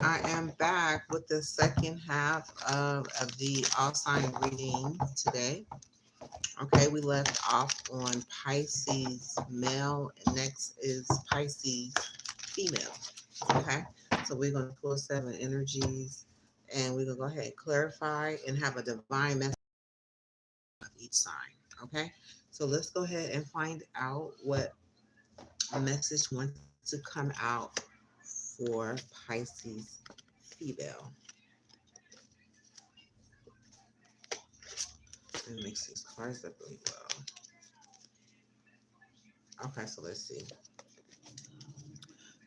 I am back with the second half of the all sign reading today. Okay, we left off on Pisces male, and next is Pisces female. Okay, so we're going to pull 7 energies and we're going to go ahead and clarify and have a divine message of each sign. Okay, so let's go ahead and find out what message wants to come out for Pisces female. It makes these cards up really well. Okay, so let's see.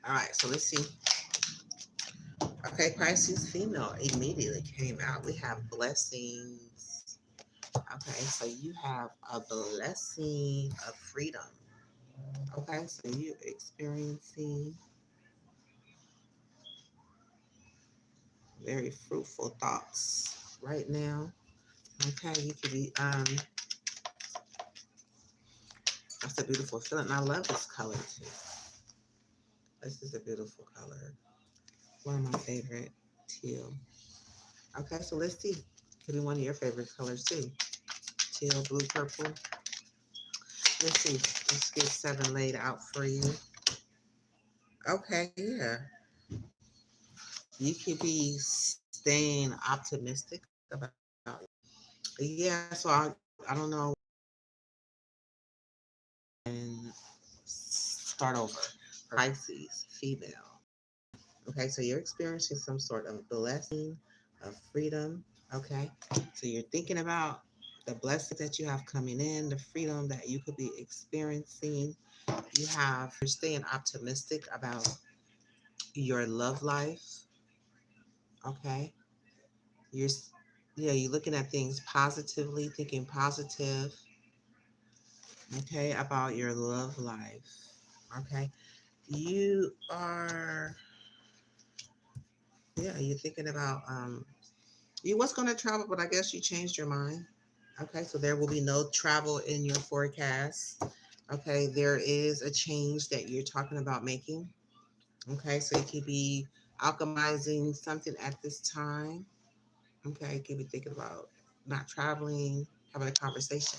All right, so let's see. Okay, Pisces female immediately came out. We have blessings. Okay, so you have a blessing of freedom. Okay, so you're experiencing very fruitful thoughts right now. Okay, you could be that's a beautiful feeling. I love this color too. This is a beautiful color. One of my favorite, teal. Okay, so let's see. Could be one of your favorite colors too. Teal, blue, purple. Let's see. Let's get 7 laid out for you. Okay, yeah. You could be staying optimistic about it. Yeah, so I don't know. And start over. Pisces, female. Okay, so you're experiencing some sort of blessing of freedom. Okay, so you're thinking about the blessings that you have coming in, the freedom that you could be experiencing. You're staying optimistic about your love life. Okay, you're, yeah, you're looking at things positively, thinking positive. Okay, about your love life. Okay, you are, yeah, you're thinking about you was going to travel, but I guess you changed your mind. Okay, so there will be no travel in your forecast. Okay, there is a change that you're talking about making. Okay, so you could be alchemizing something at this time. Okay, you could be thinking about not traveling, having a conversation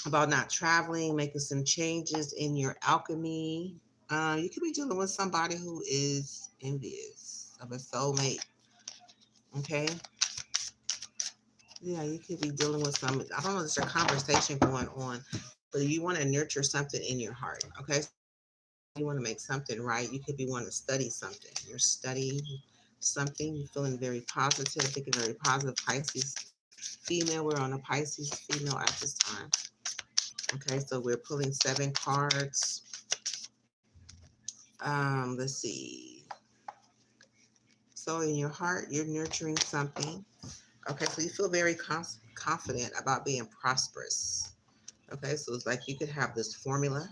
about not traveling, making some changes in your alchemy. You could be dealing with somebody who is envious of a soulmate. Okay, yeah, you could be dealing with some, I don't know, there's a conversation going on, but you want to nurture something in your heart. Okay. You want to make something right. You could be wanting to study something. You're studying something. You're feeling very positive, thinking very positive. Pisces female. We're on a Pisces female at this time. Okay. So we're pulling 7 cards. Let's see. So in your heart, you're nurturing something. Okay. So you feel very confident about being prosperous. Okay, so it's like you could have this formula,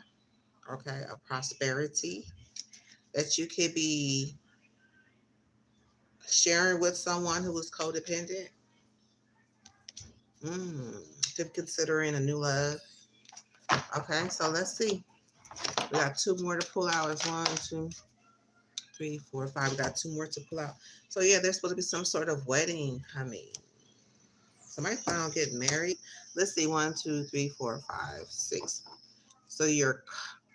okay, of prosperity that you could be sharing with someone who is codependent. To considering a new love. Okay, so let's see. We got 2 more to pull out. It's 1, 2, 3, 4, 5. We got 2 more to pull out. So yeah, there's supposed to be some sort of wedding coming. Somebody plan on getting married. Let's see. 1, 2, 3, 4, 5, 6. So you're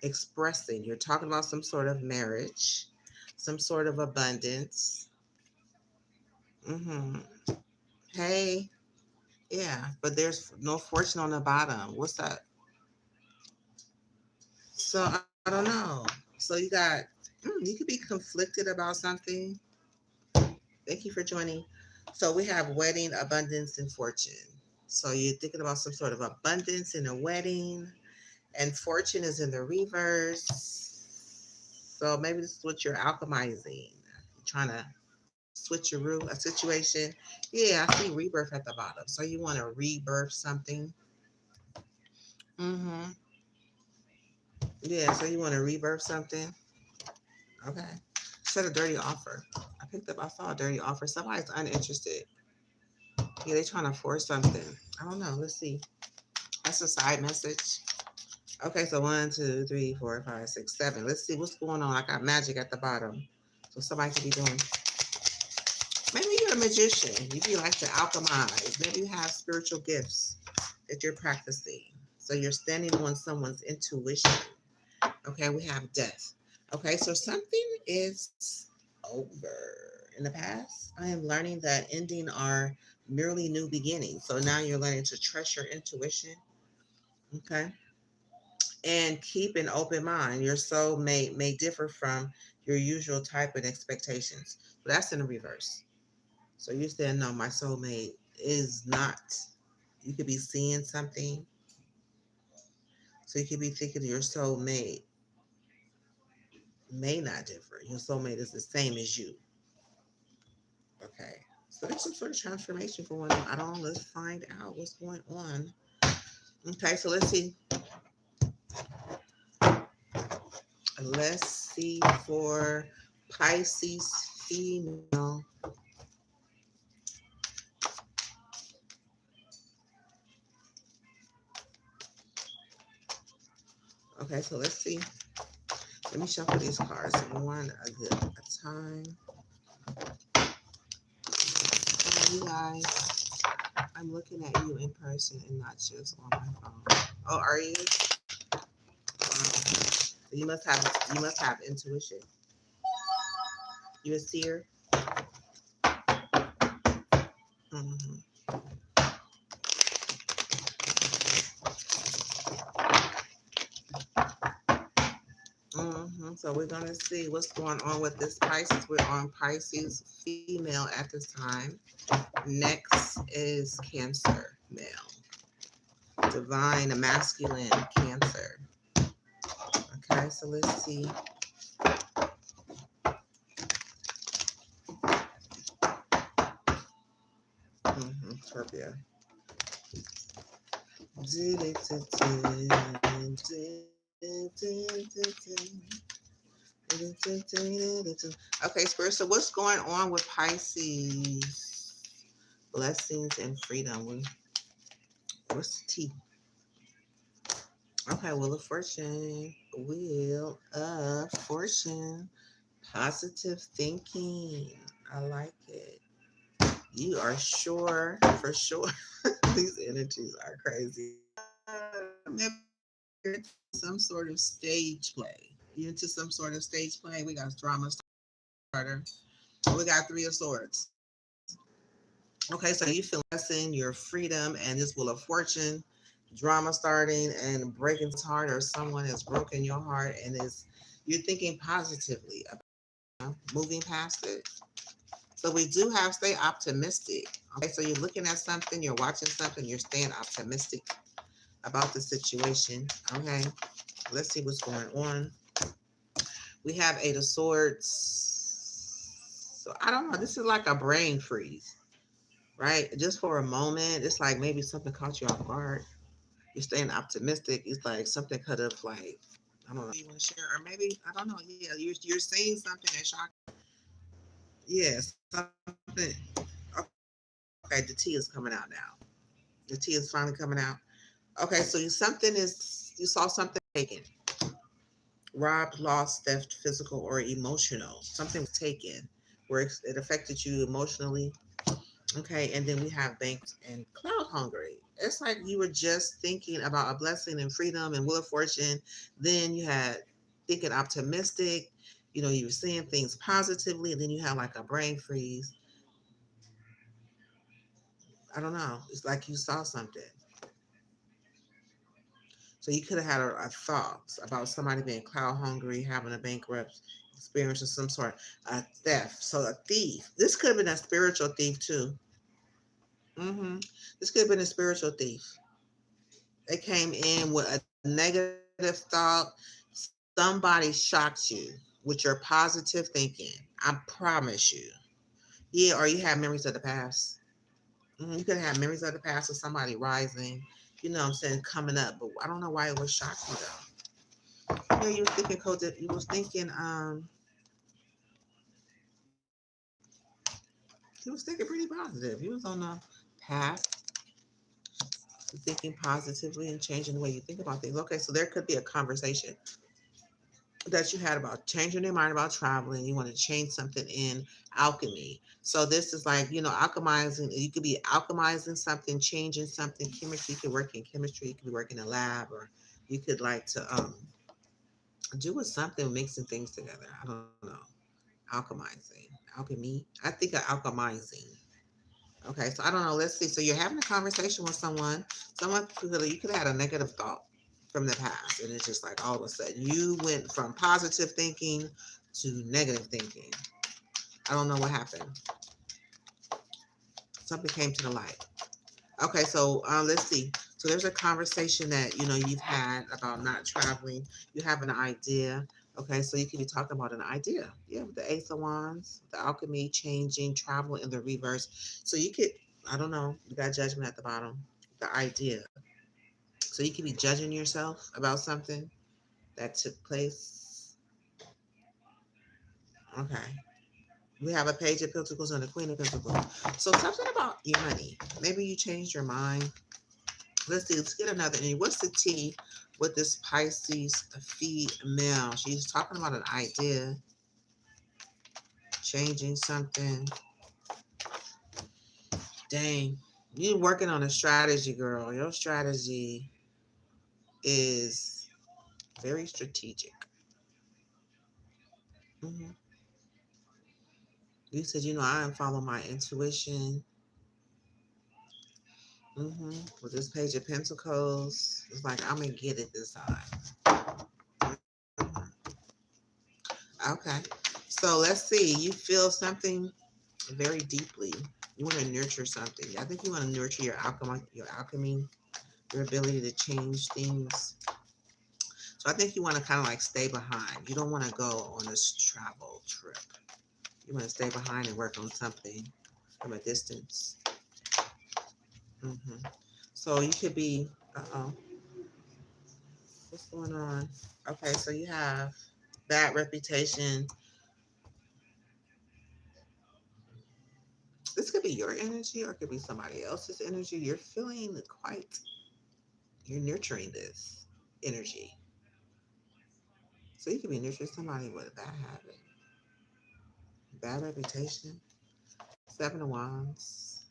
expressing, you're talking about some sort of marriage, some sort of abundance. Mm-hmm. Hey, yeah, but there's no fortune on the bottom. What's that? So I don't know. So you got, you could be conflicted about something. Thank you for joining. So we have wedding, abundance, and fortune. So you're thinking about some sort of abundance in a wedding, and fortune is in the reverse. So maybe this is what you're alchemizing. You're trying to switcheroo a situation. Yeah, I see rebirth at the bottom. So you want to rebirth something. Mm-hmm. Yeah, so you want to rebirth something. Okay. Set a dirty offer. I saw a dirty offer. Somebody's uninterested. Yeah, they're trying to force something. I don't know. Let's see. That's a side message. Okay, so 1, 2, 3, 4, 5, 6, 7. Let's see what's going on. I got magic at the bottom. So somebody could be doing, maybe you're a magician. You be like to alchemize. Maybe you have spiritual gifts that you're practicing. So you're standing on someone's intuition. Okay, we have death. Okay, so something is over. In the past, I am learning that ending are merely new beginnings. So now you're learning to trust your intuition. Okay, and keep an open mind. Your soulmate may differ from your usual type and expectations. But that's in the reverse. So you said, no, my soulmate is not. You could be seeing something. So you could be thinking your soulmate may not differ. Your soulmate is the same as you. Okay. So there's some sort of transformation going on. I don't know. Let's find out what's going on. Okay, so let's see. Let's see for Pisces female. Okay, so let's see. Let me shuffle these cards one at a time. You guys, I'm looking at you in person and not just on my phone. Oh, are you? You must have intuition. You a seer? Mm-hmm. So we're gonna see what's going on with this Pisces. We're on Pisces female at this time. Next is Cancer male. Divine masculine Cancer. Okay, so let's see. Scorpio. Okay, Spirit. So what's going on with Pisces? Blessings and freedom. What's the T? Okay, Wheel of Fortune. Wheel of Fortune. Positive thinking. I like it. You are sure, for sure. These energies are crazy. Maybe you're into some sort of stage play. You into some sort of stage play? We got drama starter. We got Three of Swords. Okay, so you feel lesson, your freedom, and this Wheel of Fortune, drama starting and breaking his heart, or someone has broken your heart and is you're thinking positively about moving past it. So we do have stay optimistic. Okay, so you're looking at something, you're watching something, you're staying optimistic about the situation. Okay, let's see what's going on. We have Eight of Swords. So I don't know. This is like a brain freeze, right? Just for a moment, it's like maybe something caught you off guard. You're staying optimistic. It's like something could have like I don't know. You want to share, or maybe I don't know. Yeah, you're saying something that shocked. Yeah, something. Okay, the tea is coming out now. The tea is finally coming out. Okay, so you saw something taken, robbed, lost, theft, physical or emotional. Something was taken where it affected you emotionally. Okay, and then we have banks and cloud hungry. It's like you were just thinking about a blessing and freedom and Wheel of Fortune. Then you had thinking optimistic. You know, you were seeing things positively, and then you have like a brain freeze. I don't know. It's like you saw something. So you could have had a thought about somebody being cloud hungry, having a bankrupt experience of some sort, a theft. So a thief. This could have been a spiritual thief too. hmm This could have been a spiritual thief. They came in with a negative thought. Somebody shocked you with your positive thinking. I promise you. Yeah, or you have memories of the past. You could have memories of the past of somebody rising, you know what I'm saying, coming up. But I don't know why it was shocking though. Yeah, you was thinking he was thinking pretty positive. He was on a path to thinking positively and changing the way you think about things. Okay, so there could be a conversation that you had about changing your mind about traveling. You want to change something in alchemy. So this is like, alchemizing. You could be alchemizing something, changing something, chemistry. You could work in chemistry. You could be working in a lab, or you could like to do with something, mixing things together. I don't know. Alchemizing. Alchemy. I think of alchemizing. Okay, so I don't know. Let's see. So you're having a conversation with someone. You could have had a negative thought from the past, and it's just like all of a sudden you went from positive thinking to negative thinking. I don't know what happened. Something came to the light. Okay, so let's see. So there's a conversation that you've had about not traveling. You have an idea. Okay, so you can be talking about an idea. Yeah, with the Ace of Wands, the alchemy, changing, travel in the reverse. So you could, I don't know, you got judgment at the bottom. The idea. So you could be judging yourself about something that took place. Okay. We have a Page of Pentacles and a Queen of Pentacles. So something about your money. Maybe you changed your mind. Let's see. Let's get another. And what's the T with this Pisces female? She's talking about an idea, changing something. Dang, you're working on a strategy, girl. Your strategy is very strategic. hmm You said, I follow my intuition. With this Page of Pentacles, it's like I'm gonna get it this time. Okay, so let's see. You feel something very deeply. You want to nurture something. I think you want to nurture your alchemy, your ability to change things. So I think you want to kind of like stay behind. You don't want to go on this travel trip. You want to stay behind and work on something from a distance. hmm So you could be. Uh-oh. What's going on? Okay, so you have bad reputation. This could be your energy or it could be somebody else's energy. You're feeling you're nurturing this energy. So you could be nurturing somebody with a bad habit, bad reputation. Seven of Wands.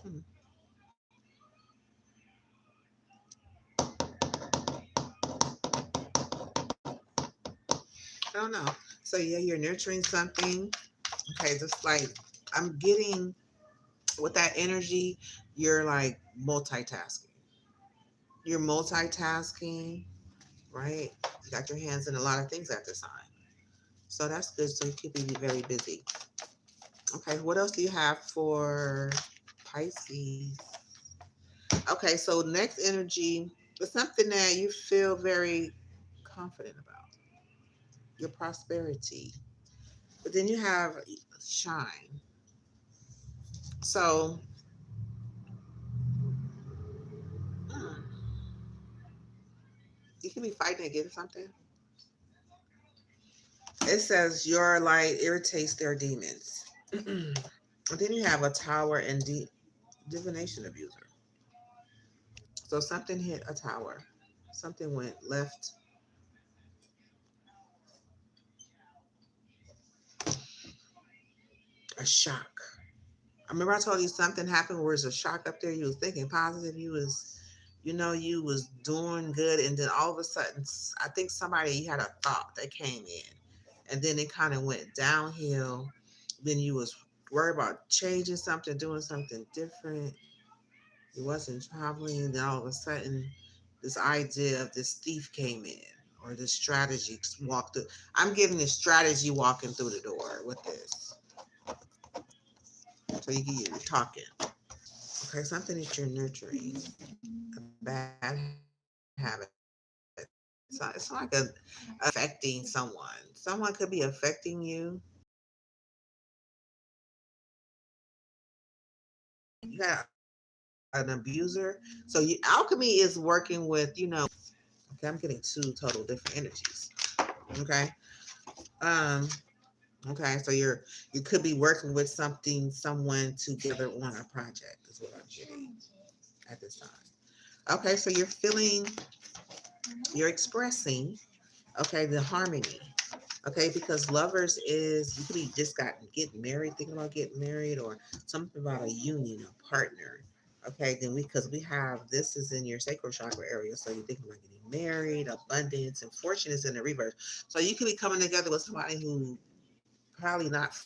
Hmm. I don't know. So yeah, you're nurturing something. Okay, just like I'm getting with that energy, you're like multitasking. You're multitasking, right? You got your hands in a lot of things at this time. So that's good. So you could be very busy. Okay, what else do you have for Pisces? Okay, so next energy is something that you feel very confident about, your prosperity. But then you have shine. So mm, you can be fighting against something. It says your light irritates their demons. And then you have a tower and divination abuser. So something hit a tower. Something went left. A shock. I remember I told you something happened where it's a shock up there. You was thinking positive. You was doing good, and then all of a sudden, I think you had a thought that came in, and then it kind of went downhill. Then you was worried about changing something, doing something different. You wasn't traveling. Then all of a sudden, this idea of this thief came in, or this strategy walked through. I'm giving this strategy walking through the door with this. So you're talking. Okay, something that you're nurturing, a bad habit. It's not like affecting someone. Someone could be affecting you. You got an abuser. So alchemy is working with. Okay, I'm getting two total different energies. Okay. Um. Okay, so you could be working with someone together on a project. Is what I'm getting at this time. Okay, so you're expressing. Okay, the harmony. Okay, because lovers is, you could be just got getting married, thinking about getting married, or something about a union, a partner. Okay, then because we have this is in your sacral chakra area, so you're thinking about getting married, abundance, and fortune is in the reverse. So you could be coming together with somebody who probably not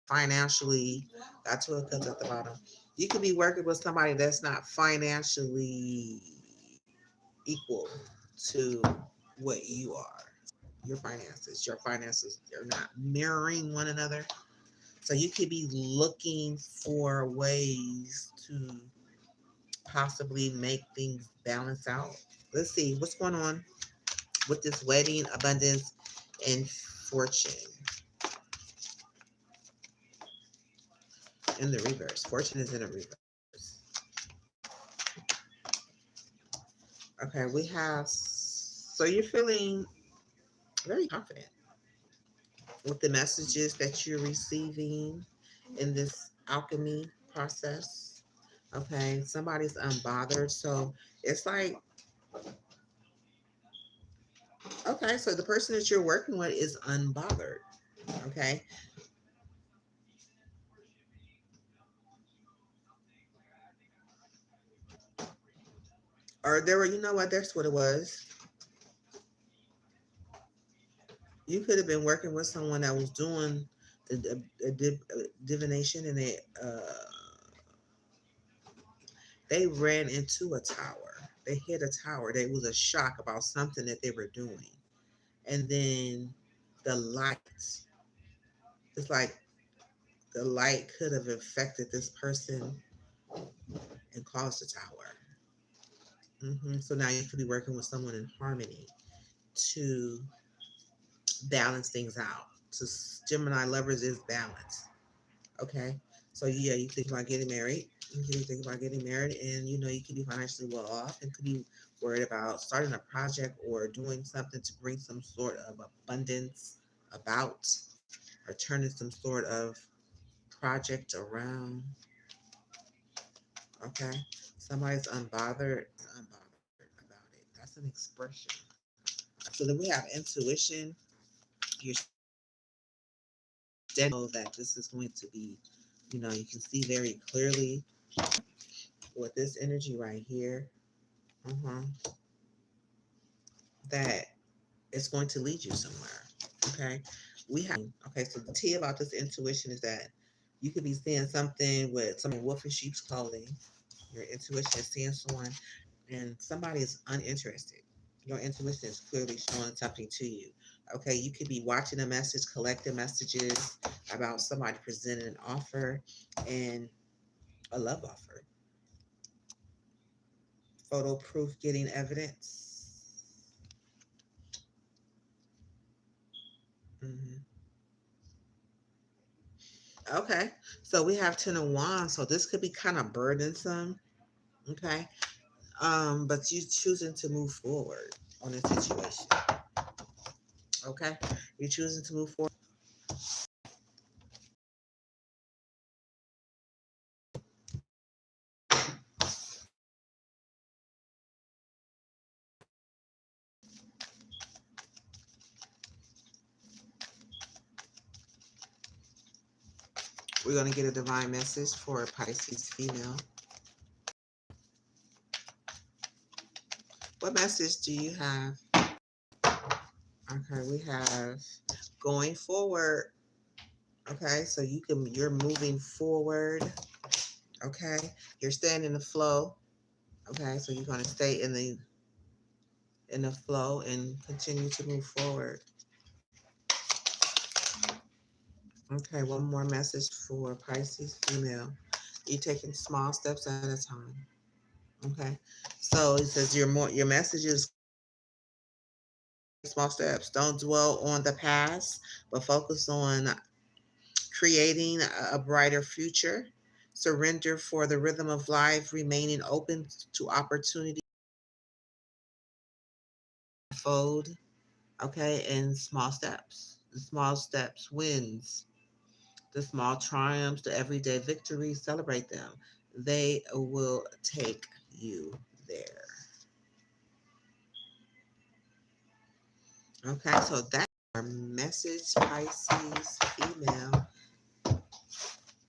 financially, got two of cups at the bottom. You could be working with somebody that's not financially equal to what you are. Your finances, they're not mirroring one another. So you could be looking for ways to possibly make things balance out. Let's see what's going on with this wedding, abundance, and fortune in the reverse. Fortune is in the reverse. Okay, we have, so you're feeling very confident with the messages that you're receiving in this alchemy process. Okay, somebody's unbothered. So it's like, okay, so the person that you're working with is unbothered. Okay, or there were, you know what, that's what it was. You could have been working with someone that was doing a divination, and they ran into a tower. They hit a tower. There was a shock about something that they were doing. And then the light, it's like the light could have affected this person and caused a tower. So now you could be working with someone in harmony to balance things out. So Gemini lovers is balance. Okay. So yeah, you think about getting married. You could be thinking about getting married, and you know you could be financially well off, and could be worried about starting a project or doing something to bring some sort of abundance about, or turning some sort of project around. Okay, somebody's unbothered about it. That's an expression. So then we have intuition. You're steady, know that this is going to be, you know, you can see very clearly with this energy right here. Uh-huh. That it's going to lead you somewhere. Okay. We have, okay, so the tea about this intuition is that you could be seeing something with some wolf in sheep's clothing. Your intuition is seeing someone, and somebody is uninterested. Your intuition is clearly showing something to you. Okay, you could be watching a message, collecting messages about somebody presenting an offer and a love offer. Photo proof, getting evidence. Hmm. Okay, so we have Ten of Wands, so this could be kind of burdensome. Okay, but you choosing to move forward on this situation. Okay, you're choosing to move forward. We're gonna get a divine message for a Pisces female. What message do you have? Okay, we have going forward. Okay, so you're moving forward. Okay, you're staying in the flow. Okay, so you're gonna stay in the flow and continue to move forward. Okay, one more message for Pisces female. You're taking small steps at a time. Okay, so it says your message is small steps. Don't dwell on the past, but focus on creating a brighter future. Surrender for the rhythm of life, remaining open to opportunity, fold, okay, and small steps, wins, the small triumphs, the everyday victories, celebrate them. They will take you there. Okay, so that's our message, Pisces female.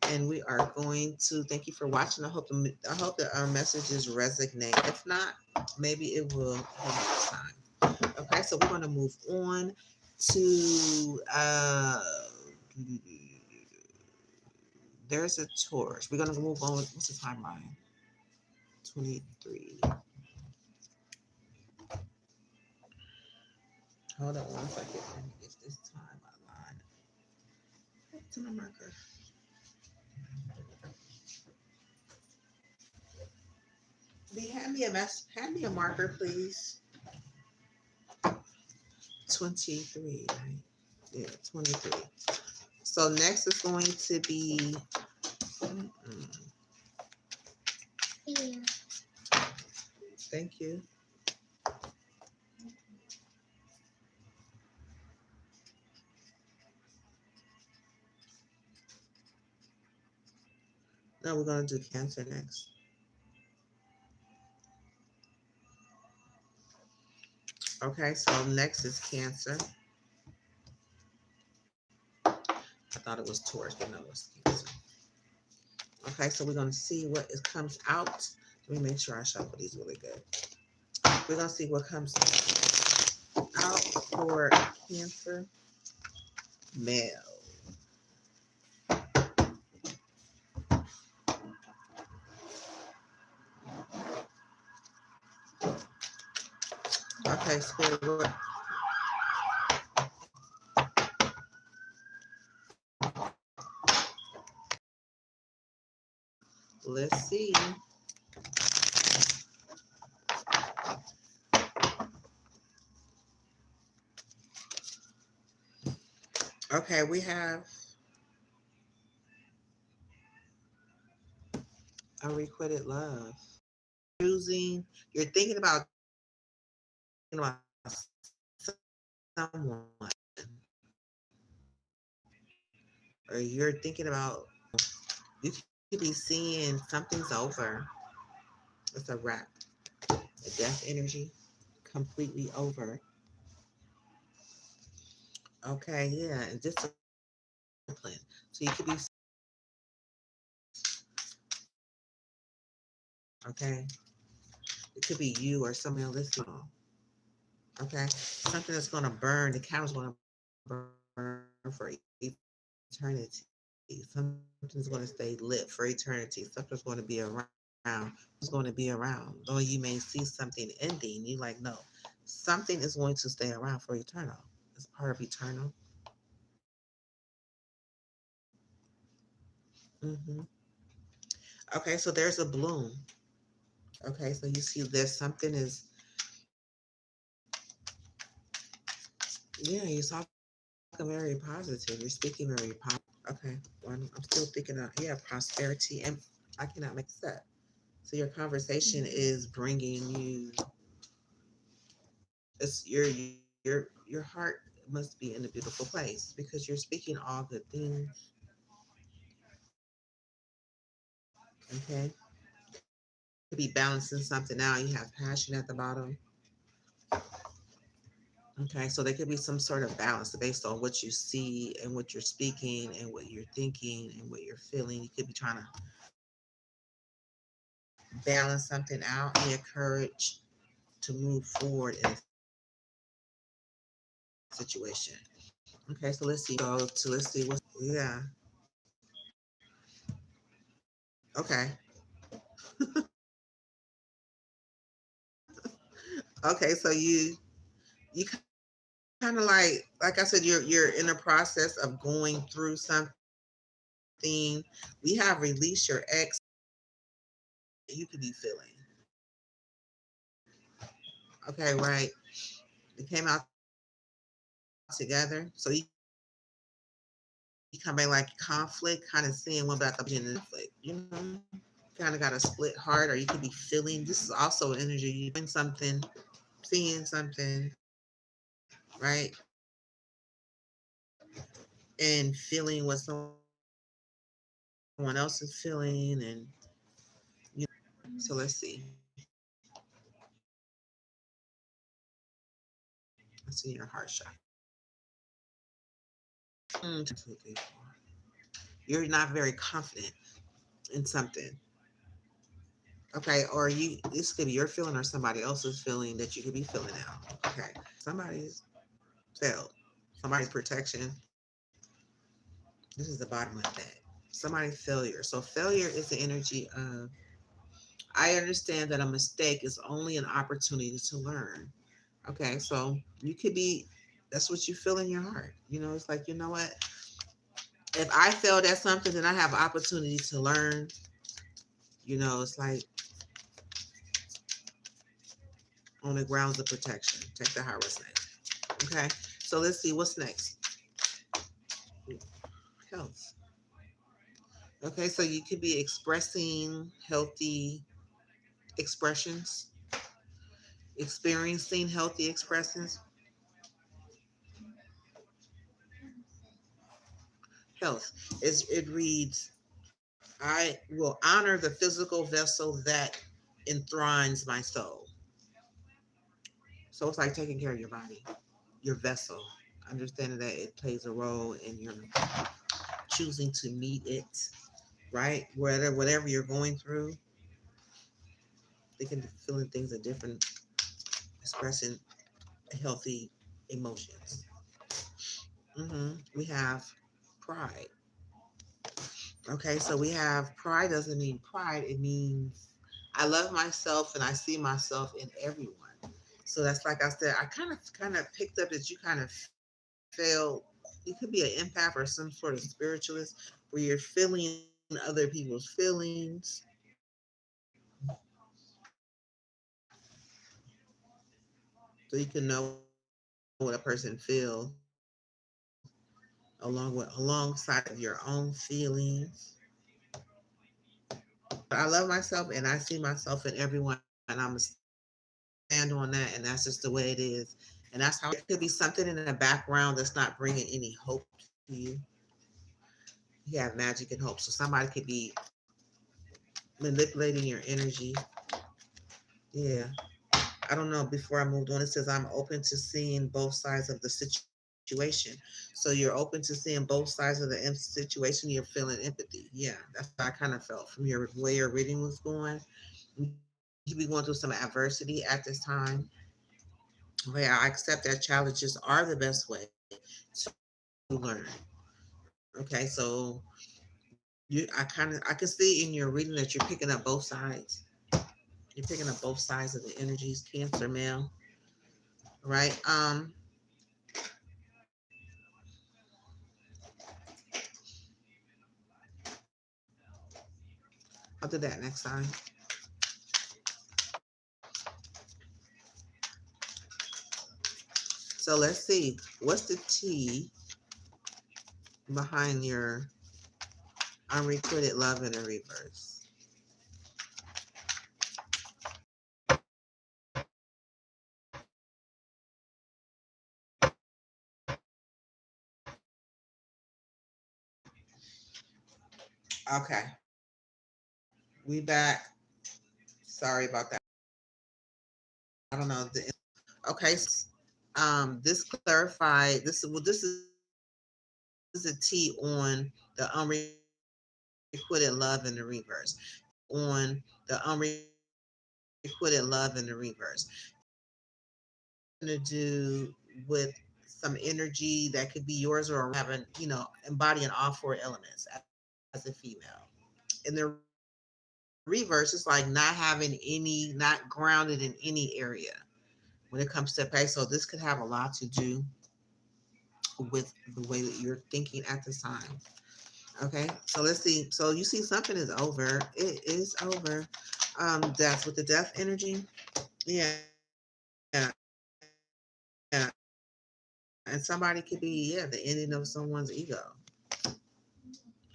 And we are going to thank you for watching. I hope that our messages resonate. If not, maybe it will next time. Okay, so we're going to move on to there's a Taurus. We're going to move on with what's the timeline? 23. Hold on one second. Let me get this timeline. Time marker. Hand me a marker, please. 23, right? Yeah, 23. So next is going to be yeah. Thank you. Now we're going to do Cancer next. Okay, so next is Cancer. I thought it was Taurus, but no, it's Cancer. Okay, so we're going to see what comes out. Let me make sure I shuffle these really good. We're going to see what comes out for Cancer male. Okay, Spirit. Let's see. Okay, we have a requited love. You're thinking about someone, or you're thinking about, you could be seeing something's over. It's a wrap. A death energy, completely over. Okay, yeah, and discipline. So you could be, okay, it could be you or someone else listening. Okay, something that's going to burn. The candle's going to burn for eternity. Something's going to stay lit for eternity. Something's going to be around. It's going to be around. Though you may see something ending, you like, no, something is going to stay around for eternal. It's part of eternal. Hmm. Okay, so there's a bloom. Okay, so you see there's something is, yeah, you're talking very positive. You're speaking very positive. Okay, well, I'm still thinking of, yeah, prosperity, and I cannot make that. So your conversation is bringing you, it's your heart must be in a beautiful place because you're speaking all good things. Okay, could be balancing something out. You have passion at the bottom. Okay, so there could be some sort of balance based on what you see and what you're speaking and what you're thinking and what you're feeling. You could be trying to balance something out and your courage to move forward in a situation. Okay, so let's see. Let's see what, yeah. Okay. Okay, so you kind of like I said, you're in the process of going through something. We have released your ex. You could be feeling. Okay, right. It came out together. So you come in like conflict, kind of seeing one about the conflict. You know, kind of got a split heart, or you could be feeling. This is also energy. You doing something, seeing something, right, and feeling what someone else is feeling, and you know, so let's see. It's in your heart chakra. 2, 3, 4. You're not very confident in something. Okay, or you this could be your feeling or somebody else's feeling that you could be feeling out. Okay. Somebody's failed. Somebody's protection. This is the bottom of that. Somebody's failure. So failure is the energy of I understand that a mistake is only an opportunity to learn. Okay, so you could be that's what you feel in your heart. It's like, you know what? If I failed at something, then I have an opportunity to learn. It's like on the grounds of protection. Take the high risk name. Okay, so let's see what's next. Health. Okay, so you could be expressing healthy expressions, experiencing healthy expressions. Health it reads, I will honor the physical vessel that enthrines my soul. So it's like taking care of your body, your vessel, understanding that it plays a role in your choosing to meet it, right? Whatever you're going through, they can feeling things are different, expressing healthy emotions. We have pride. Okay, so we have pride doesn't mean pride. It means I love myself and I see myself in everyone. So that's like I said, I kind of picked up that you kind of feel you could be an empath or some sort of spiritualist where you're feeling other people's feelings. So you can know what a person feels alongside of your own feelings. But I love myself and I see myself in everyone and I'm gonna stand on that and that's just the way it is. And that's how it could be something in the background that's not bringing any hope to you. You have magic and hope. So somebody could be manipulating your energy. Yeah. I don't know. Before I moved on, it says I'm open to seeing both sides of the situation. So you're open to seeing both sides of the situation. You're feeling empathy. Yeah, that's how I kind of felt from your way your reading was going. You could be going through some adversity at this time. Okay, I accept that challenges are the best way to learn. Okay, so I can see in your reading that you're picking up both sides. You're picking up both sides of the energies, Cancer male, right? I'll do that next time. So let's see. What's the T behind your unrequited love in the reverse? Okay, we back. Sorry about that. I don't know. Okay, this clarified. This is a T on the unrequited love in the reverse. On the unrequited love in the reverse. To do with some energy that could be yours or having, embodying all four elements as a female. In the reverse, it's like not having not grounded in any area when it comes to pay. So this could have a lot to do with the way that you're thinking at this time. Okay, so let's see. So you see something is over. It is over. Death with the death energy. Yeah. And somebody could be, the ending of someone's ego.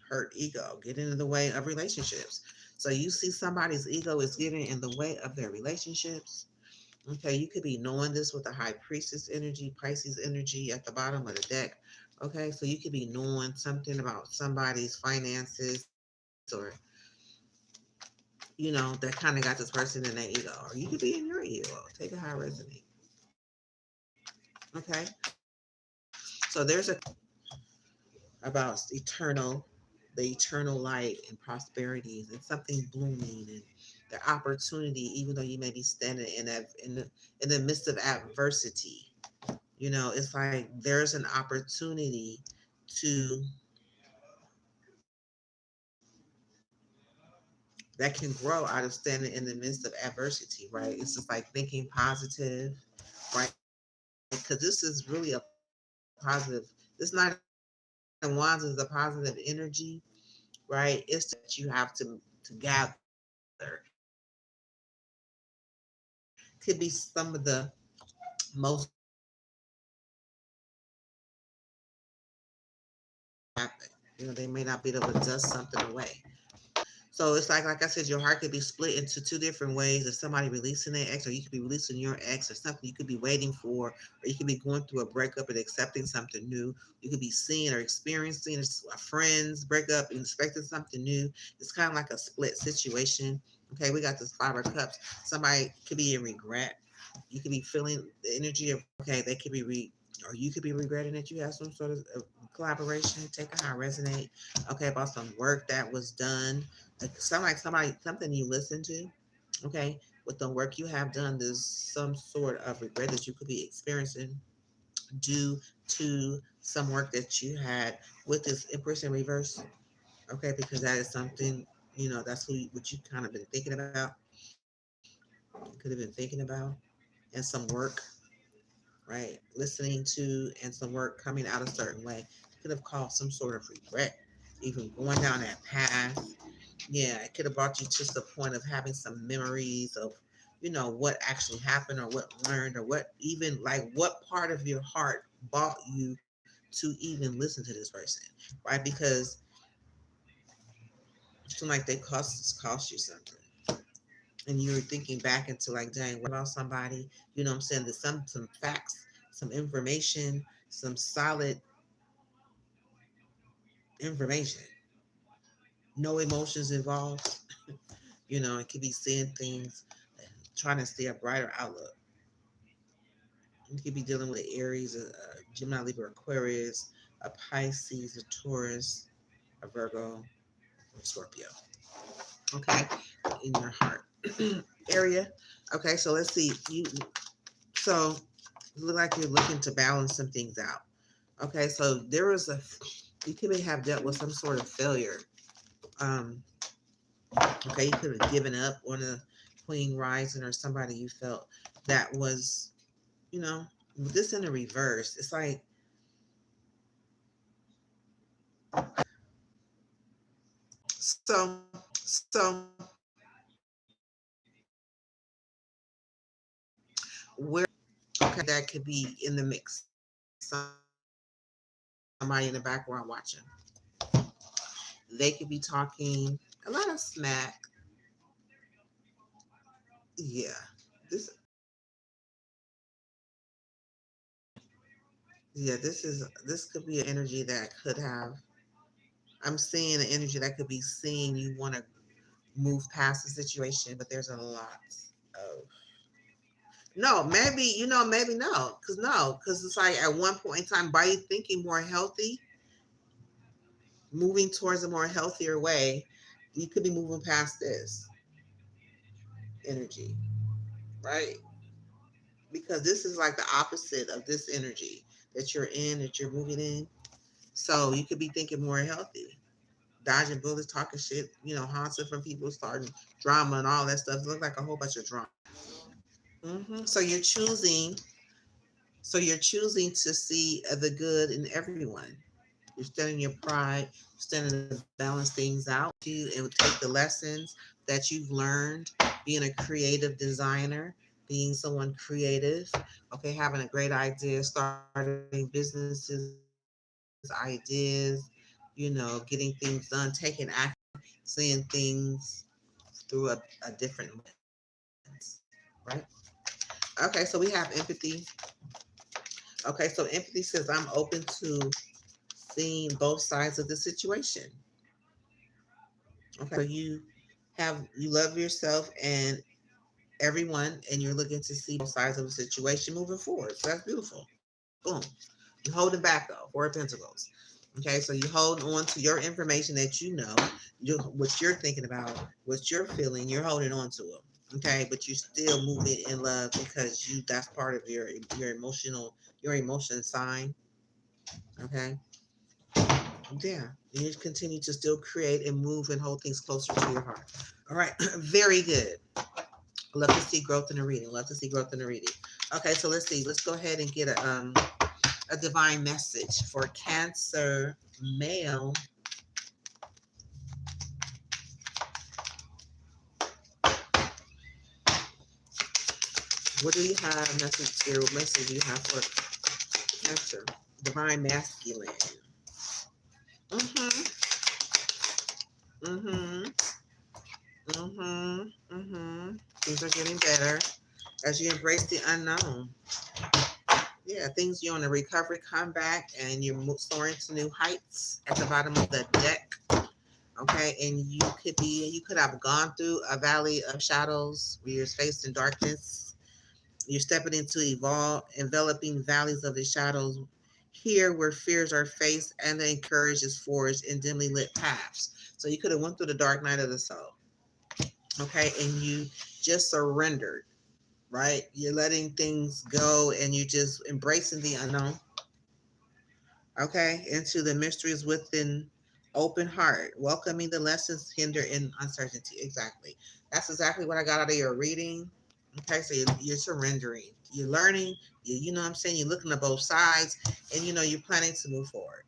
Hurt ego, get in the way of relationships. So you see somebody's ego is getting in the way of their relationships. Okay, you could be knowing this with the high priestess energy, Pisces energy at the bottom of the deck. Okay, so you could be knowing something about somebody's finances or, that kind of got this person in their ego. Or you could be in your ego. Take a high resonate. Okay, so there's a about the eternal light and prosperities and something blooming and the opportunity, even though you may be standing in the midst of adversity. It's like there's an opportunity to that can grow out of standing in the midst of adversity, right? It's just like thinking positive, right? Because this is really a positive. This Nine of Wands is a positive energy, right? It's just the information that you have to gather. Could be some of the most powerful information happen. They may not be able to dust something away. So it's like I said, your heart could be split into two different ways. If somebody releasing their ex, or you could be releasing your ex, or something you could be waiting for, or you could be going through a breakup and accepting something new. You could be seeing or experiencing a friend's breakup and expecting something new. It's kind of like a split situation. Okay, we got this Five of Cups. Somebody could be in regret. You could be feeling the energy of okay, they could be or you could be regretting that you have some sort of collaboration. Take how I resonate. Okay, about some work that was done, like somebody something you listen to. Okay, with the work you have done, there's some sort of regret that you could be experiencing due to some work that you had with this Empress in reverse. Okay, because that is something that's what you kind of been thinking about. Could have been thinking about, and some work, right? Listening to and some work coming out a certain way could have caused some sort of regret, even going down that path. Yeah, it could have brought you to the point of having some memories of, what actually happened or what learned or what even like what part of your heart brought you to even listen to this person, right? Because it seemed like they cost you something. And you were thinking back into like, dang, what about somebody? What I'm saying? There's some facts, some information, some solid information. No emotions involved. It could be seeing things, trying to see a brighter outlook. You could be dealing with Aries, Gemini, Libra, Aquarius, a Pisces, a Taurus, a Virgo, or Scorpio. Okay, in your heart area. Okay, so let's see. So you look like you're looking to balance some things out. Okay, so you could have dealt with some sort of failure. Um, okay, you could have given up on a Queen Rising or somebody you felt that was, you know, this in the reverse. It's like so where okay that could be in the mix. Somebody in the background watching. They could be talking a lot of smack. Yeah. This this could be an energy that could have I'm seeing an energy that could be seeing you want to move past the situation, but there's a lot of no, maybe maybe no, because it's like at one point in time, by you thinking more healthy, moving towards a more healthier way, you could be moving past this energy, right? Because this is like the opposite of this energy that you're moving in. So you could be thinking more healthy, dodging bullets, talking shit, haunting from people, starting drama and all that stuff. It looks like a whole bunch of drama. So you're choosing to see the good in everyone. You're standing your pride, standing to balance things out. You and take the lessons that you've learned, being a creative designer, being someone creative, okay, having a great idea, starting businesses, ideas, getting things done, taking action, seeing things through a different lens, right? Okay, so we have empathy. Okay, so empathy says I'm open to seeing both sides of the situation. Okay, so you love yourself and everyone, and you're looking to see both sides of the situation moving forward. So that's beautiful. Boom. You're holding back though. Four of Pentacles. Okay, so you hold on to your information that you know, what you're thinking about, what you're feeling. You're holding on to it. Okay, but you're still moving in love because that's part of your emotion sign. Okay, yeah, and you continue to still create and move and hold things closer to your heart. All right, very good. Love to see growth in the reading. Love to see growth in the reading. Okay, so let's see. Let's go ahead and get a divine message for Cancer male. What do you have message here? What message do you have for Cancer? Divine masculine. Mm-hmm. Mm-hmm. Mm-hmm. Mm-hmm. Things are getting better as you embrace the unknown. Yeah, things you're on a recovery comeback and you're soaring to new heights at the bottom of the deck. Okay, and you could have gone through a valley of shadows where you're faced in darkness. You're stepping into enveloping valleys of the shadows. Here, where fears are faced and the courage is forged in dimly lit paths. So you could have went through the dark night of the soul. Okay, and you just surrendered. Right, you're letting things go and you're just embracing the unknown. Okay, into the mysteries within open heart, welcoming the lessons, hinder, and uncertainty. Exactly. That's exactly what I got out of your reading. Okay, so you're surrendering, you're learning, you know what I'm saying, you're looking at both sides, and you're planning to move forward.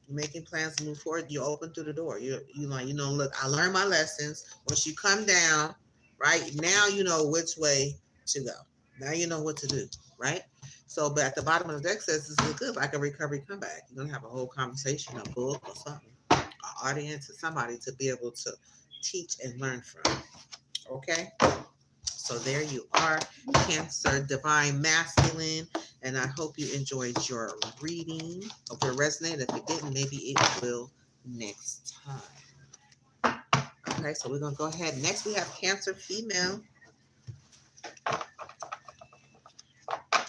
You're making plans to move forward. You open through the door. Look, I learned my lessons. Once you come down, right now, you know which way to go. Now you know what to do, right? So, but at the bottom of the deck says this is good, like a recovery comeback. You're gonna have a whole conversation, a book or something, an audience or somebody to be able to teach and learn from. Okay. So there you are, Cancer, divine masculine, and I hope you enjoyed your reading. Hope it resonated. If it didn't, maybe it will next time. Okay, so we're gonna go ahead. Next, we have Cancer female.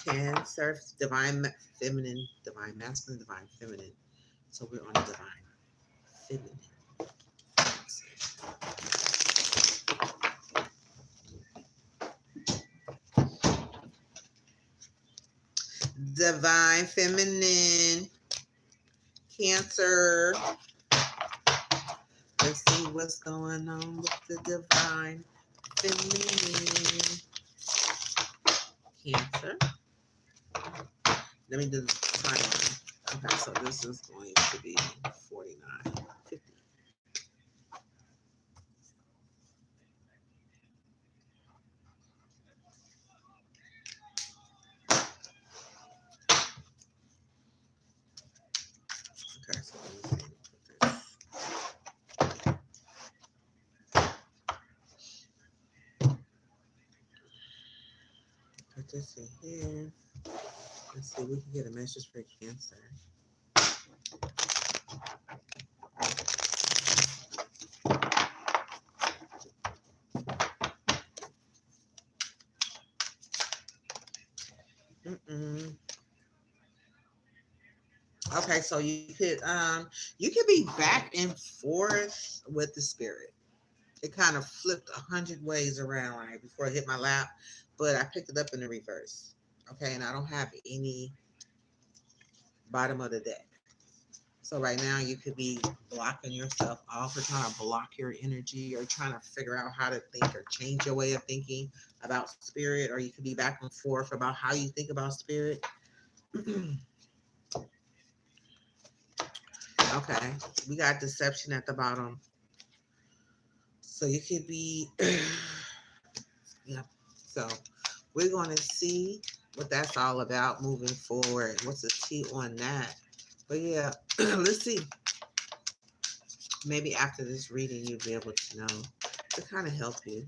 Cancer, divine feminine, divine masculine, divine feminine. So we're on divine feminine. Divine feminine. Cancer. Let's see what's going on with the divine feminine. Cancer. Let me do the timeline. Okay, so this is going to be 49, 50. Okay, so let me put this in here. Let's see, we can get a message for Cancer. Okay, so you could be back and forth with the spirit. It kind of flipped 100 ways around right before it hit my lap, but I picked it up in the reverse. Okay, and I don't have any bottom of the deck. So right now you could be blocking yourself off or trying to block your energy or trying to figure out how to think or change your way of thinking about spirit, or you could be back and forth about how you think about spirit. Okay, we got deception at the bottom. So you could be, yeah. So we're going to see what that's all about moving forward. What's the tea on that? But yeah, let's see. Maybe after this reading, you'll be able to know to kind of help you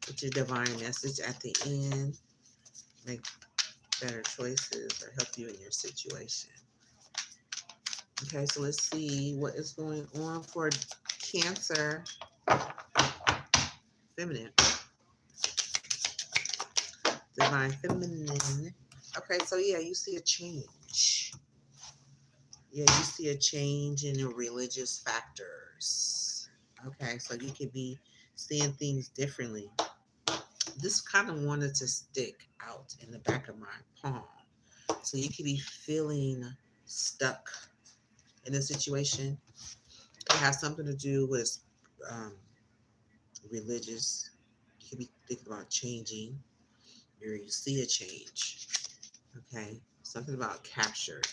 with your divine message at the end, make better choices or help you in your situation. Okay, so let's see what is going on for Cancer feminine. Divine feminine. Okay, so yeah, you see a change. Yeah, you see a change in your religious factors. Okay, so you could be seeing things differently. This kind of wanted to stick out in the back of my palm. So you could be feeling stuck in a situation. It has something to do with um, religious. You could be thinking about changing, or you see a change. Okay, something about captured,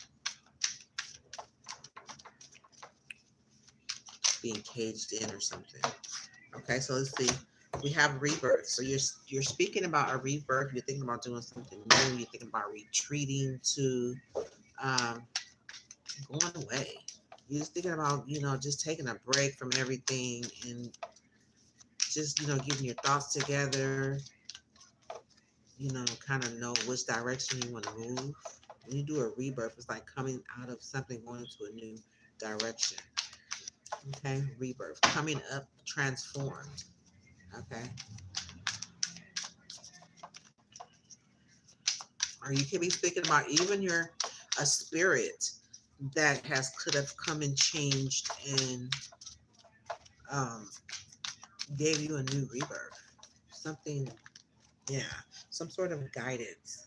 being caged in, or something. Okay, so let's see. We have rebirth. So you're speaking about a rebirth. You're thinking about doing something new. You're thinking about retreating to um, going away. You're just thinking about just taking a break from everything and just getting your thoughts together. Kind of know which direction you want to move. When you do a rebirth, it's like coming out of something, going into a new direction. Okay, rebirth, coming up, transformed. Okay, or you could be speaking about even your a spirit that has could have come and changed and um, gave you a new rebirth. Something, yeah, some sort of guidance.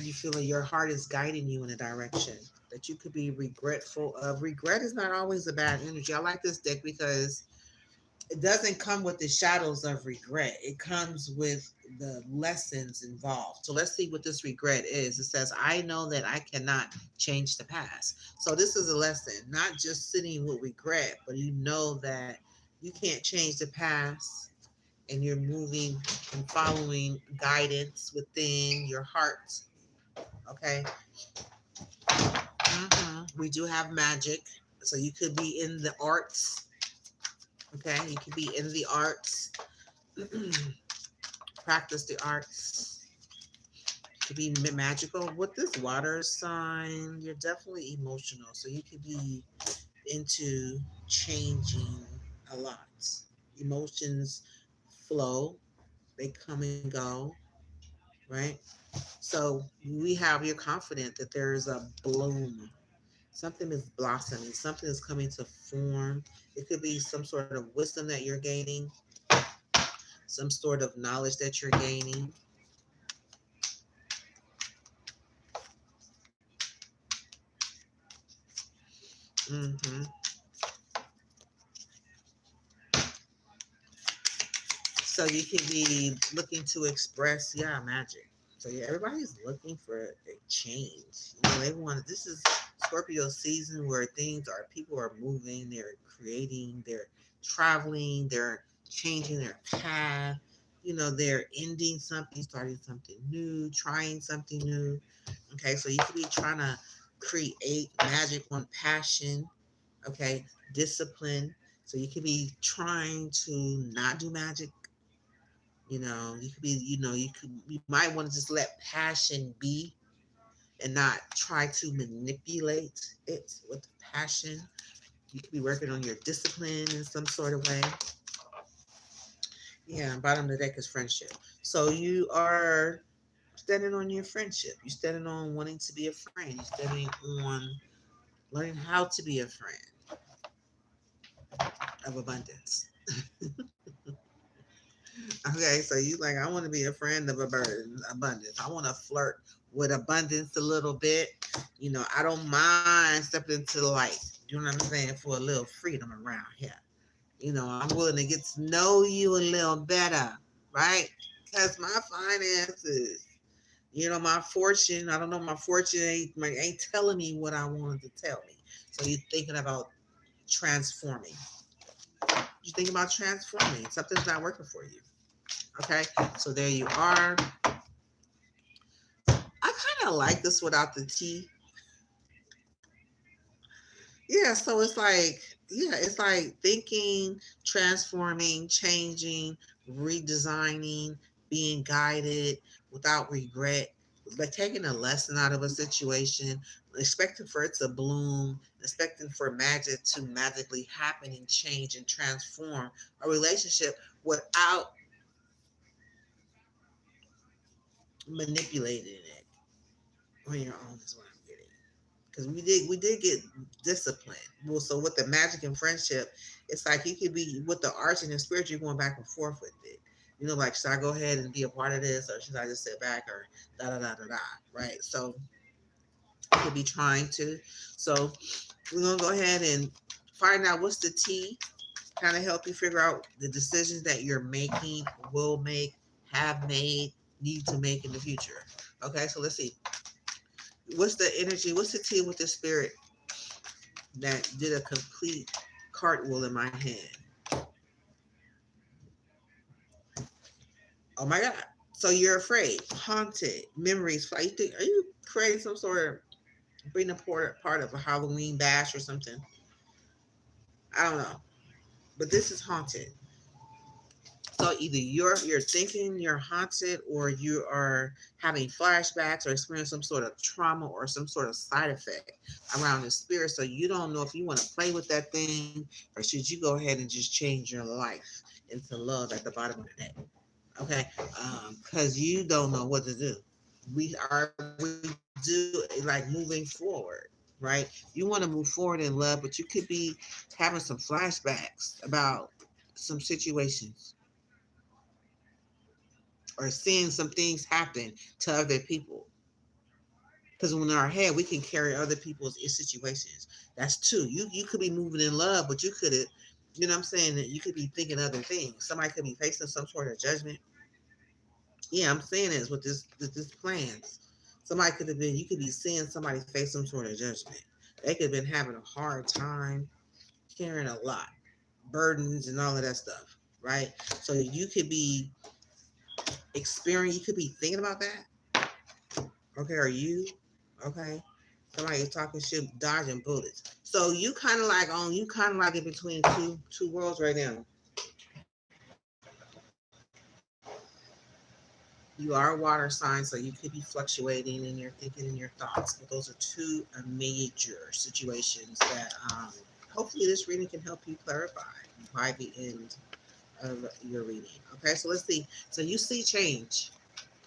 You feel that your heart is guiding you in a direction that you could be regretful of. Regret is not always a bad energy. I like this deck because it doesn't come with the shadows of regret. It comes with the lessons involved. So let's see what this regret is. It says, I know that I cannot change the past. So this is a lesson, not just sitting with regret, but you know that you can't change the past and you're moving and following guidance within your heart. Okay. We do have magic. So you could be in the arts. Okay. You could be in the arts. Practice the arts to be magical. With this water sign, you're definitely emotional. So you could be into changing a lot. Emotions flow, they come and go, right? So we have you're confident that there is a bloom. Something is blossoming, something is coming to form. It could be some sort of wisdom that you're gaining, some sort of knowledge that you're gaining. hmm So you could be looking to express, yeah, magic. So yeah, everybody's looking for a change. They want this is Scorpio season where things are people are moving, they're creating, they're traveling, they're changing their path. They're ending something, starting something new, trying something new. Okay, so you could be trying to create magic on passion, okay, discipline. So you could be trying to not do magic. You could be, you might want to just let passion be and not try to manipulate it with passion. You could be working on your discipline in some sort of way. Yeah, bottom of the deck is friendship. So you are standing on your friendship. You're standing on wanting to be a friend. You're standing on learning how to be a friend of abundance. Okay, so you like, I want to be a friend of abundance. I want to flirt with abundance a little bit. I don't mind stepping into the light. You know what I'm saying? For a little freedom around here. I'm willing to get to know you a little better, right? Because my finances, my fortune, I don't know, my fortune ain't telling me what I wanted to tell me. So you're thinking about transforming. You're thinking about transforming. Something's not working for you. Okay, so there you are. I kind of like this without the T. Yeah, so it's like thinking, transforming, changing, redesigning, being guided without regret, like taking a lesson out of a situation, expecting for it to bloom, expecting for magic to magically happen and change and transform a relationship without manipulating it on your own is what I'm getting. Because we did get disciplined. Well, so with the magic and friendship, it's like you could be with the arts and the spirit, you're going back and forth with it. You know, like should I go ahead and be a part of this, or should I just sit back, or da da da da da, right? So you could be trying to. So we're gonna go ahead and find out what's the T, kind of help you figure out the decisions that you're making, will make, have made, need to make in the future. Okay, so let's see. What's the energy? What's the T with the spirit that did a complete cartwheel in my hand? Oh my God. So you're afraid, haunted, memories. You think, are you creating some sort of being a part of a Halloween bash or something? I don't know. But this is haunted. So either you're thinking you're haunted, or you are having flashbacks or experiencing some sort of trauma or some sort of side effect around the spirit. So you don't know if you want to play with that thing, or should you go ahead and just change your life into love at the bottom of the day. Okay, because you don't know what to do. We do like moving forward, right? You want to move forward in love, but you could be having some flashbacks about some situations, or seeing some things happen to other people. Because when in our head, we can carry other people's situations. That's two. You could be moving in love, but you could have, you know what I'm saying, that you could be thinking other things. Somebody could be facing some sort of judgment. Yeah, I'm saying this with this plans. Somebody could have been, you could be seeing somebody face some sort of judgment. They could have been having a hard time carrying a lot, burdens and all of that stuff, right? So you could be experiencing, you could be thinking about that. Okay, are you okay? Somebody is talking shit, dodging bullets. So you kind of like in between two worlds right now. You are a water sign, so you could be fluctuating in your thinking and your thoughts. But those are two major situations that hopefully this reading can help you clarify by the end of your reading. Okay, so let's see. So you see change.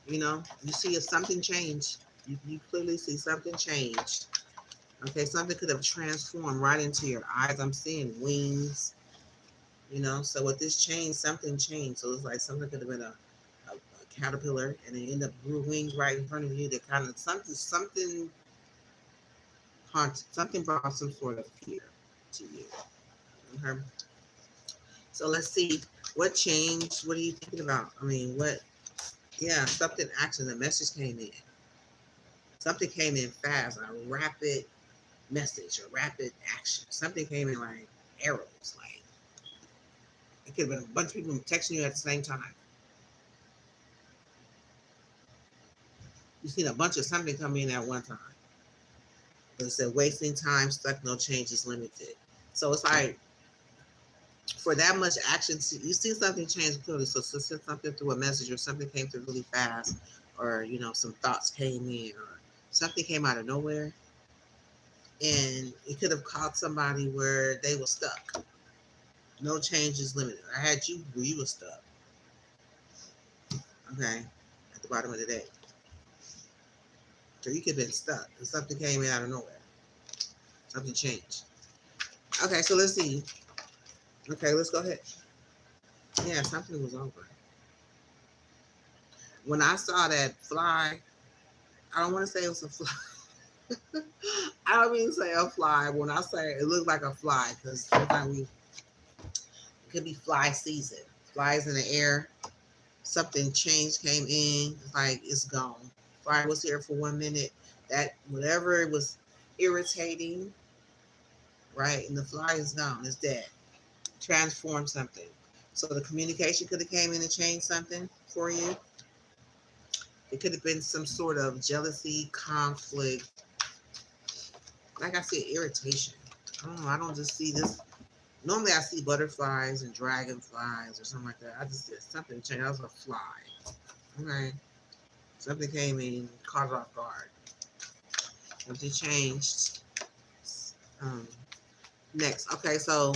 You know, you see if something changed. You clearly see something changed. Okay, something could have transformed right into your eyes. I'm seeing wings, you know. So with this change, something changed. So it's like something could have been a caterpillar, and it ended up grew wings right in front of you. That kind of something haunted, something brought some sort of fear to you. Okay. So let's see what changed. What are you thinking about? I mean, what? Yeah, something action. The message came in. Something came in fast. A rapid message, a rapid action. Something came in like arrows. Like it could have been a bunch of people texting you at the same time. You've seen a bunch of something come in at one time. But it said wasting time, stuck, no changes, limited. So it's like for that much action, you see something change clearly. So something through a message, or something came through really fast, or you know some thoughts came in, or something came out of nowhere, and it could have caught somebody where they were stuck. No changes, limited. I had you where you were stuck. Okay, at the bottom of the day. So you could have been stuck, and something came in out of nowhere. Something changed. Okay, so let's see. Okay, let's go ahead. Yeah, something was over. When I saw that fly, I don't want to say it was a fly. I don't mean to say a fly. When I say it looked like a fly, because sometimes it could be fly season. Flies in the air. Something changed, came in. It's like it's gone. Fly was here for 1 minute. That whatever it was irritating, right? And the fly is gone. It's dead. Transform something. So the communication could have came in and changed something for you. It could have been some sort of jealousy, conflict. Like I said, irritation. I don't know. I don't just see this. Normally I see butterflies and dragonflies or something like that. I just said something changed. I was a fly. Okay. Something came in, caught it off guard. Something changed. Um, Next. Okay, so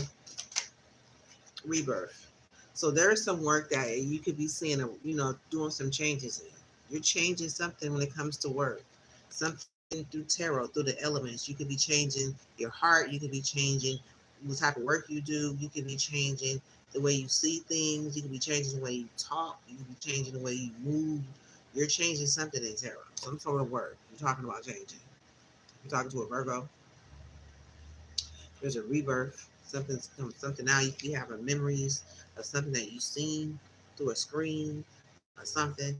rebirth. So there's some work that you could be seeing, you know, doing some changes in. You're changing something when it comes to work. Something through tarot, through the elements. You could be changing your heart. You could be changing the type of work you do. You could be changing the way you see things. You could be changing the way you talk. You could be changing the way you move. You're changing something in tarot. Some sort of work. You're talking about changing. You're talking to a Virgo. There's a rebirth. Something now. You have memories of something that you've seen through a screen or something,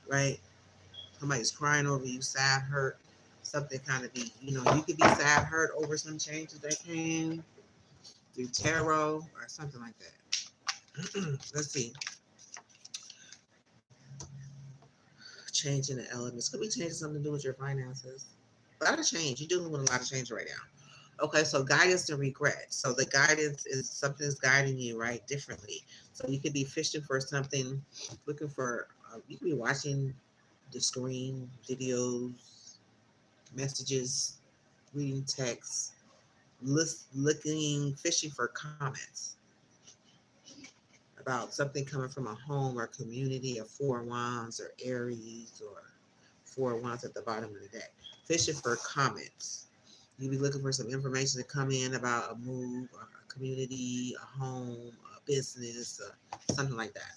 right? Somebody's crying over you, sad, hurt, something kind of be, you could be sad, hurt over some changes that came through tarot or something like that. Let's see. Changing the elements. Could be changing something to do with your finances. A lot of change. You're dealing with a lot of change right now. Okay, so guidance and regret. So the guidance is something is guiding you, right, differently. So you could be fishing for something, looking for, you could be watching the screen, videos, messages, reading texts, looking, fishing for comments about something coming from a home or community, or Four of Wands or Aries or Four of Wands at the bottom of the deck. Fishing for comments. You'll be looking for some information to come in about a move, or a community, a home, a business, something like that.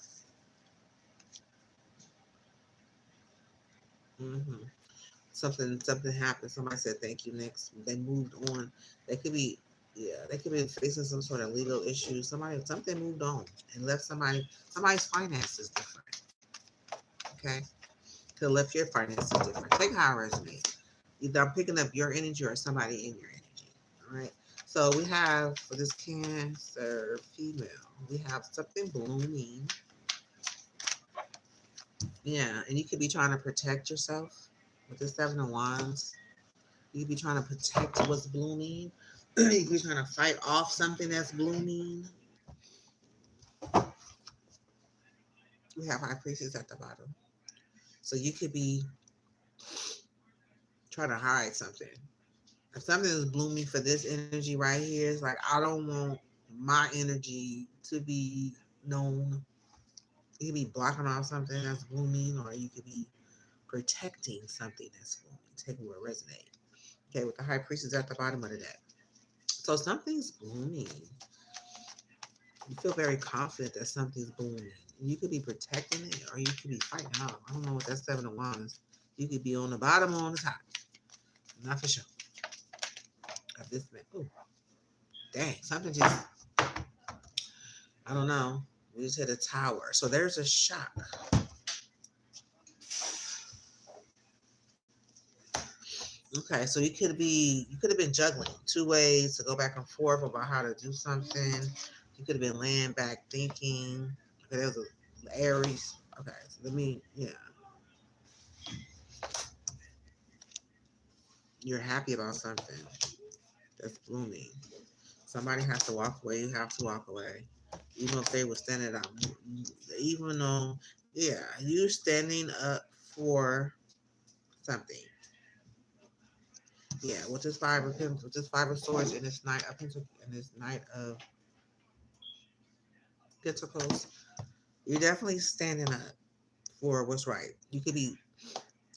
hmm Something happened. Somebody said thank you next. They moved on. They could be, yeah, they could be facing some sort of legal issue. Something moved on and left somebody's finances different. Okay, could have left your finances different. Take how it resonates. Either I'm picking up your energy or somebody in your energy. All right. So we have for this Cancer female, we have something blooming. Yeah, and you could be trying to protect yourself with the Seven of Wands. You could be trying to protect what's blooming. You could be trying to fight off something that's blooming. We have High Priestess at the bottom. So you could be trying to hide something. If something is blooming for this energy right here, it's like, I don't want my energy to be known. You could be blocking off something that's blooming, or you could be protecting something that's blooming. Take where it resonates. Okay, with the High Priestess at the bottom of the deck. So something's blooming. You feel very confident that something's blooming. You could be protecting it, or you could be fighting out. I don't know what that Seven of Wands. You could be on the bottom or on the top. Not for sure. Of this man. Oh, dang. Something just, I don't know. We just hit a tower. So there's a shock. Okay, so you could have been juggling two ways to go back and forth about how to do something. You could have been laying back thinking. Okay, there's a Aries. Okay, so yeah. You're happy about something that's blooming. Somebody has to walk away. You have to walk away. Even if they were standing up, even though, yeah, you standing up for something. Yeah, with this with this Five of Swords and this Knight of Pentacles and this Knight of Pentacles, you're definitely standing up for what's right. You could be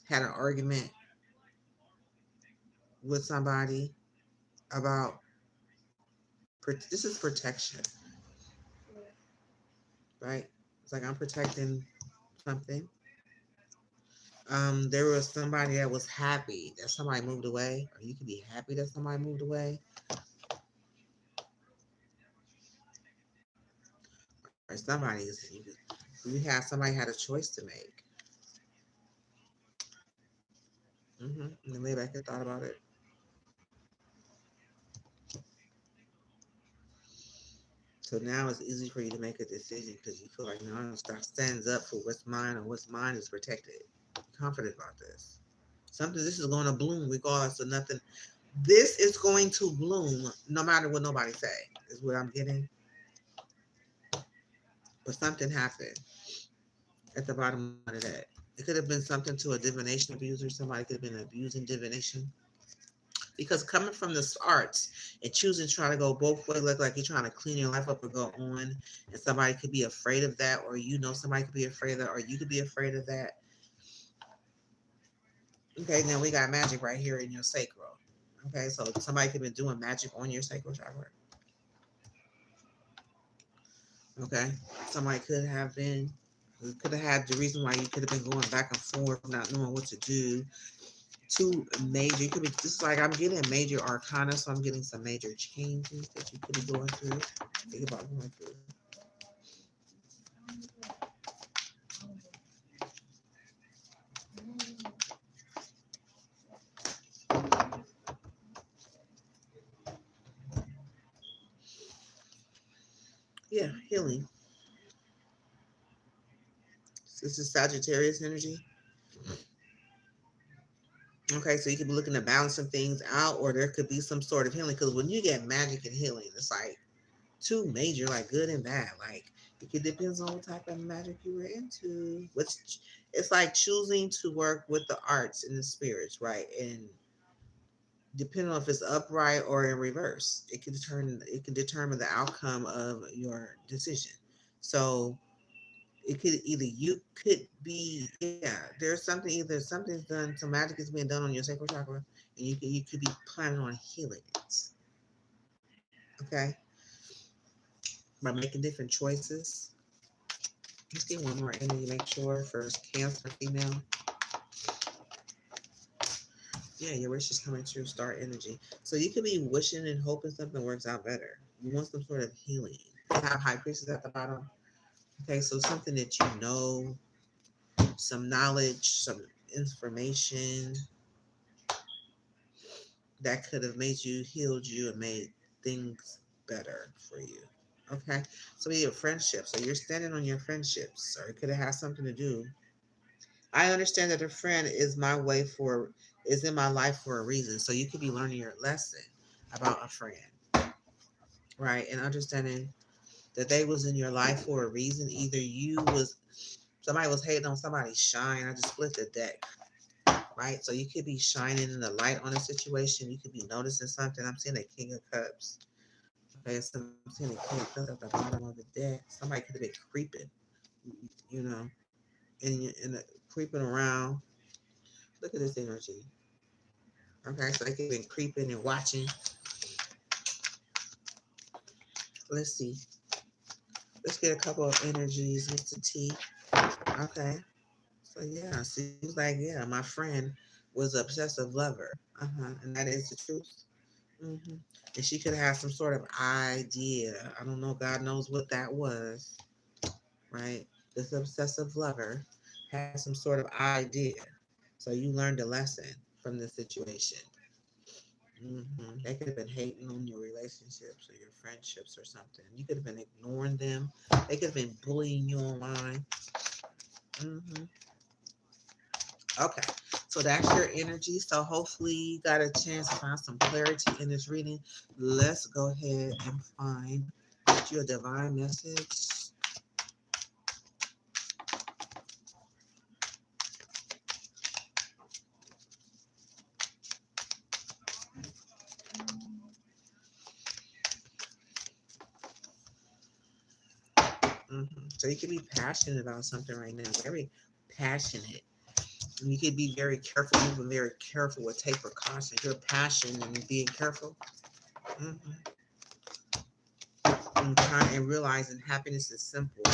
had an argument with somebody about this is protection, right? It's like I'm protecting something. There was somebody that was happy that somebody moved away, or you could be happy that somebody moved away, or somebody had a choice to make. And then lay back and thought about it. So now it's easy for you to make a decision because you feel like no, stuff stands up for what's mine, or what's mine is protected. Be confident about this. This is going to bloom regardless of nothing. This is going to bloom no matter what nobody say, is what I'm getting. But something happened at the bottom of that. It could have been something to a divination abuser. Somebody could have been abusing divination. Because coming from the arts and choosing to try to go both ways, look like you're trying to clean your life up and go on, and somebody could be afraid of that, or somebody could be afraid of that, or you could be afraid of that. Okay, now we got magic right here in your sacral. Okay, so somebody could have been doing magic on your sacral chakra. Okay, somebody could have had the reason why you could have been going back and forth, not knowing what to do. Two major, you could be just like I'm getting major arcana, so I'm getting some major changes that you could be going through. Think about going through. Yeah, healing. This is Sagittarius energy. Okay, so you could be looking to balance some things out, or there could be some sort of healing. Because when you get magic and healing, it's like two major, like good and bad. Like it depends on what type of magic you were into. Which it's like choosing to work with the arts and the spirits, right? And depending on if it's upright or in reverse, it can determine the outcome of your decision. So it could either you could be there's something either something's done some magic is being done on your sacral chakra and you could be planning on healing it. Okay, by making different choices. Let's get one more energy, make sure first Cancer female. Yeah, your wish is coming true, star energy. So you could be wishing and hoping something works out better. You want some sort of healing. You have high priestess at the bottom. Okay, so something that you know, some knowledge, some information that could have made you, healed you, and made things better for you. Okay, so your friendships. So you're standing on your friendships, or it could have had something to do. I understand that a friend is in my life for a reason. So you could be learning your lesson about a friend, right? And understanding that they was in your life for a reason. Either somebody was hating on somebody's shine. I just split the deck, right? So you could be shining in the light on a situation. You could be noticing something. I'm seeing a King of Cups. Okay, so I'm seeing a King of Cups at the bottom of the deck. Somebody could have been creeping, you know, creeping around. Look at this energy. Okay, so they could have been creeping and watching. Let's see. Let's get a couple of energies, Mr. T. Okay. So yeah, seems like yeah, my friend was an obsessive lover. And that is the truth. hmm And she could have some sort of idea. I don't know. God knows what that was, right? This obsessive lover had some sort of idea. So you learned a lesson from this situation. They could have been hating on your relationships or your friendships or something. You could have been ignoring them. They could have been bullying you online. hmm Okay, so that's your energy. So hopefully you got a chance to find some clarity in this reading. Let's go ahead and find your divine message. So you could be passionate about something right now, very passionate. And you could be very careful, moving very careful with take precautions. Your passion and being careful. hmm and realizing happiness is simple.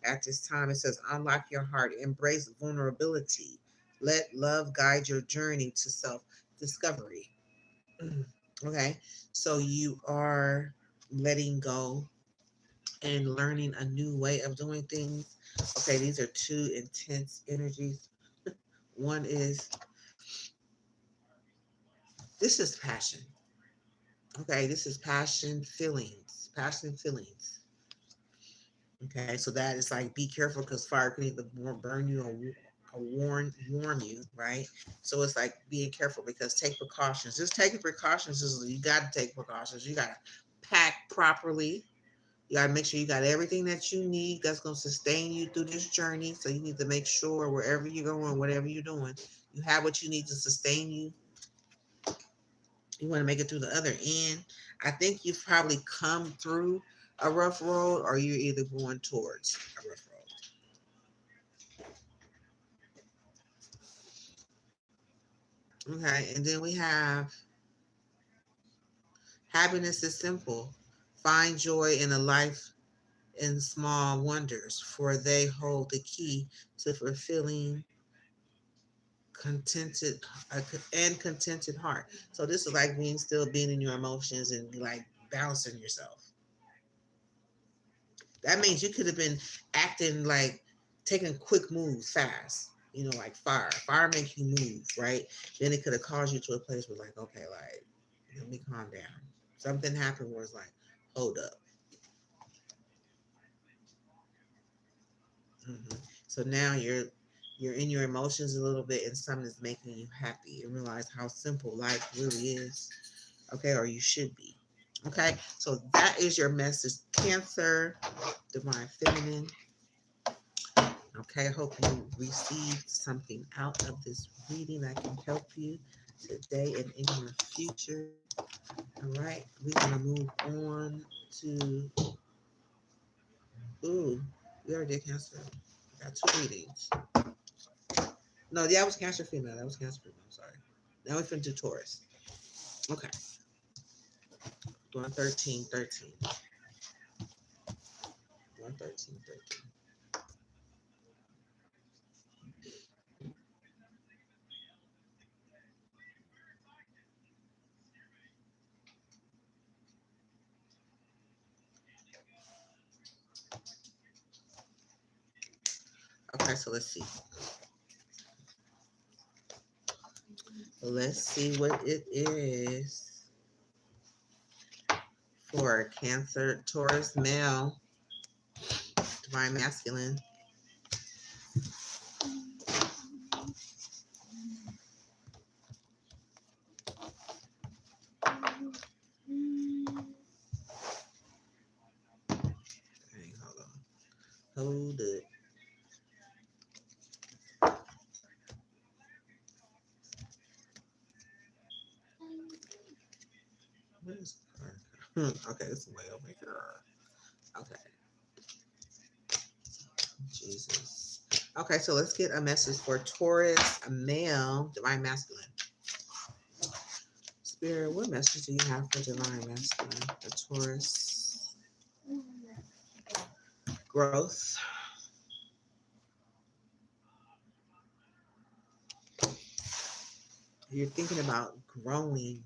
At this time, it says, unlock your heart, embrace vulnerability, let love guide your journey to self discovery. Okay, so you are letting go and learning a new way of doing things. Okay, these are two intense energies. One is this is passion. Okay, this is passion feelings. Okay, so that is like be careful because fire can either burn you or warm you, right? So it's like being careful because take precautions. Just taking precautions is you got to take precautions. You got to pack properly. You got to make sure you got everything that you need that's going to sustain you through this journey. So you need to make sure wherever you're going, whatever you're doing, you have what you need to sustain you. You want to make it through the other end. I think you've probably come through a rough road or you're either going towards a rough road. Okay, and then we have happiness is simple. Find joy in a life in small wonders, for they hold the key to fulfilling contented and contented heart. So this is like being still being in your emotions and like balancing yourself. That means you could have been acting like taking quick moves fast. You know, like fire. Fire makes you move, right? Then it could have caused you to a place where like, okay, like, let me calm down. Something happened where it's like, hold up. hmm So now you're in your emotions a little bit, and something is making you happy, and realize how simple life really is. Okay, or you should be. Okay, so that is your message, Cancer, Divine Feminine. Okay, I hope you received something out of this reading that can help you today and in your future. All right, we're gonna move on to we already did Cancer. We got two readings. No, that was Cancer female. That was Cancer female. I'm sorry. Now we're finna do Taurus. Okay, doing 13, 13. Doing 13, 13. Okay, so let's see. Let's see what it is for Cancer, Taurus, male, Divine Masculine. Dang, hold on. Hold it. What is the card? Okay, it's way over here. Okay, Jesus. Okay, so let's get a message for Taurus, a male, Divine Masculine. Spirit, what message do you have for Divine Masculine, for Taurus? Growth. You're thinking about growing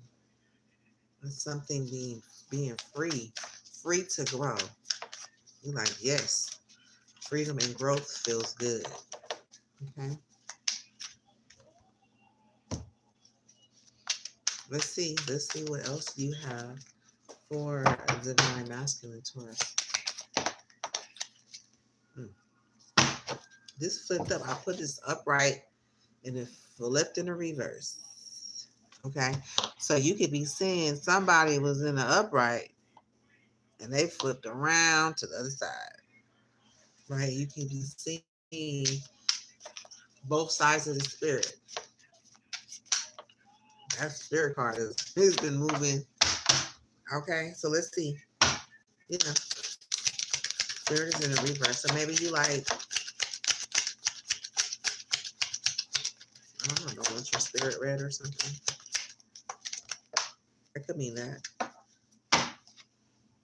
and something being free, free to grow. You're like, yes, freedom and growth feels good. Okay. Let's see what else you have for a Divine Masculine, Taurus. Hmm. This flipped up. I put this upright and it flipped in the reverse. Okay. So you could be seeing somebody was in the upright and they flipped around to the other side. Right? You can be seeing both sides of the spirit. That spirit card has been moving. Okay, so let's see. Yeah, spirit is in the reverse. So maybe you like, I don't know, want your spirit read or something. That could mean that.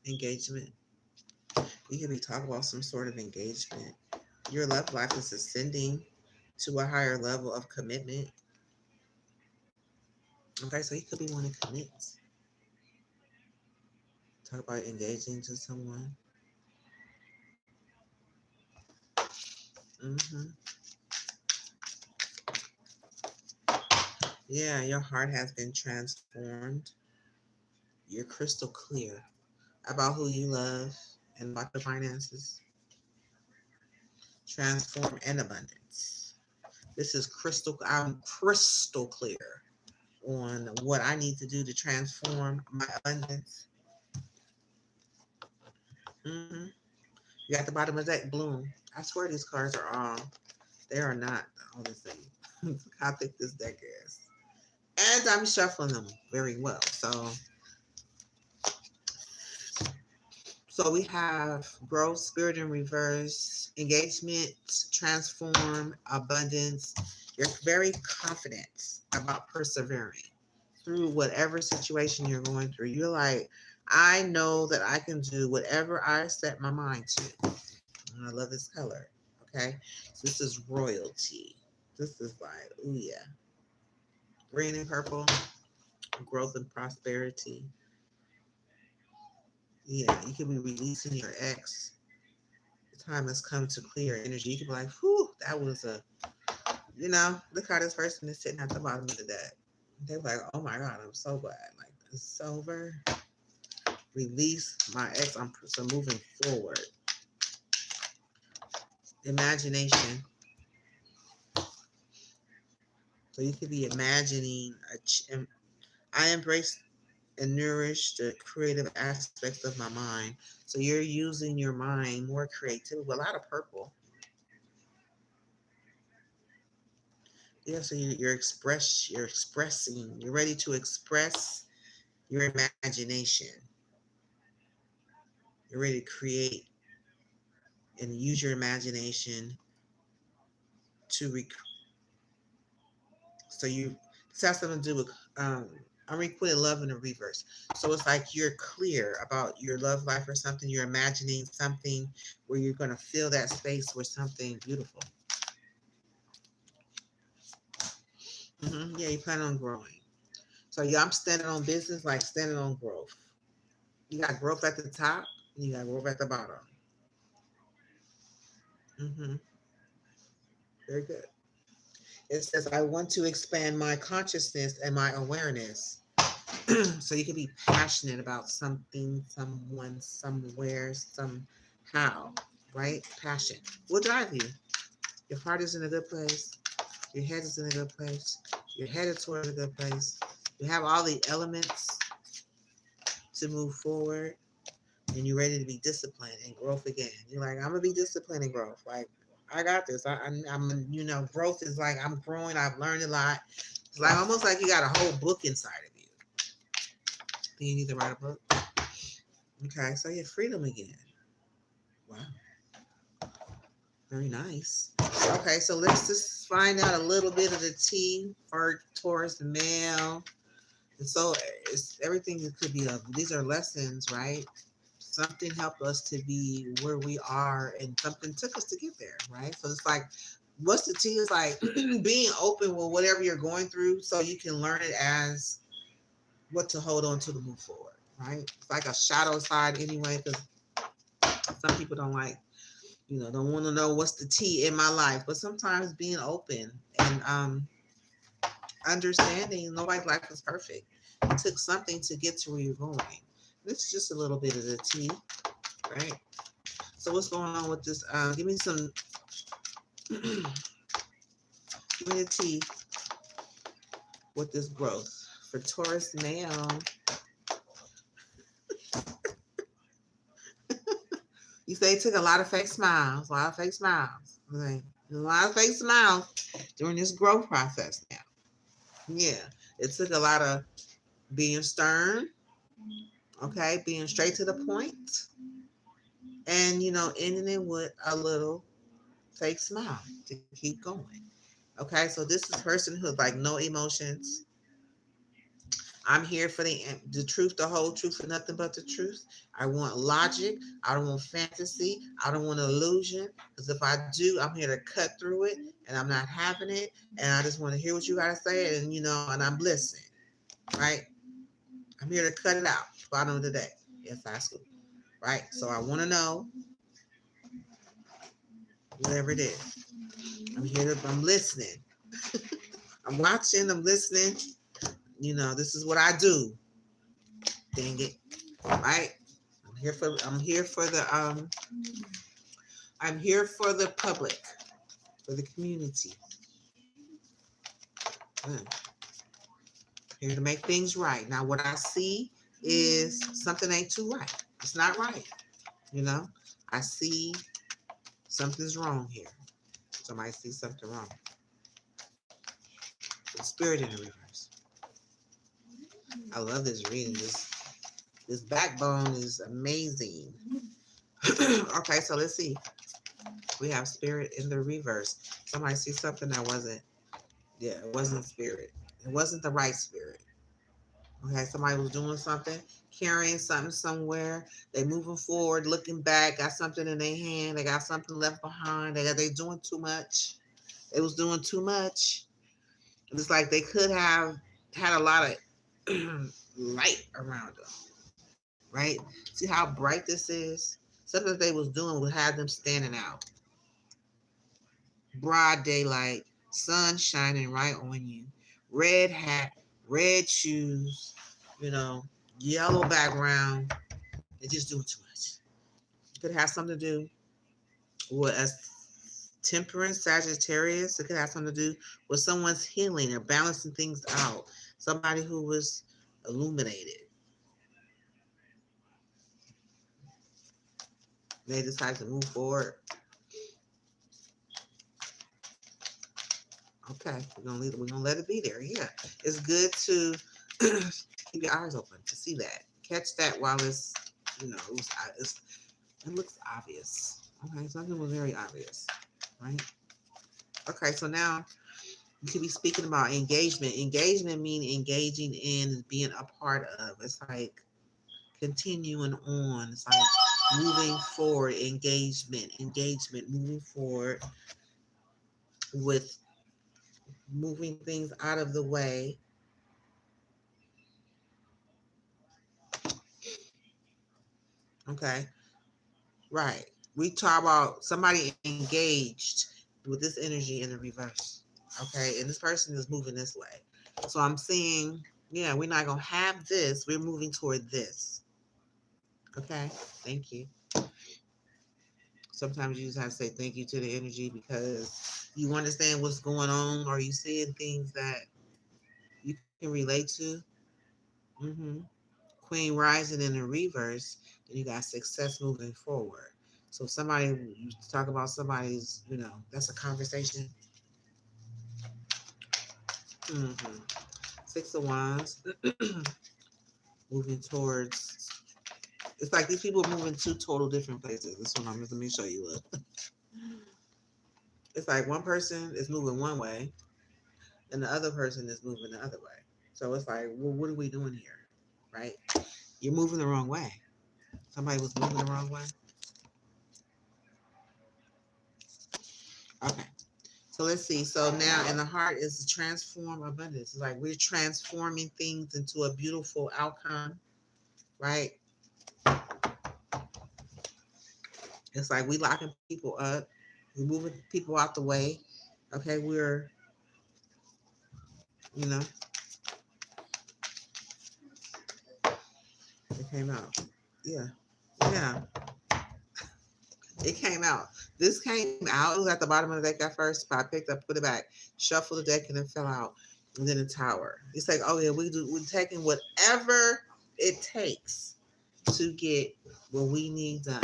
Engagement. You could be talking about some sort of engagement. Your love life is ascending to a higher level of commitment. Okay, so you could be wanting to commit. Talk about engaging to someone. hmm Yeah, your heart has been transformed. You're crystal clear about who you love and about the finances. Transform and abundance. This is I'm crystal clear on what I need to do to transform my abundance. hmm You got the bottom of that bloom. I swear these cards are all, they are not all the same. How thick this deck is. And I'm shuffling them very well. So we have growth, spirit in reverse, engagement, transform, abundance, You're very confident about persevering through whatever situation you're going through. You're like, I know that I can do whatever I set my mind to. And I love this color. Okay. So this is royalty. This is like, ooh yeah. Green and purple, growth and prosperity. Yeah, you could be releasing your ex. The time has come to clear energy. You could be like, whew, that was a, look how this person is sitting at the bottom of the deck. They're like, oh my God, I'm so glad. Like, it's over. Release my ex. I'm so moving forward. Imagination. So you could be imagining. I embrace and nourish the creative aspects of my mind. So you're using your mind more creatively. A lot of purple. Yeah, so you're expressing. You're ready to express your imagination. You're ready to create and use your imagination to so you this has something to do with I'm recording love in the reverse. So it's like you're clear about your love life or something. You're imagining something where you're gonna fill that space with something beautiful. Yeah, you plan on growing. So yeah, I'm standing on business like standing on growth. You got growth at the top, and you got growth at the bottom. hmm Very good. It says I want to expand my consciousness and my awareness. So you can be passionate about something, someone, somewhere, somehow, right? Passion will drive you. Your heart is in a good place. Your head is in a good place. You're headed toward a good place. You have all the elements to move forward, and you're ready to be disciplined and growth again. You're like, I'm gonna be disciplined and growth. Like, I got this. I'm growth is like I'm growing. I've learned a lot. It's like almost like you got a whole book inside of you. Do you need to write a book? Okay, so you freedom again. Wow, very nice. Okay, so let's just find out a little bit of the tea for Taurus male. And so it's everything that could be of these are lessons, right? Something helped us to be where we are, and something took us to get there, right? So it's like, what's the tea is like being open with whatever you're going through, so you can learn it as what to hold on to move forward, right? It's like a shadow side anyway, because some people don't like, don't want to know what's the tea in my life. But sometimes being open and understanding nobody's life is perfect. It took something to get to where you're going. It's just a little bit of the tea, right? So what's going on with this? Give me some, give me the tea with this growth for Taurus male. You say it took a lot of fake smiles, Okay. A lot of fake smiles during this growth process now. Yeah, it took a lot of being stern, okay, being straight to the point, and ending it with a little fake smile to keep going. Okay, so this is a person who's like no emotions. I'm here for the truth, the whole truth, and nothing but the truth. I want logic. I don't want fantasy. I don't want illusion. Because if I do, I'm here to cut through it, and I'm not having it. And I just want to hear what you gotta say, and and I'm listening. Right? I'm here to cut it out. Bottom of the day. Yes, I school. Right? So I want to know whatever it is. I'm listening. I'm watching. I'm listening. This is what I do. Dang it. Right? I'm here for the public, for the community. Here to make things right. Now, what I see is something ain't too right. It's not right. I see something's wrong here. Somebody sees something wrong. The spirit in the reverse. I love this reading. This backbone is amazing. Okay, so let's see. We have spirit in the reverse. Somebody sees something that wasn't Yeah, it wasn't spirit. It wasn't the right spirit. Okay, somebody was doing something, carrying something somewhere. They moving forward, looking back, got something in their hand. They got something left behind. They doing too much. They was doing too much. It's like they could have had a lot of light around them, right? See how bright this is? Something that they was doing would have them standing out. Broad daylight, sun shining right on you. Red hat, red shoes, you know, yellow background. They're just doing too much. It could have something to do with a temperance, Sagittarius. It could have something to do with someone's healing or balancing things out. Somebody who was illuminated. They decide to move forward. Okay, we're gonna let it be there. Yeah, it's good to keep your eyes open to see that, catch that while it's, it looks obvious. Okay, something was very obvious, right? Okay, so now you could be speaking about engagement. Engagement means engaging in, being a part of. It's like continuing on. It's like moving forward. Engagement, moving forward with moving things out of the way. Okay, right. We talk about somebody engaged with this energy in the reverse. Okay, and this person is moving this way. So I'm seeing, yeah, we're not gonna have this. We're moving toward this. Okay, thank you. Sometimes you just have to say thank you to the energy because you understand what's going on, or you seeing things that you can relate to. Mm-hmm. Queen rising in the reverse, and you got success moving forward. So if somebody, you talk about somebody's, that's a conversation. Mm-hmm. Six of Wands, moving towards. It's like these people are moving two total different places. This one, let me show you. Look, it's like one person is moving one way, and the other person is moving the other way. So it's like, well, what are we doing here, right? You're moving the wrong way. Somebody was moving the wrong way. Okay. So let's see. So now in the heart is the transform abundance. It's like we're transforming things into a beautiful outcome, right? It's like we locking people up. We're moving people out the way. Okay, we're, you know, it came out. Yeah. Yeah. It came out. This came out. It was at the bottom of the deck at first, but I picked up, put it back, shuffled the deck, and it fell out. And then the tower. It's like, oh yeah, we're taking whatever it takes to get what we need done.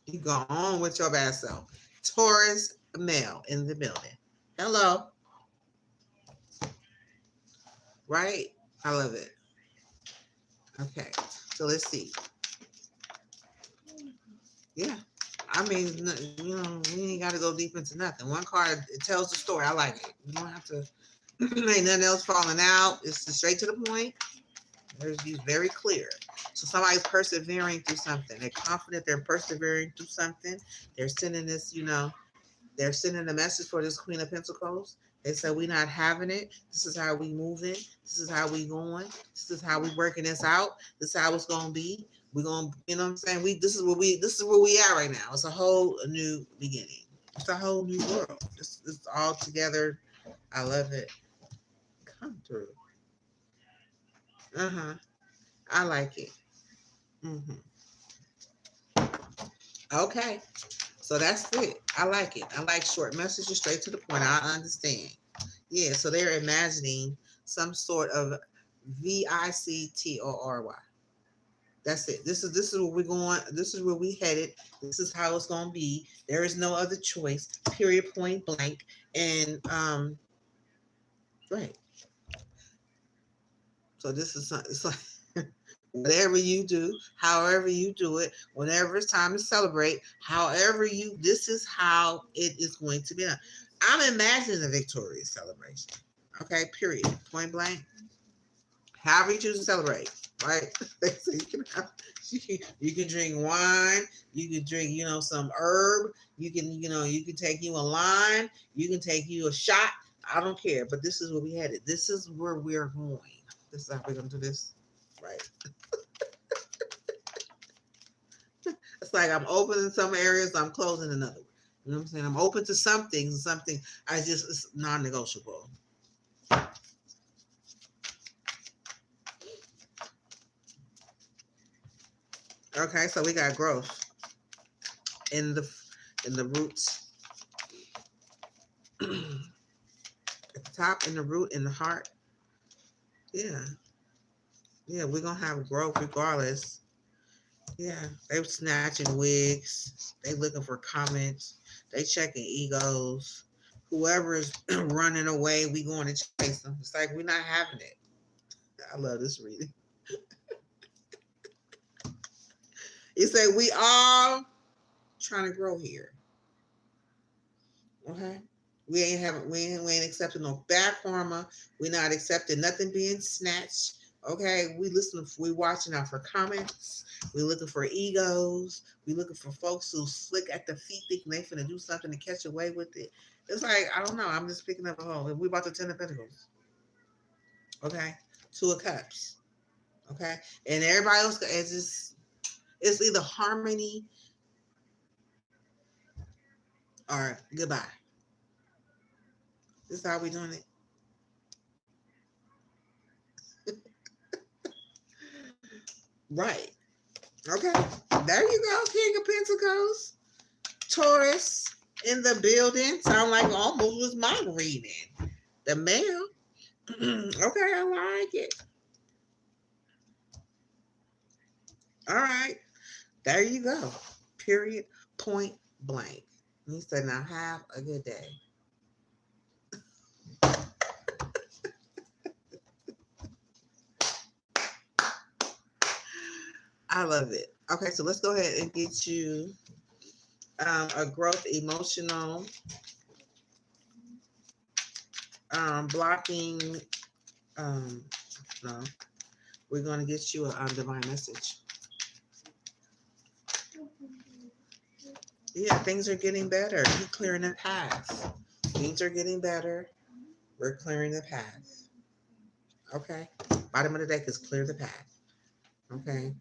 You go on with your bad self. Taurus male in the building. Hello. Right? I love it. Okay. So let's see. Yeah. I mean, we ain't got to go deep into nothing. One card, it tells the story. I like it. You don't have to, ain't nothing else falling out. It's straight to the point. There's very clear. So somebody's persevering through something. They're confident they're persevering through something. They're sending this, they're sending a message for this Queen of Pentacles. They said, we're not having it. This is how we moving. This is how we going. This is how we working this out. This is how it's going to be. We're going to, you know what I'm saying? This is where we are right now. It's a whole new beginning. It's a whole new world. It's all together. I love it. Come through. Uh-huh. I like it. Mm-hmm. Okay. So that's it. I like it. I like short messages, straight to the point. I understand. Yeah, so they're imagining some sort of VICTORY. That's it. This is where we're going. This is where we headed. This is how it's going to be. There is no other choice. Period. Point blank. And right. So this is it's like whatever you do, however you do it, whenever it's time to celebrate, however this is how it is going to be done. I'm imagining a victorious celebration. Okay, period. Point blank. However you choose to celebrate, right? So you can drink wine, you can drink, some herb, you can take you a lime, you can take you a shot. I don't care, but this is where we headed. This is where we're going. This is how we're gonna do this, right? It's like I'm open in some areas, I'm closing in other. You know what I'm saying? I'm open to some things, and something it's non-negotiable. Okay, so we got growth in the roots, at the top, in the root, in the heart. Yeah, yeah, we're gonna have growth regardless. Yeah, they snatching wigs, they looking for comments, they checking egos. Whoever is running away, we going to chase them. It's like we're not having it. I love this reading. You say we all trying to grow here. Okay. We ain't accepting no bad karma. We not accepting nothing being snatched. Okay. We watching out for comments. We looking for egos. We looking for folks who slick at the feet thinking they finna do something to catch away with it. It's like, I don't know. I'm just picking up a whole. We about the 10 of Pentacles. Okay. 2 of Cups. Okay. And everybody else it's either harmony or goodbye. This is how we doing it. Right. Okay. There you go, King of Pentacles. Taurus in the building. Sound like almost was my reading. The male. Okay, I like it. All right. There you go. Period. Point blank. He said, now have a good day. I love it. Okay, so let's go ahead and get you a growth emotional blocking. No, we're going to get you a divine message. Yeah, things are getting better. You're clearing the path. Things are getting better. We're clearing the path. Okay. Bottom of the deck is clear the path. Okay.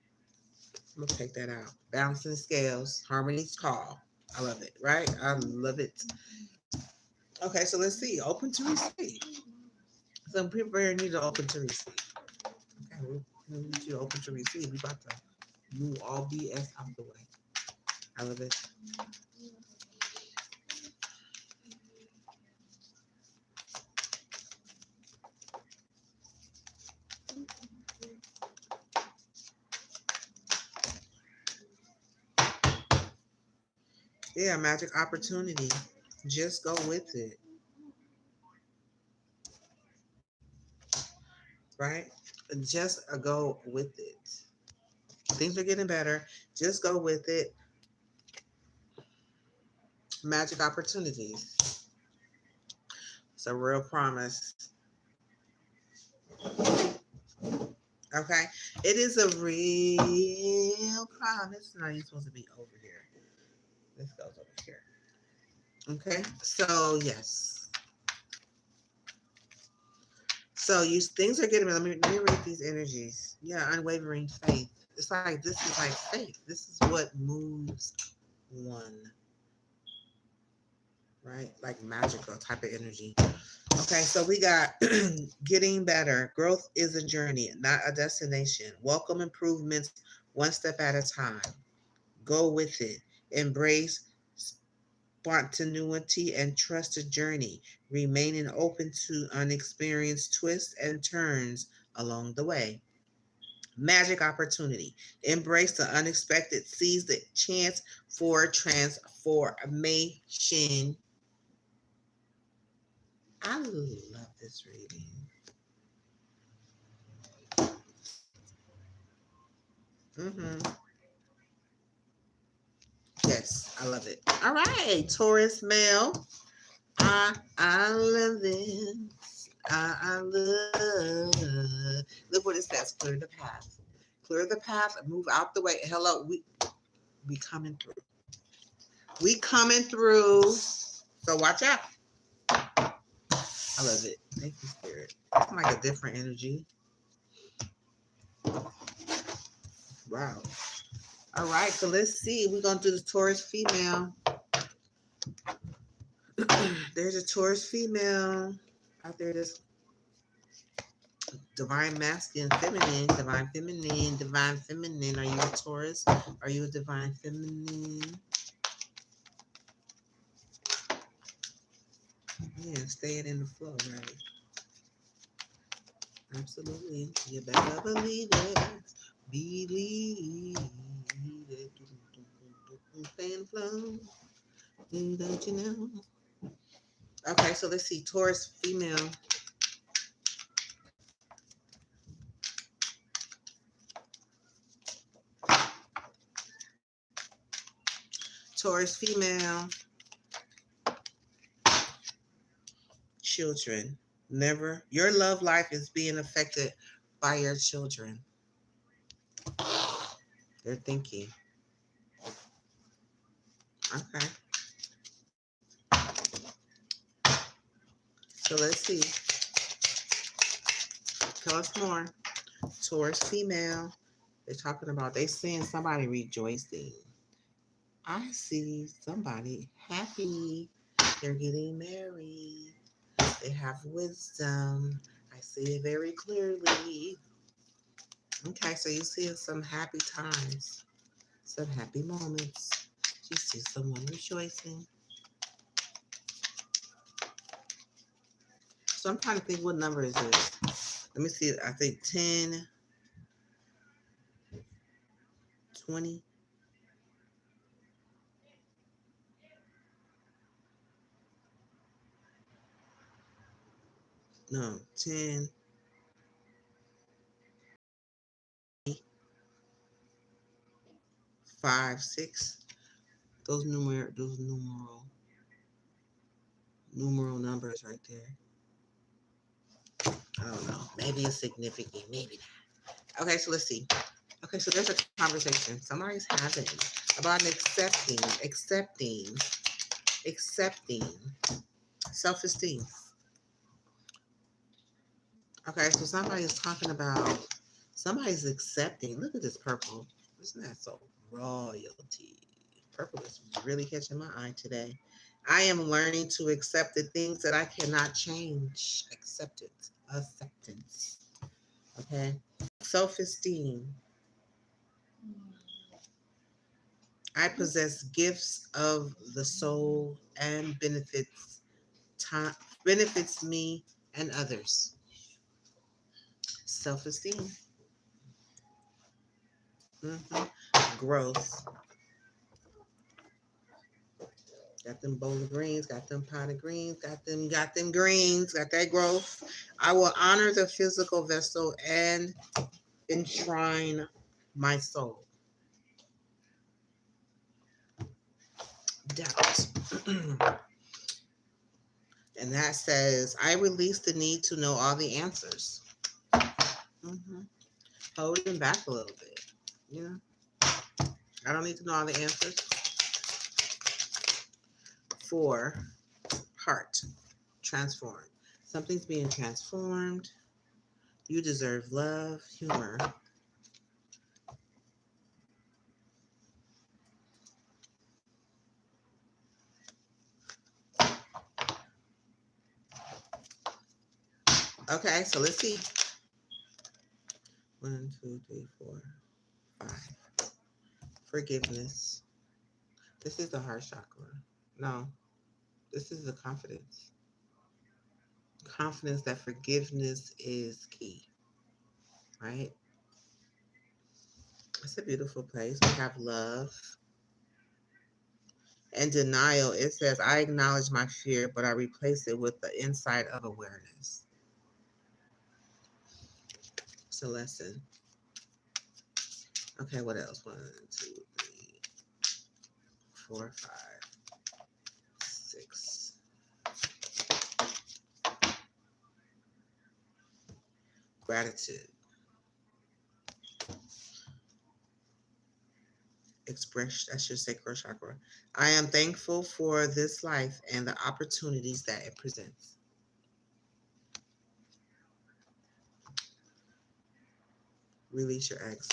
I'm going to take that out. Balancing scales. Harmony's call. I love it, right? I love it. Okay, so let's see. Open to receive. Some people here need to open to receive. Okay, we need you to open to receive. We about to move all BS out the way. I love it. Yeah, magic opportunity. Just go with it. Right? Just go with it. Things are getting better. Just go with it. Magic opportunities. It's a real promise. Okay? It is a real promise. No, you're supposed to be over here. This goes over here. Okay? So, yes. So, things are getting better. Let me read these energies. Yeah, unwavering faith. It's like, this is like faith. This is what moves one. Right? Like magical type of energy. Okay, so we got getting better. Growth is a journey, not a destination. Welcome improvements one step at a time. Go with it. Embrace spontaneity and trust the journey, remaining open to unexperienced twists and turns along the way. Magic opportunity. Embrace the unexpected. Seize the chance for transformation. I love this reading. Mm-hmm. Yes, I love it. All right, Taurus male. I love this. I love. Look what it says. Clear the path. Clear the path. Move out the way. Hello, we coming through. We coming through. So watch out. I love it. Thank you, Spirit. It's like a different energy. Wow. All right, so let's see. We're gonna do the Taurus female. There's a Taurus female out there that's divine masculine, feminine, divine feminine, divine feminine. Are you a Taurus? Are you a divine feminine? Yeah, staying in the flow, right? Absolutely. You better believe it. Believe it. Stay in the flow. Don't you know? Okay, so let's see. Taurus female. Taurus female. Children. Never. Your love life is being affected by your children. They're thinking. Okay. So let's see. Tell us more. Taurus female. They're talking about, they seeing somebody rejoicing. I see somebody happy. They're getting married. They have wisdom. I see it very clearly. Okay, so you see some happy times, some happy moments. You see someone rejoicing. So I'm trying to think, what number is this? Let me see. I think 10, 20. No, 10, 5, 6. Those numeral numbers right there. I don't know. Maybe it's significant. Maybe not. Okay, so let's see. Okay, so there's a conversation somebody's having about accepting self-esteem. Okay, so somebody's accepting. Look at this purple. Isn't that so royalty? Purple is really catching my eye today. I am learning to accept the things that I cannot change. Acceptance. Okay. Self-esteem. I possess gifts of the soul and benefits me and others. Self-esteem. Growth. Got them bowl of greens, got them pot of greens, got them greens, got that growth. I will honor the physical vessel and enshrine my soul. Doubt. And that says, I release the need to know all the answers. Holding back a little bit. You know, I don't need to know all the answers. 4, heart. Transform. Something's being transformed. You deserve love, humor. Okay, so let's see. 1, 2, 3, 4, 5. Forgiveness. This is the heart chakra. No, this is the confidence. Confidence that forgiveness is key, right? It's a beautiful place. We have love. And denial, it says, I acknowledge my fear, but I replace it with the insight of awareness. It's a lesson. Okay, what else? 1, 2, 3, 4, 5, 6. Gratitude. Express, that's your sacral chakra. I am thankful for this life and the opportunities that it presents. Release your eggs.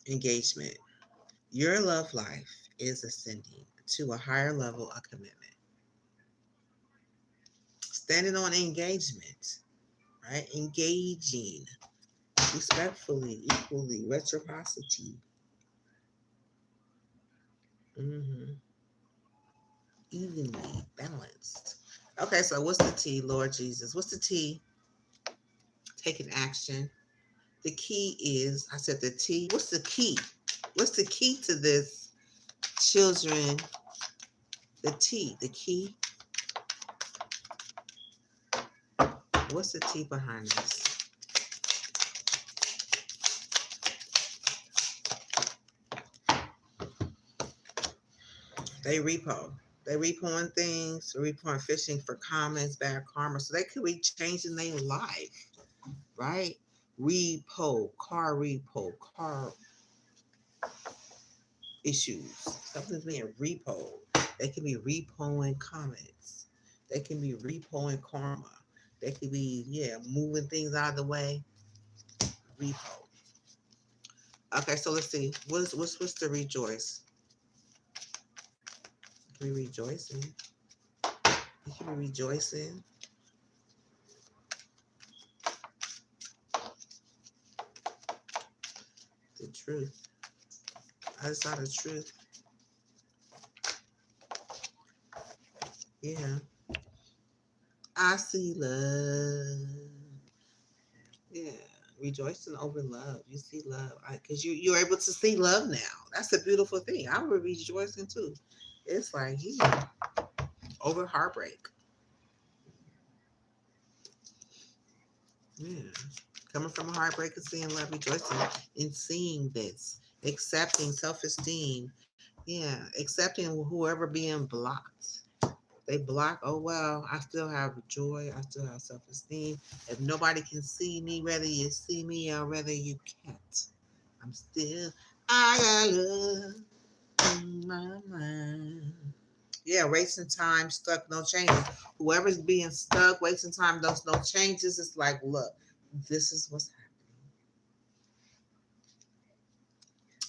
Engagement. Your love life is ascending to a higher level of commitment. Standing on engagement, right? Engaging respectfully, equally, reciprocity. hmm Evenly balanced. Okay, so what's the T, Lord Jesus? What's the T? Taking action. The key is, I said the T. What's the key? What's the key to this, children? The T, the key. What's the T behind this? They repo. They repoing things, repoing fishing for comments, bad karma. So they could be changing their life, right? Repo, car issues. Something's being repoed. They can be repoing comments. They can be repoing karma. They could be, yeah, moving things out of the way. Repo. Okay, so let's see. What's the rejoice? We rejoicing. You can be rejoicing. The truth. I just saw the truth. Yeah. I see love. Yeah. Rejoicing over love. You see love. Because you're able to see love now. That's a beautiful thing. I would be rejoicing too. It's like, yeah, over heartbreak. Yeah. Coming from a heartbreak and seeing love, rejoicing in seeing this. Accepting self-esteem. Yeah. Accepting whoever being blocked. They block, oh well, I still have joy, I still have self-esteem. If nobody can see me, whether you see me or whether you can't, I got love in my mind. Yeah, wasting time, stuck, no changes. Whoever's being stuck, wasting time, there's no changes. It's like, look, this is what's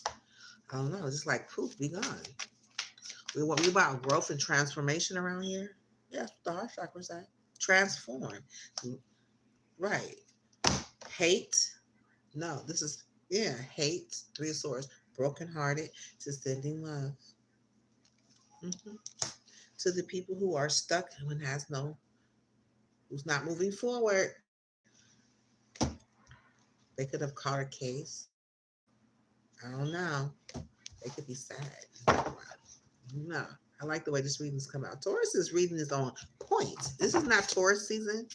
happening. I don't know, it's just like poof, be gone. We about growth and transformation around here. Yeah, that's what the heart chakra's at. Transform. Right. Hate. No, this is, yeah, hate, three of swords, brokenhearted to sending love. hmm To the people who are stuck and who's not moving forward. They could have caught a case. I don't know. They could be sad. No, I like the way this reading's come out. Taurus is reading is on point. This is not Taurus season.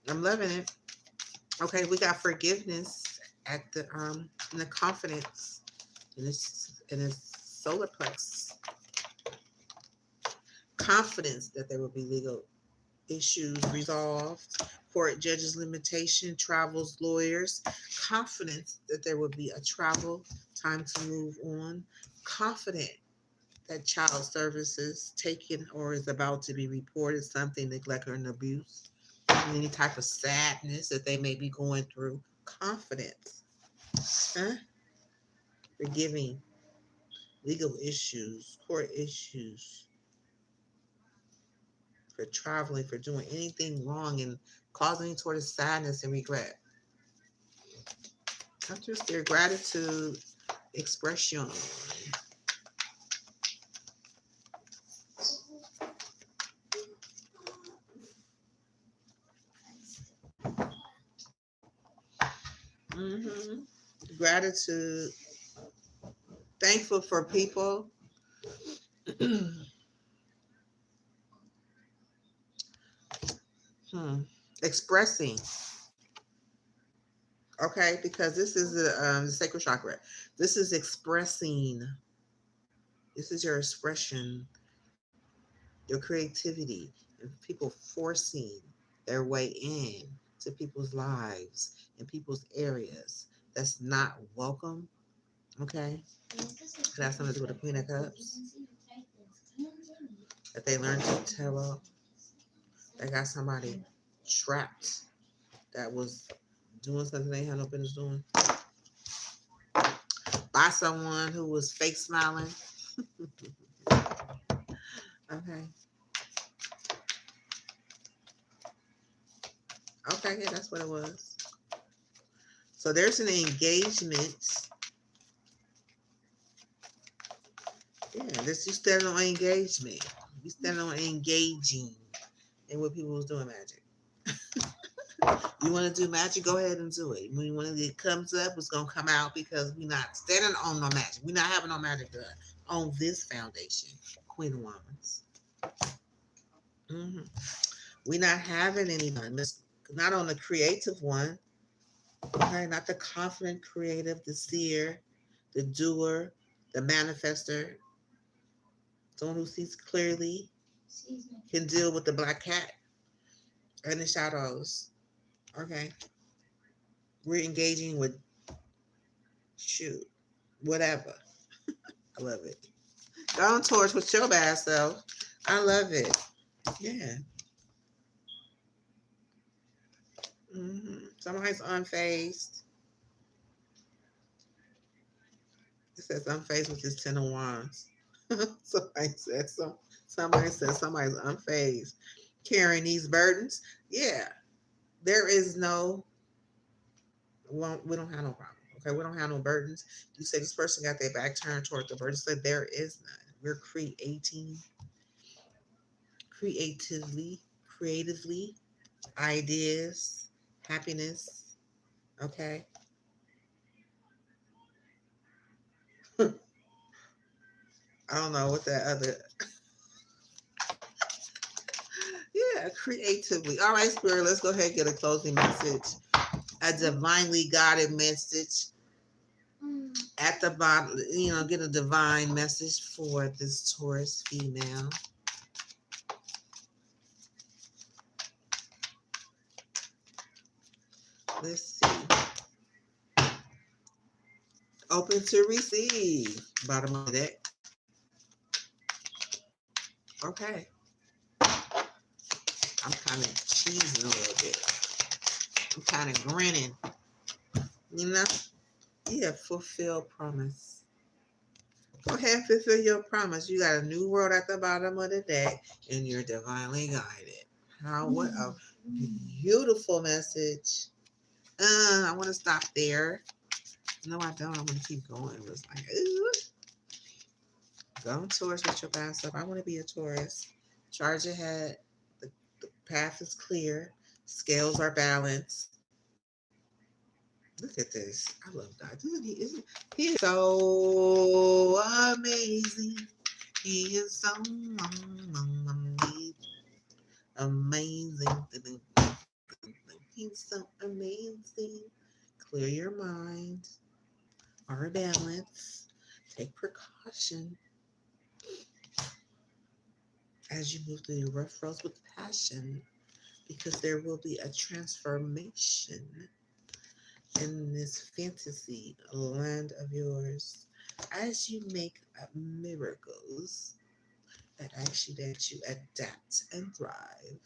I'm loving it. Okay, we got forgiveness at the in the confidence in his solar plex. Confidence that there will be legal issues resolved, court judges limitation, travels lawyers, confidence that there will be a travel, time to move on, confident that child services taken or is about to be reported something, neglect or an abuse, any type of sadness that they may be going through, confidence, huh? Forgiving, legal issues, court issues, for traveling, for doing anything wrong and causing towards sadness and regret. Come to their gratitude expression. hmm Gratitude. Thankful for people. Expressing. Okay, because this is the sacral chakra. This is expressing This is your expression, your creativity, and people forcing their way in to people's lives and people's areas that's not welcome. Okay? So that's something to do with the Queen of Cups. That they learn to tell. They got somebody trapped that was doing something they had no business doing by someone who was fake smiling. Okay. Okay, yeah, that's what it was. So there's an engagement. Yeah, this you stand on engagement. You stand on engaging in what people was doing magic. You want to do magic, go ahead and do it. When it comes up, it's gonna come out because we're not standing on no magic. We're not having no magic done on this foundation, Queen of Wands. Mm-hmm. We're not having any done. Not on the creative one. Okay, not the confident, creative, the seer, the doer, the manifester, someone who sees clearly, can deal with the black cat and the shadows. Okay, we're engaging with shoot, whatever. I love it. Go on towards with your bad self. I love it. Yeah. Somebody's unfazed. It says unfazed with this 10 of Wands. Somebody says somebody's unfazed. Carrying these burdens. Yeah. There is no, well, we don't have no problem. Okay, we don't have no burdens. You say this person got their back turned toward the burden. So there is none. We're creating creatively, ideas, happiness. Okay. I don't know what that other. Yeah, creatively. All right, Spirit, let's go ahead and get a closing message. A divinely guided message at the bottom. Get a divine message for this Taurus female. Let's see. Open to receive. Bottom of the deck. Okay. I'm kind of cheesing a little bit. I'm kind of grinning. You know? Yeah, fulfill promise. Go ahead and fulfill your promise. You got a new world at the bottom of the deck, and you're divinely guided. What a beautiful message. I want to stop there. No, I don't. I want to keep going. It was like, ooh. Go on Taurus with your past stuff. I want to be a Taurus. Charge ahead. The path is clear. Scales are balanced. Look at this. I love God. He is so amazing. He is so amazing. He's so amazing. Clear your mind. Are balance. Take precaution as you move through your rough roads with passion, because there will be a transformation in this fantasy land of yours as you make miracles that you adapt and thrive,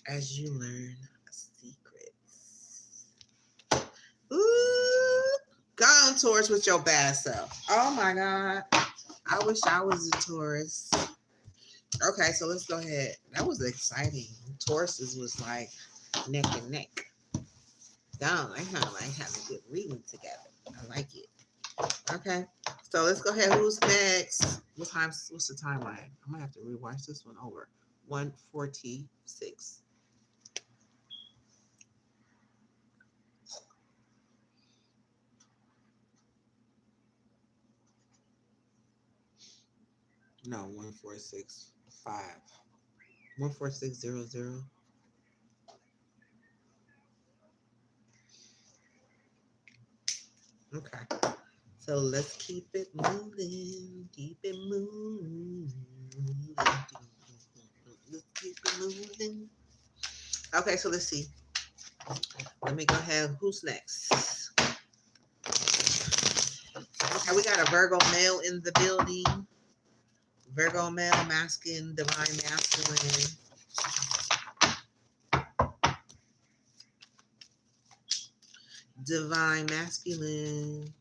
as you learn secrets. Ooh, go on Taurus with your bad self. Oh my God. I wish I was a Taurus. Okay, so let's go ahead. That was exciting. Tauruses was like neck and neck. Down. I kind of like having a good reading together. I like it. Okay, so let's go ahead. Who's next? What's the timeline? I'm gonna have to rewatch this one over. 146. No, 1465. 14600. Okay. So let's keep it moving. Keep it moving. Let's keep it moving. Okay, so let's see. Let me go ahead. Who's next? Okay, we got a Virgo male in the building. Virgo male, masculine, divine masculine. Divine masculine.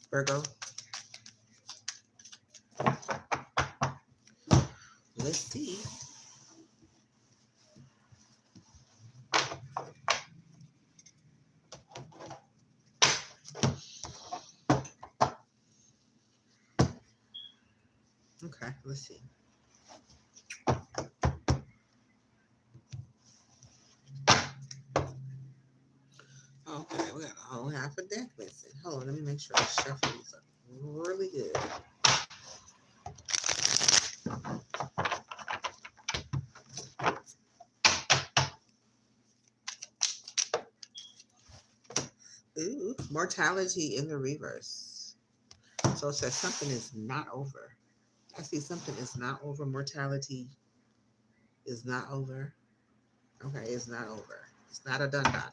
Virgo. Let's see. Okay, let's see. Okay, we got a whole half a deck missing. Hold on, let me make sure I shuffle these up really good. Ooh, mortality in the reverse. So it says something is not over. I see something is not over. Mortality is not over. Okay, it's not over. It's not a done done. I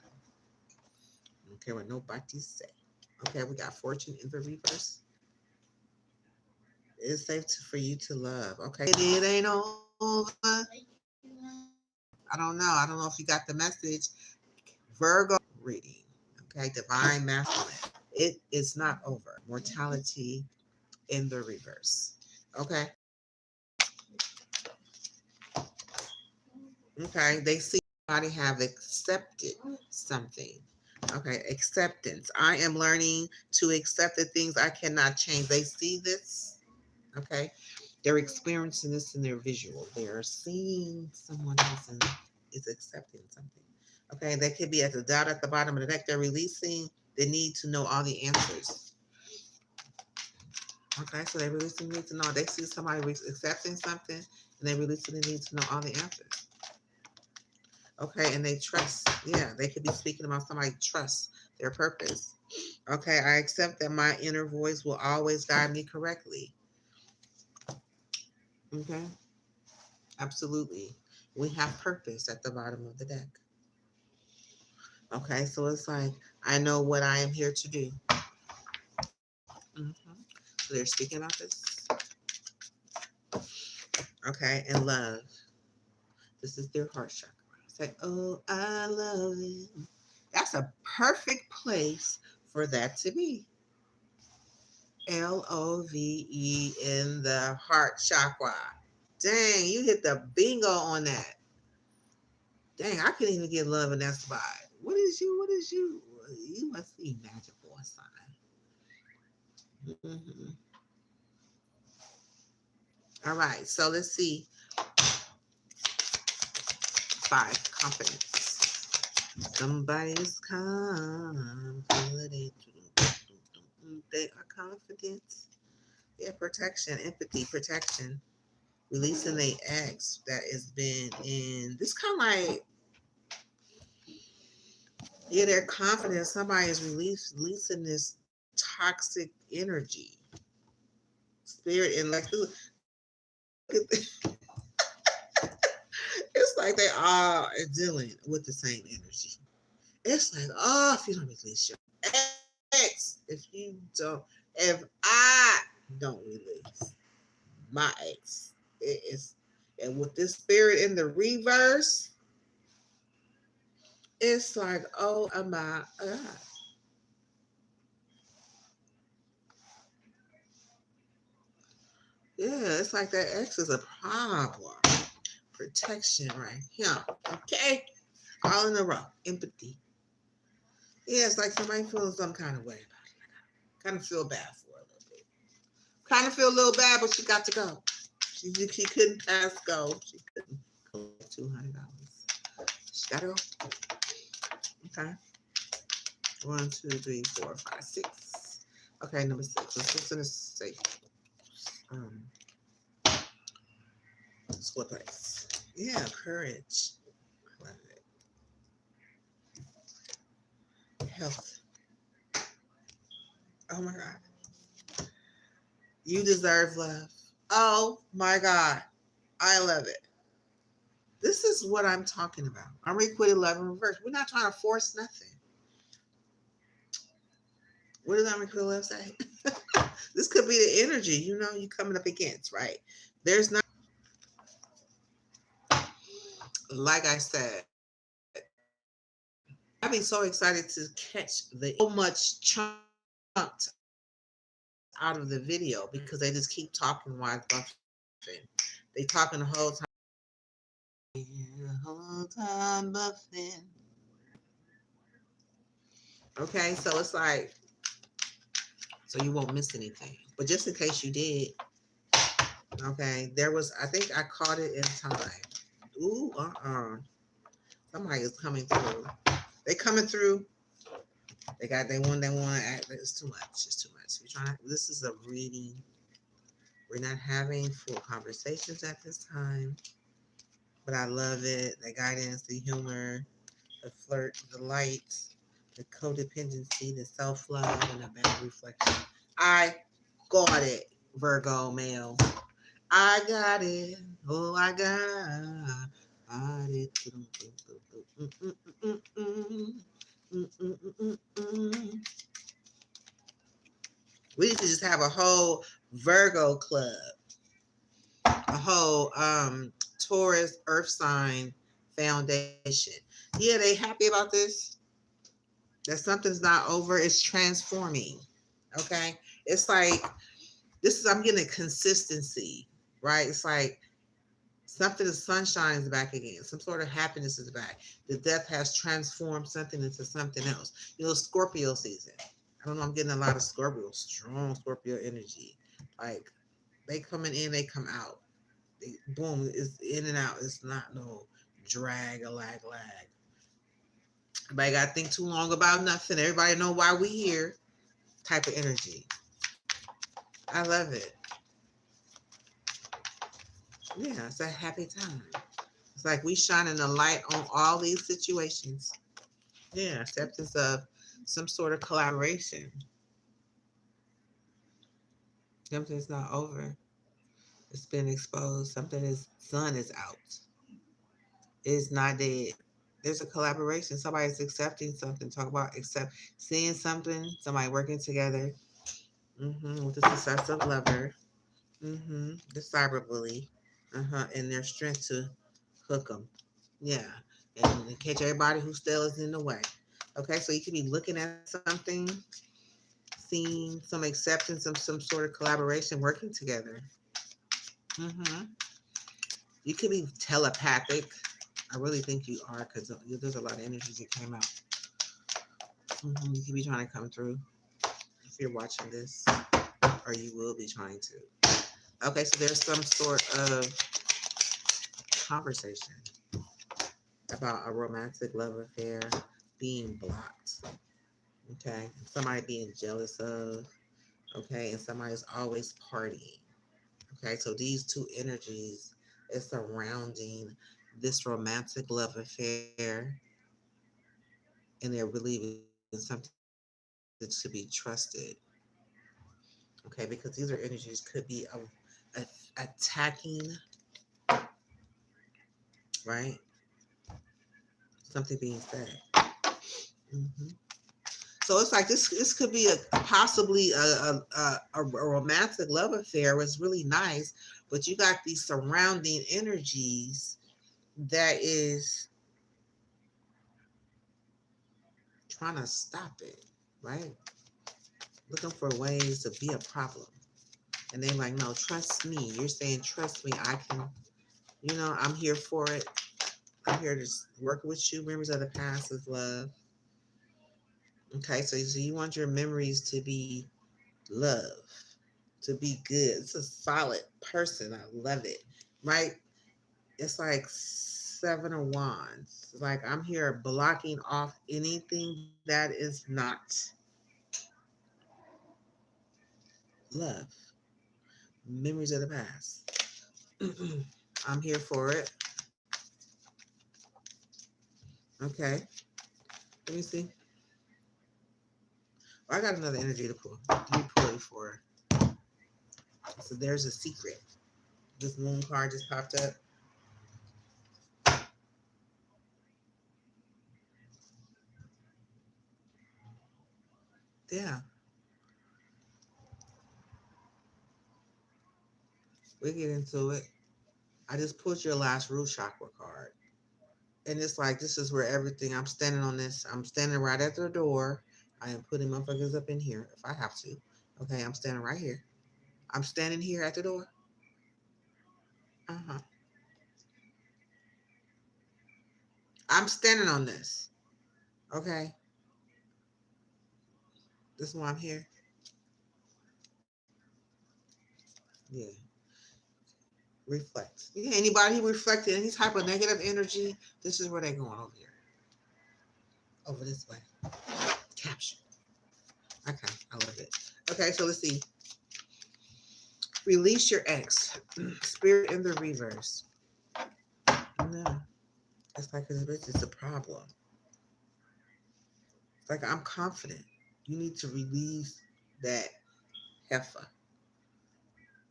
don't care what nobody say. Okay, we got fortune in the reverse. It's safe for you to love. Okay, it ain't over. I don't know. I don't know if you got the message. Virgo reading. Okay, divine masculine. It is not over. Mortality in the reverse. Okay. Okay, they see somebody have accepted something. Okay, acceptance. I am learning to accept the things I cannot change. They see this. Okay, they're experiencing this in their visual. They're seeing someone else and is accepting something. Okay, they could be at the dot at the bottom of the deck. They're releasing the need to know all the answers. Okay, so they release the need to know. They see somebody accepting something and they release the need to know all the answers. Okay, and they trust. Yeah, they could be speaking about somebody trusts their purpose. Okay, I accept that my inner voice will always guide me correctly. Okay, absolutely. We have purpose at the bottom of the deck. Okay, so it's like, I know what I am here to do. So they're speaking about this. Okay, and love. This is their heart chakra. Say, oh, I love it. That's a perfect place for that to be. Love in the heart chakra. Dang, you hit the bingo on that. Dang, I couldn't even get love in that spot. What is you? What is you? You must be magical or something. All right, so let's see. 5, confidence. Somebody's confident. They are confident. Yeah, protection, empathy, protection. Releasing the ex that has been in this kind of like, yeah, they're confident somebody is releasing this toxic energy spirit, and like it's like they all are dealing with the same energy. It's like, oh, if you don't release your ex, if I don't release my ex, it is, and with this spirit in the reverse, it's like, oh my God. Yeah, it's like that ex is a problem. Protection right here. Okay? All in a row. Empathy. Yeah, it's like somebody feeling some kind of way about it. Kind of feel bad for her a little bit. Kind of feel a little bad, but she got to go. She couldn't pass go. She couldn't collect $200. She got to go. Okay. 1, 2, 3, 4, 5, 6. Okay, number 6. Let's just in a safe split place. Yeah, courage. Love it. Health. Oh my God. You deserve love. Oh my God. I love it. This is what I'm talking about. Unrequited love in reverse. We're not trying to force nothing. What does unrequited love say? This could be the energy, you coming up against, right? There's not, like I said, I'd be so excited to catch the so much chunked out of the video because they just keep talking while it's buffing. They talking the whole time. The whole time buffing. Okay, so it's like, so you won't miss anything. But just in case you did, okay, I think I caught it in time. Ooh, somebody is coming through. They coming through. They want to act. It's too much. It's too much. This is a reading. We're not having full conversations at this time, but I love it. The guidance, the humor, the flirt, the light, the codependency, the self-love, and the bad reflection. I got it, Virgo male. I got it. Oh, I got it. We need to just have a whole Virgo club, a whole Taurus Earth sign foundation. Yeah, they happy about this. That something's not over. It's transforming. Okay, it's like I'm getting a consistency, right? It's like something, the sunshine is back again. Some sort of happiness is back. The death has transformed something into something else. Scorpio season. I don't know. I'm getting a lot of Scorpio, strong Scorpio energy. Like they coming in, they come out. Boom, it's in and out. It's not no drag or lag. Everybody got to think too long about nothing. Everybody know why we here. Type of energy. I love it. Yeah, it's a happy time. It's like we shining a light on all these situations. Yeah, acceptance of some sort of collaboration. Something's not over. It's been exposed. Sun is out. It's not dead. There's a collaboration. Somebody's accepting something. Talk about seeing something. Somebody working together. With the successive lover. The cyberbully. And their strength to hook them. Yeah. And catch everybody who still is in the way. Okay, so you could be looking at something, seeing some acceptance of some sort of collaboration, working together. You could be telepathic. I really think you are because there's a lot of energies that came out. You could be trying to come through if you're watching this, or you will be trying to. Okay, so there's some sort of conversation about a romantic love affair being blocked. Okay, somebody being jealous of. Okay, and somebody's always partying. Okay, so these two energies is surrounding this romantic love affair, and they're believing something to be trusted. Okay, because these are energies could be attacking, right? Something being said. hmm So it's like this could be possibly a romantic love affair was really nice, but you got these surrounding energies that is trying to stop it, right? Looking for ways to be a problem. And they're like, no, trust me. You're saying, trust me. I can, I'm here for it. I'm here to work with you. Memories of the past is love. Okay, so you want your memories to be love, to be good. It's a solid person. I love it. Right? It's like Seven of Wands. It's like I'm here blocking off anything that is not love. Memories of the past. I'm here for it. Okay. Let me see. I got another energy to pull. Let me pull it for. So there's a secret. This moon card just popped up. Yeah, we get into it. I just pulled your last root chakra card. And it's like, this is where everything, I'm standing on this. I'm standing right at the door. I am putting motherfuckers up in here if I have to. Okay, I'm standing right here. I'm standing here at the door. Uh-huh. I'm standing on this. Okay. This is why I'm here. Yeah. Reflect. Yeah, anybody who reflected any type of negative energy, this is where they're going over here. Over this way. Capture. Okay, I love it. Okay, so let's see. Release your ex. Spirit in the reverse. No. It's like this bitch is a problem. It's like I'm confident. You need to release that heifer.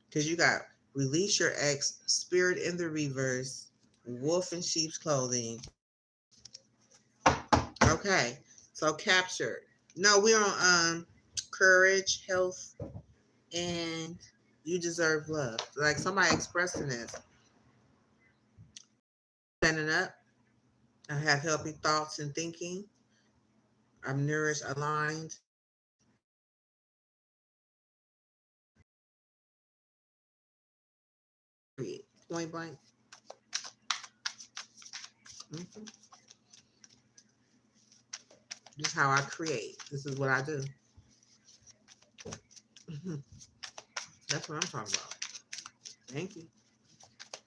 Because you got release your ex, spirit in the reverse, wolf in sheep's clothing. Okay. So captured. No, we're on courage, health, and you deserve love. Like somebody expressing this. Standing up. I have healthy thoughts and thinking. I'm nourished, aligned. Point blank. Mm-hmm. This is how I create. This is what I do. Mm-hmm. That's what I'm talking about. Thank you.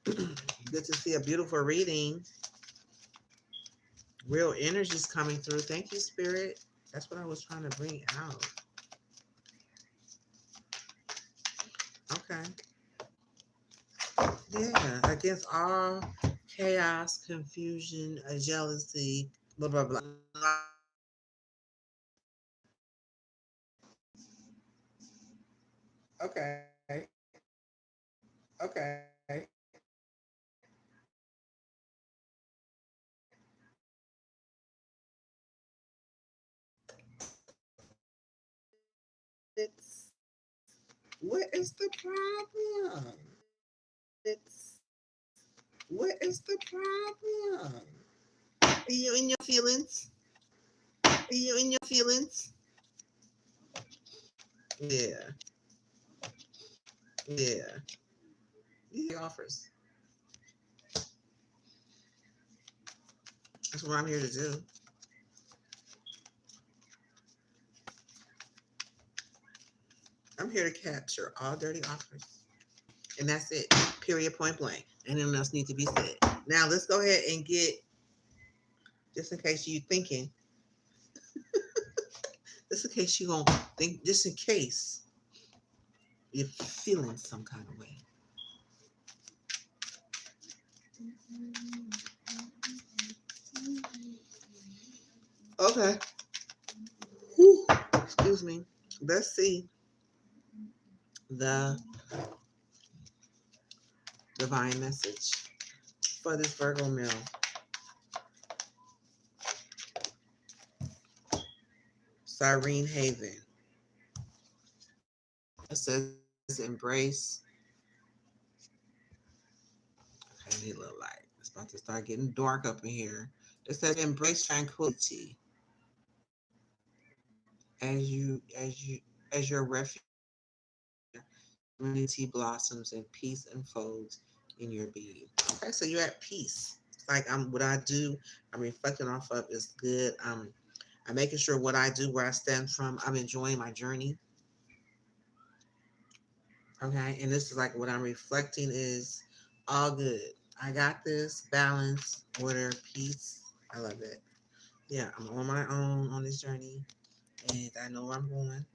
Good to see a beautiful reading. Real energy's coming through. Thank you, Spirit. That's what I was trying to bring out. Okay. Yeah. Against all chaos, confusion, jealousy, blah, blah, blah. Okay. Okay. It's what is the problem? It's what is the problem? Are you in your feelings? Are you in your feelings? Yeah. Yeah. He offers. That's what I'm here to do. I'm here to capture all dirty offers. And that's it. Period, point blank. And nothing else needs to be said. Now let's go ahead and get, just in case you thinking, just in case you gonna think, just in case you're feeling some kind of way. Okay. Whew. Excuse me. Let's see the divine message for this Virgo male. Cyrene Haven. It says embrace. Okay, I need a little light. It's about to start getting dark up in here. It says embrace tranquility as your refuge. Unity blossoms and peace unfolds in your being. Okay, so you're at peace. Like I'm what I do, I'm reflecting off of is good. I'm making sure what I do, where I stand from, I'm enjoying my journey. Okay, and this is like what I'm reflecting is all good. I got this, balance, order, peace. I love it. Yeah, I'm on my own on this journey and I know where I'm going.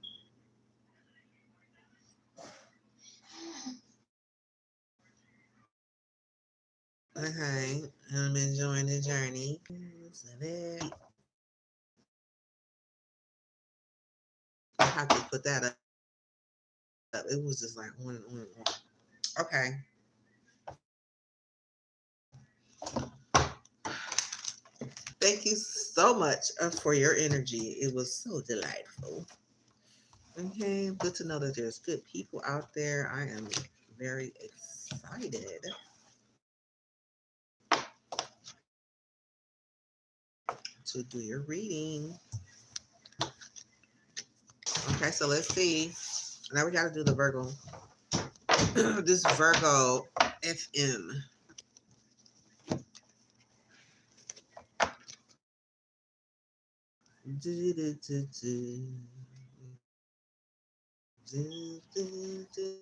Okay, I'm enjoying the journey. I have to put that up. It was just like on and on and on. Okay. Thank you so much for your energy. It was so delightful. Okay, good to know that there's good people out there. I am very excited to do your reading. Okay, so let's see. Now we got to do the Virgo. This Virgo FM. Do, do, do, do. Do, do, do,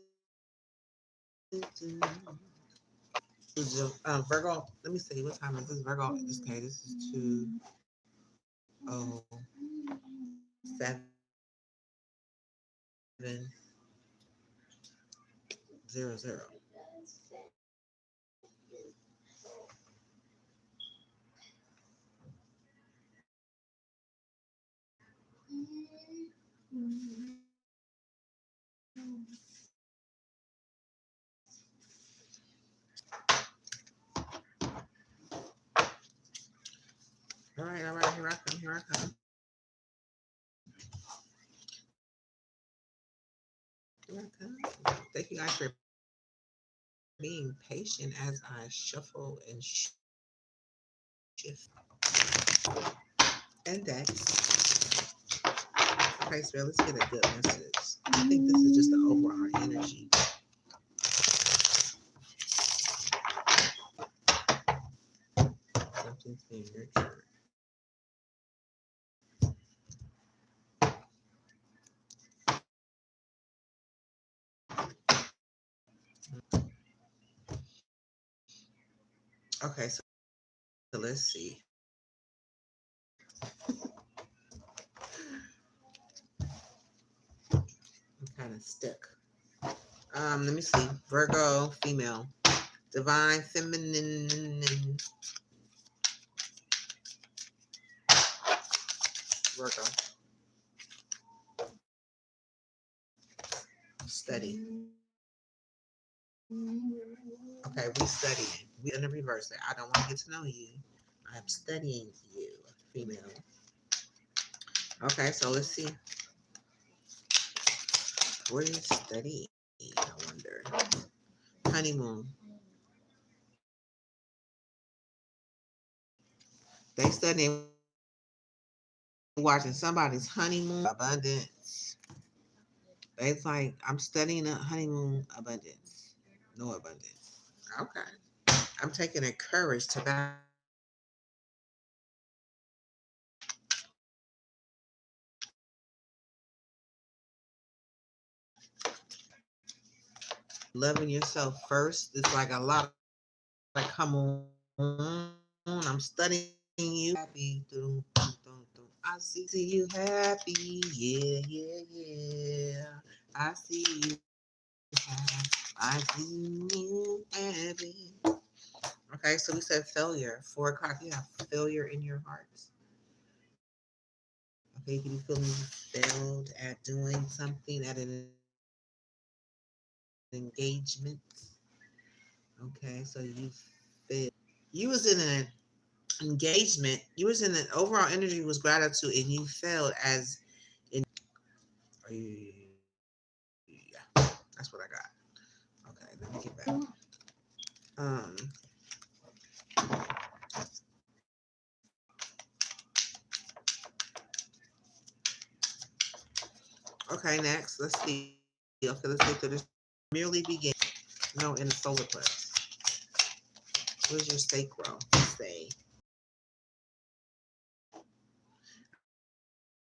do. Virgo, let me see. What time is this? Virgo, okay, this is 2:07:00. All right, here I come, here I come. Here I come. Thank you guys for being patient as I shuffle and shift. And that's okay, so let's get a good message. I think this is just the overall energy. Something's being nurtured. Okay, so let's see. I'm kind of stuck. Let me see. Virgo, female, divine feminine. Virgo, study. Okay, we studying. We in the reverse. I don't want to get to know you. I'm studying you, female. Okay, so let's see. What is studying? I wonder. Honeymoon. They studying watching somebody's honeymoon abundance. It's like I'm studying a honeymoon abundance. No abundance. Okay. I'm taking the courage to loving yourself first. It's like a lot of like, come on. I'm studying you. Happy. Dum, dum, dum, dum. I see you happy. Yeah, yeah, yeah. I see you happy. I see you happy. Okay, so we said failure. 4 o'clock. You have failure in your heart. Okay, you can be feeling you failed at doing something at an engagement. Okay, so you failed. You was in an engagement. You was in an overall energy was gratitude, and you failed as in. Yeah, that's what I got. Okay, let me get back. Um. Okay, next. Let's see. Okay, let's get to this. Merely begin. No, in the solar plex. What is your sacral say?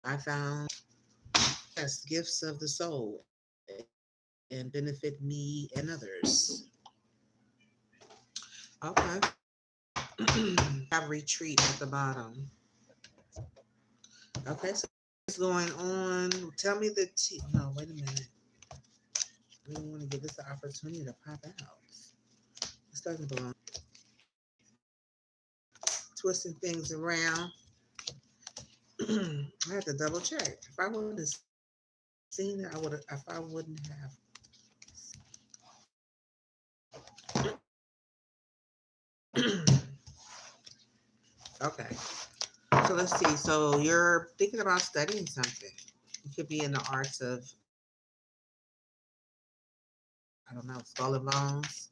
I found yes, gifts of the soul and benefit me and others. Okay. Have retreat at the bottom. Okay, so what's going on? Tell me the no, wait a minute. We want to give this the opportunity to pop out. This doesn't belong. Twisting things around. I have to double check. If I want to seen it, I would have, if I wouldn't have. Okay. So let's see. So you're thinking about studying something. You could be in the arts of, I don't know, skull and bones.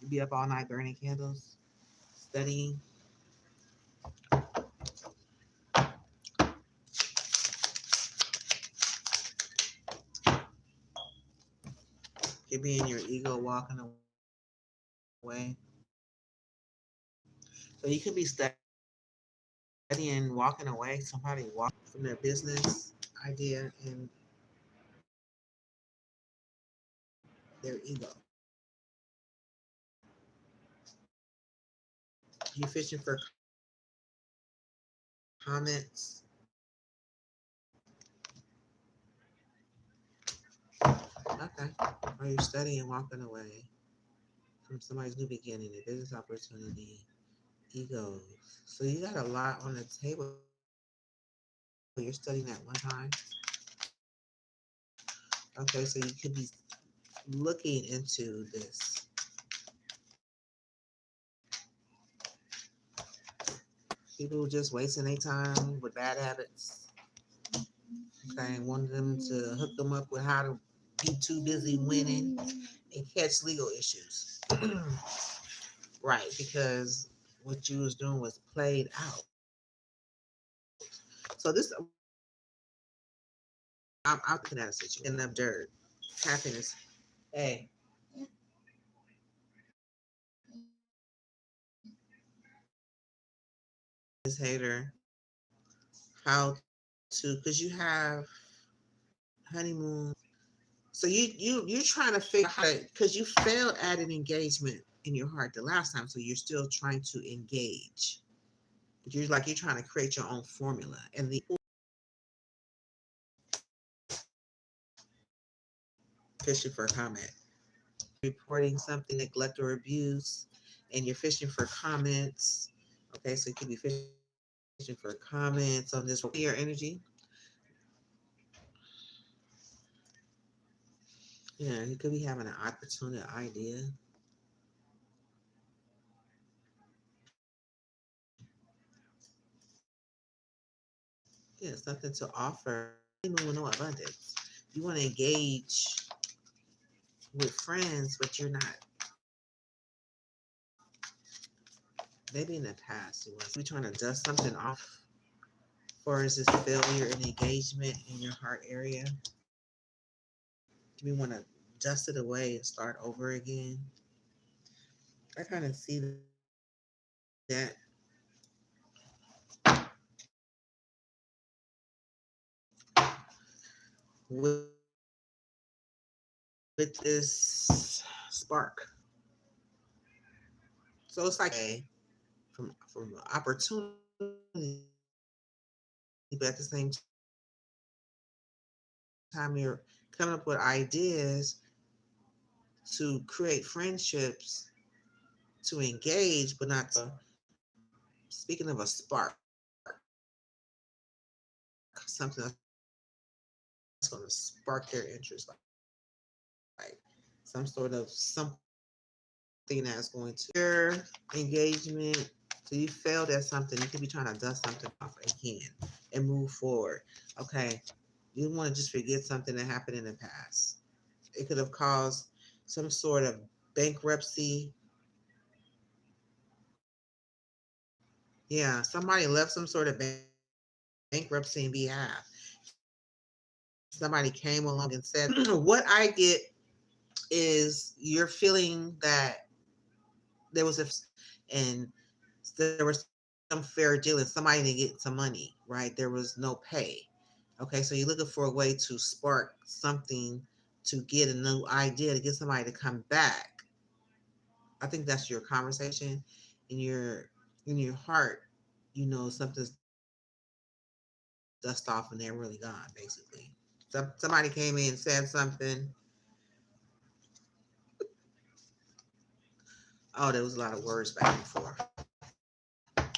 You'd be up all night burning candles, studying. You'd be in your ego walking away. So you could be studying, walking away. Somebody walk from their business idea and their ego. You're fishing for comments. Okay. Or you're studying, walking away from somebody's new beginning, a business opportunity, egos. So you got a lot on the table. You're studying at one time. Okay, so you could be looking into this. People just wasting their time with bad habits. Okay, wanting them to hook them up with how to be too busy winning and catch legal issues. Right, because what you was doing was played out. So this, I'm looking at a situation. Enough dirt, happiness. Hey, this hater, how to? Because you have honeymoon. So you're trying to figure out how to, because you failed at an engagement in your heart the last time, so you're still trying to engage. But you're trying to create your own formula, and the fishing for a comment, reporting something, neglect or abuse, and you're fishing for comments. Okay, so you could be fishing for comments on this your energy. Yeah, you could be having an opportunity idea. Yeah, something to offer. Even with no abundance, you want to engage with friends, but you're not. Maybe in the past it was. We trying to dust something off, or is this failure in engagement in your heart area? Do we want to dust it away and start over again? I kind of see that with, with this spark. So it's like a from opportunity, but at the same time you're coming up with ideas to create friendships, to engage, but not to. Speaking of a spark, something that's going to spark their interest, like some sort of something that's going to your engagement. So you failed at something. You could be trying to dust something off again and move forward. Okay, you want to just forget something that happened in the past. It could have caused some sort of bankruptcy. Yeah, somebody left some sort of bankruptcy in behalf. Somebody came along and said, "What I get is you're feeling that there was a and there was some fair deal and somebody didn't get some money, right? There was no pay. Okay, so you're looking for a way to spark something to get a new idea to get somebody to come back. I think that's your conversation in your heart. You know something's dust off and they're really gone, basically. Somebody came in and said something. Oh, there was a lot of words back and forth.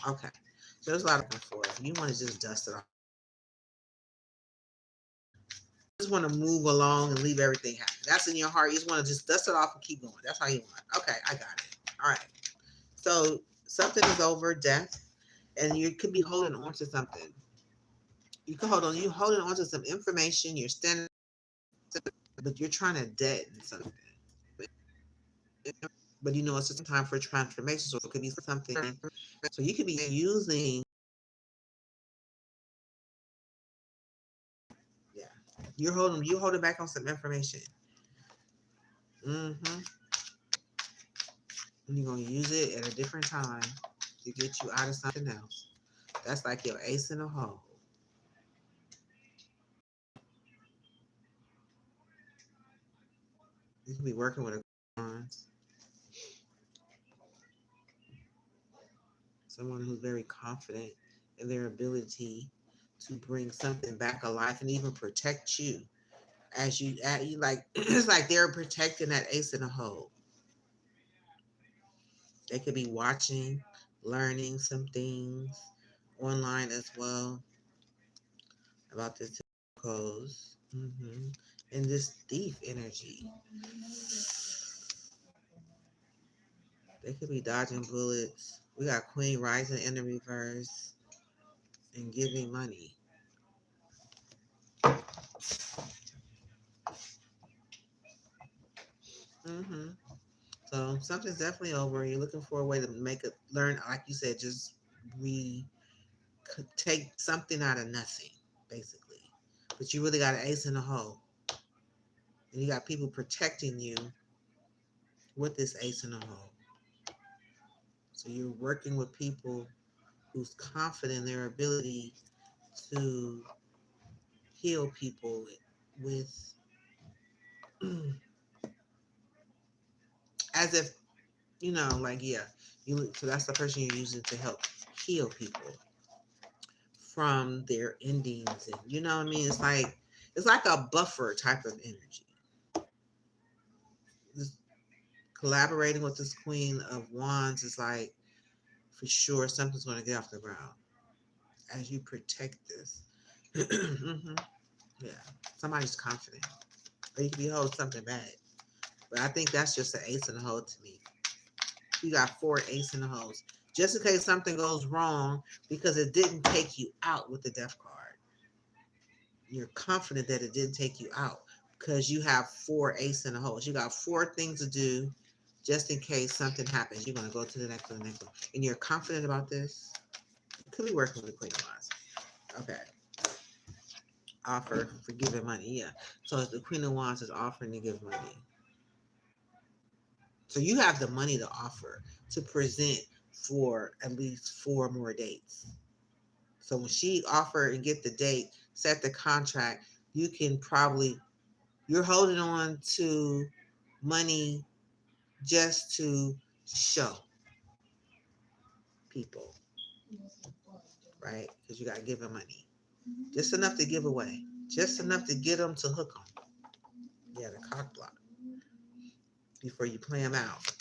Okay, so there's a lot of back and forth. You want to just dust it off. just want to move along and leave everything happen. That's in your heart. You just want to just dust it off and keep going. That's how you want. Okay, I got it. All right. So something is over, death, and you could be holding on to something. You can hold on. You holding on to some information. You're standing, but you're trying to deaden something. But you know it's just time for transformation. So it could be something. So you could be using. Yeah, you're holding back on some information. Mm-hmm. And you're gonna use it at a different time to get you out of something else. That's like your ace in the hole. You could be working with a someone who's very confident in their ability to bring something back alive and even protect you as you like it's like they're protecting that ace in the hole. They could be watching, learning some things online as well about this cause. And this thief energy. They could be dodging bullets. We got Queen rising in the reverse and giving money. hmm So something's definitely over. You're looking for a way to make it learn, like you said, just we could take something out of nothing, basically. But you really got an ace in the hole. And you got people protecting you with this ace in the hole. So you're working with people who's confident in their ability to heal people with as if like so that's the person you're using to help heal people from their endings, and you know what I mean. It's like a buffer type of energy. This collaborating with this Queen of Wands is like for sure something's going to get off the ground as you protect this. hmm Yeah, somebody's confident, or you could be holding something bad. But I think that's just an ace in the hole to me. You got 4 ace in the holes. Just in case something goes wrong because it didn't take you out with the death card. You're confident that it didn't take you out because you have 4 ace in the holes. You got 4 things to do just in case something happens. You're going to go to the next one, the next one. And you're confident about this. You could be working with the Queen of Wands. Okay. Offer for giving money. Yeah. So the Queen of Wands is offering to give money. So you have the money to offer to present for at least 4 more dates. So when she offer and get the date, set the contract, you're holding on to money just to show people, right? Because you got to give them money. Just enough to give away. Just enough to get them to hook them. Yeah, the cock block. Before you play them out.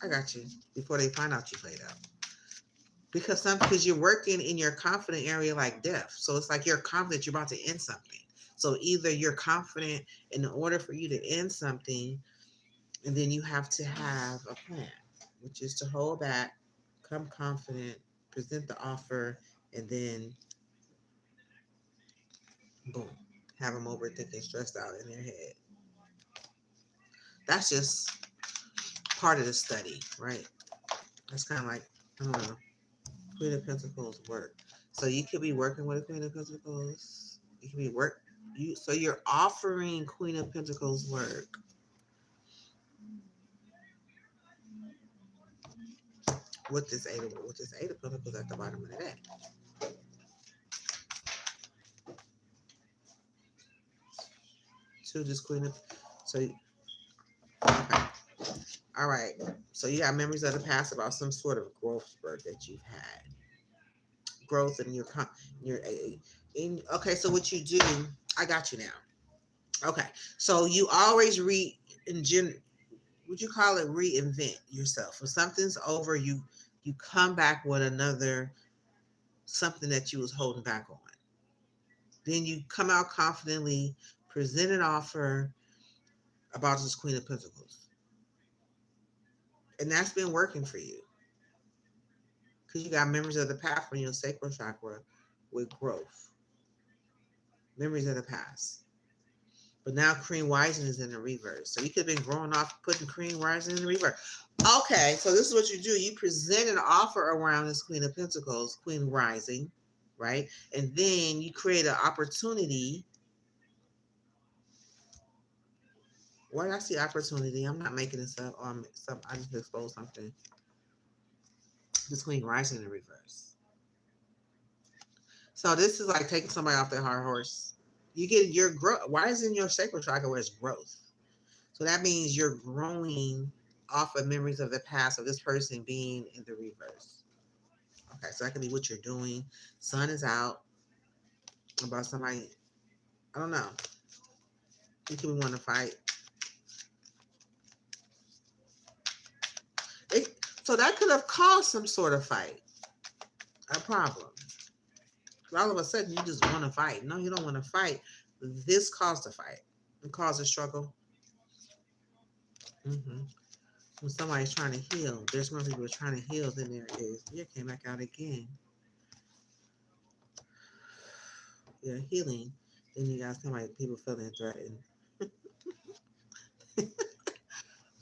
I got you. Before they find out you played out. Because you're working in your confident area like death. So it's like you're confident you're about to end something. So either you're confident in order for you to end something, and then you have to have a plan, which is to hold back, come confident, present the offer, and then boom, have them overthinking, stressed out in their head. That's just part of the study, right? That's kind of like, I don't know, Queen of Pentacles work. So you could be working with a Queen of Pentacles. You could be so you're offering Queen of Pentacles work. With this eight of Pentacles at the bottom of the deck. So just Queen of okay. All right. So you have memories of the past about some sort of growth spurt that you've had. Growth in okay, so what you do, I got you now. Okay. So you always would you call it reinvent yourself? When something's over, you come back with another something that you was holding back on. Then you come out confidently, present an offer about this Queen of Pentacles. And that's been working for you. Because you got memories of the past from your sacral chakra with growth. Memories of the past. But now Cream Rising is in the reverse. So you could have been growing off putting Cream Rising in the reverse. Okay, so this is what you do. You present an offer around this Queen of Pentacles, Queen Rising, right? And then you create an opportunity. Why did I see opportunity? I'm not making this up. I just exposed something. This Queen Rising in the reverse. So this is like taking somebody off their high horse. You get your growth. Why is in your sacral chakra where it's growth? So that means you're growing off of memories of the past of this person being in the reverse. Okay, so that could be what you're doing. Sun is out about somebody. I don't know. You could want to fight. So that could have caused some sort of fight, a problem. All of a sudden, you just want to fight. No, you don't want to fight. This caused a fight. It caused a struggle. When somebody's trying to heal, there's more people trying to heal than there is. You came back out again. You're healing. Then you got somebody, people feeling threatened.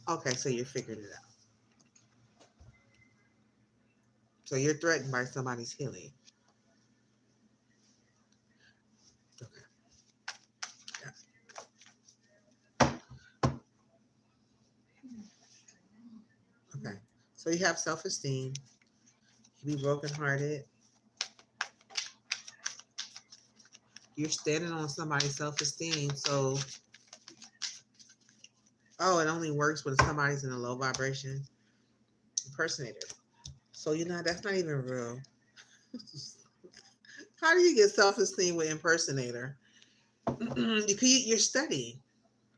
Okay, so you're figuring it out. So you're threatened by somebody's healing. Okay. Yeah. Okay. So you have self-esteem. You be brokenhearted. You're standing on somebody's self-esteem. So, it only works when somebody's in a low vibration. Impersonator. So that's not even real. How do you get self-esteem with impersonator? You're studying,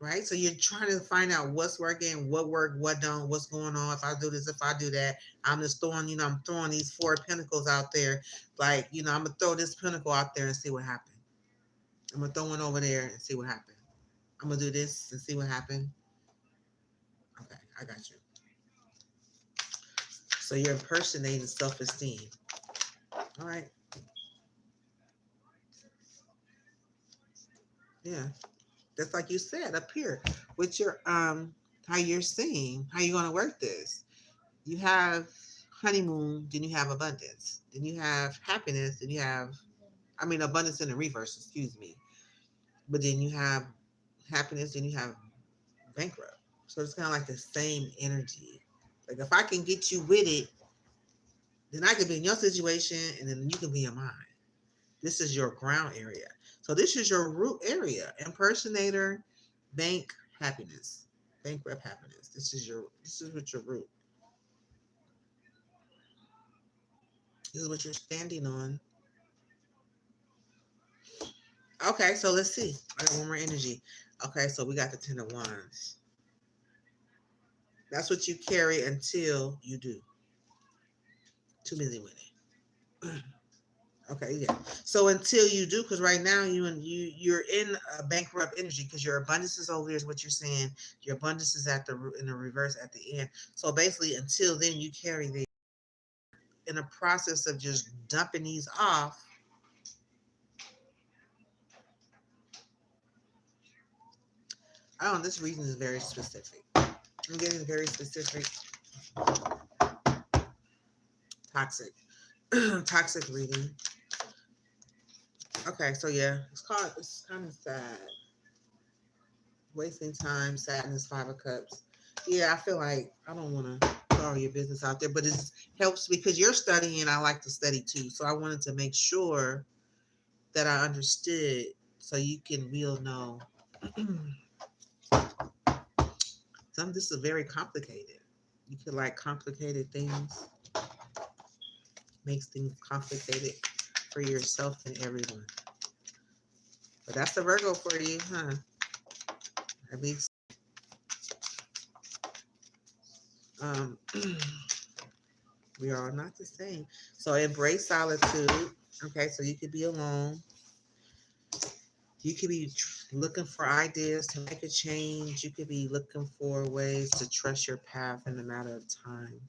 right? So you're trying to find out what's working, what worked, what don't, what's going on. If I do this, if I do that, I'm just throwing, I'm throwing these 4 pentacles out there. Like, I'm going to throw this pentacle out there and see what happens. I'm going to throw one over there and see what happens. I'm going to do this and see what happens. Okay, I got you. So you're impersonating self-esteem. All right. Yeah. Just like you said up here with your how you're seeing, how you're going to work this. You have honeymoon, then you have abundance. Then you have happiness, then you have abundance in the reverse, excuse me. But then you have happiness, then you have bankrupt. So it's kind of like the same energy. Like if I can get you with it, then I can be in your situation and then you can be in mine. This is your ground area. So this is your root area. Impersonator, bank, happiness. Bankrupt happiness. This is what your root. This is what you're standing on. Okay, so let's see. I got one more energy. Okay, so we got the 10 of Wands. That's what you carry until you do. Too busy with it. Okay, yeah. So until you do, because right now you're in a bankrupt energy because your abundance is over there is what you're saying. Your abundance is in the reverse at the end. So basically, until then, you carry the in a process of just dumping these off. This reason is very specific. I'm getting very specific. Toxic. Toxic reading. Okay, so yeah, it's kind of sad. Wasting time, sadness, 5 of Cups. Yeah, I feel like I don't want to put all your business out there, but it helps because you're studying. I like to study too. So I wanted to make sure that I understood so you can real know. This is very complicated. You could like complicated things. Makes things complicated for yourself and everyone. But that's the Virgo for you, huh? At least. We are not the same. So embrace solitude. Okay, so you could be alone. You could be looking for ideas to make a change. You could be looking for ways to trust your path in a matter of time.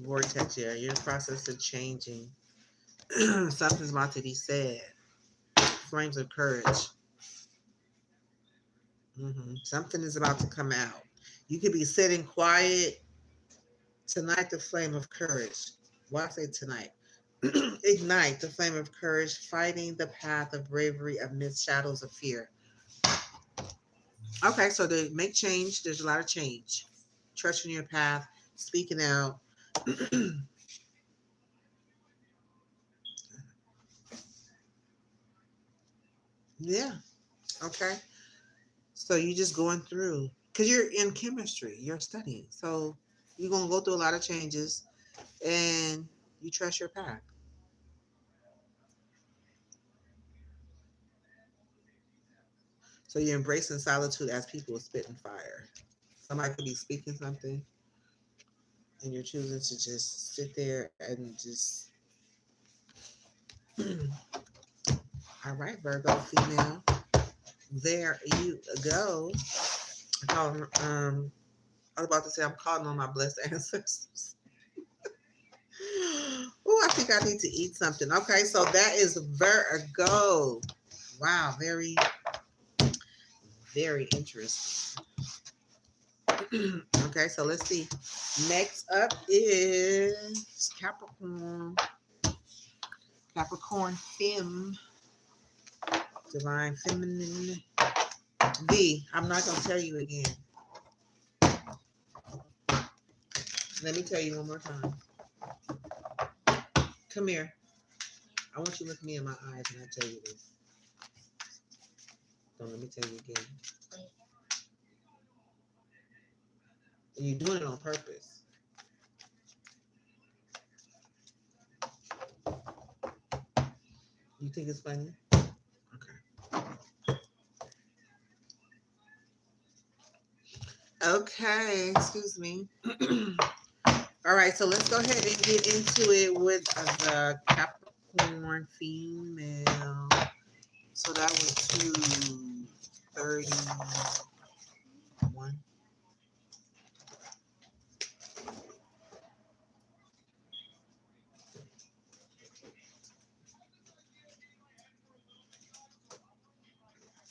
Vortex, yeah, you're in the process of changing. Something's about to be said. Flames of courage. Something is about to come out. You could be sitting quiet tonight. The flame of courage. Why I say tonight? Ignite the flame of courage, fighting the path of bravery amidst shadows of fear. Okay, so to make change, there's a lot of change. Trusting your path, speaking out. Yeah. Okay. So you're just going through because you're in chemistry, you're studying. So you're gonna go through a lot of changes and you trust your path. So you're embracing solitude as people spitting fire. Somebody could be speaking something and you're choosing to just sit there and just all right, Virgo female. There you go. I call them, I was about to say I'm calling on my blessed ancestors. Oh, I think I need to eat something. Okay, so that is Virgo. Wow, very, very interesting. Okay, so let's see. Next up is Capricorn. Capricorn Fem. Divine Feminine. I'm not going to tell you again. Let me tell you one more time. Come here. I want you to look me in my eyes when I tell you this. Don't let me tell you again. And you're doing it on purpose. You think it's funny? Okay. Okay, excuse me. All right, so let's go ahead and get into it with the Capricorn female. So that was 231.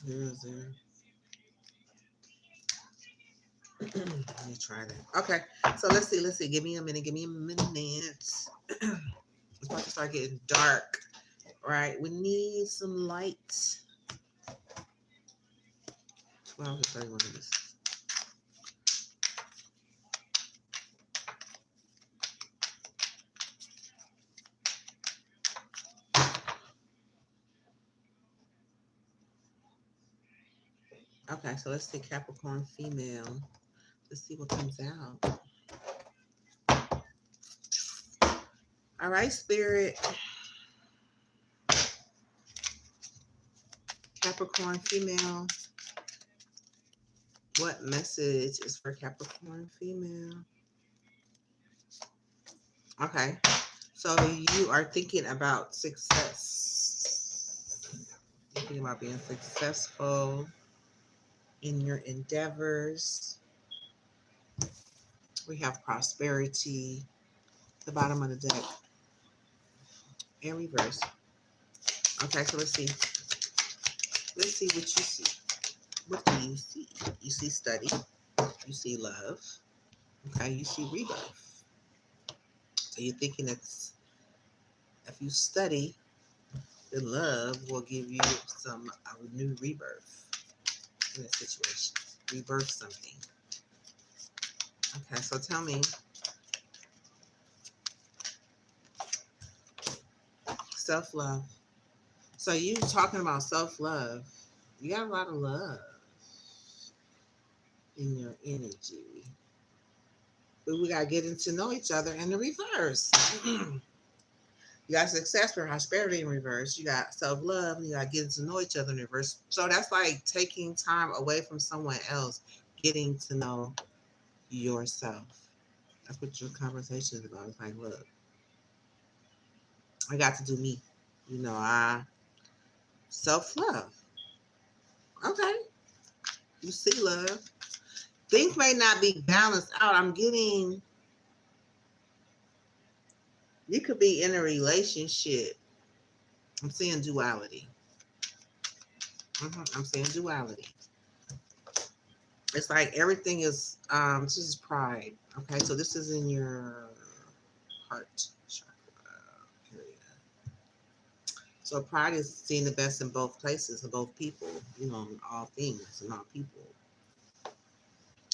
Zero. Let me try that. Okay, so let's see. Give me a minute. It's about to start getting dark. All right, we need some light. 12 to 31 minutes. Okay, so let's see Capricorn female. Let's see what comes out. All right, Spirit. Capricorn female. What message is for Capricorn female? Okay, so you are thinking about success. Thinking about being successful in your endeavors. We have prosperity. The bottom of the deck. And reverse. Okay, so let's see. Let's see what you see. What do you see? You see study. You see love. Okay, you see rebirth. So you're thinking that if you study, then love will give you some new rebirth in a situation. Rebirth something. Okay, so tell me. Self-love. So you talking about self-love. You got a lot of love in your energy. But we got to get to know each other in the reverse. You got success for prosperity in reverse. You got self-love. And you got getting to know each other in reverse. So that's like taking time away from someone else, getting to know yourself. That's what your conversation is about. It's like, look, I got to do me. I self love. Okay, you see love. Things may not be balanced out. I'm getting. You could be in a relationship. I'm seeing duality. I'm seeing duality. It's like everything is. This is pride. Okay, so this is in your heart chakra area. So pride is seeing the best in both places, in both people, in all things and all people.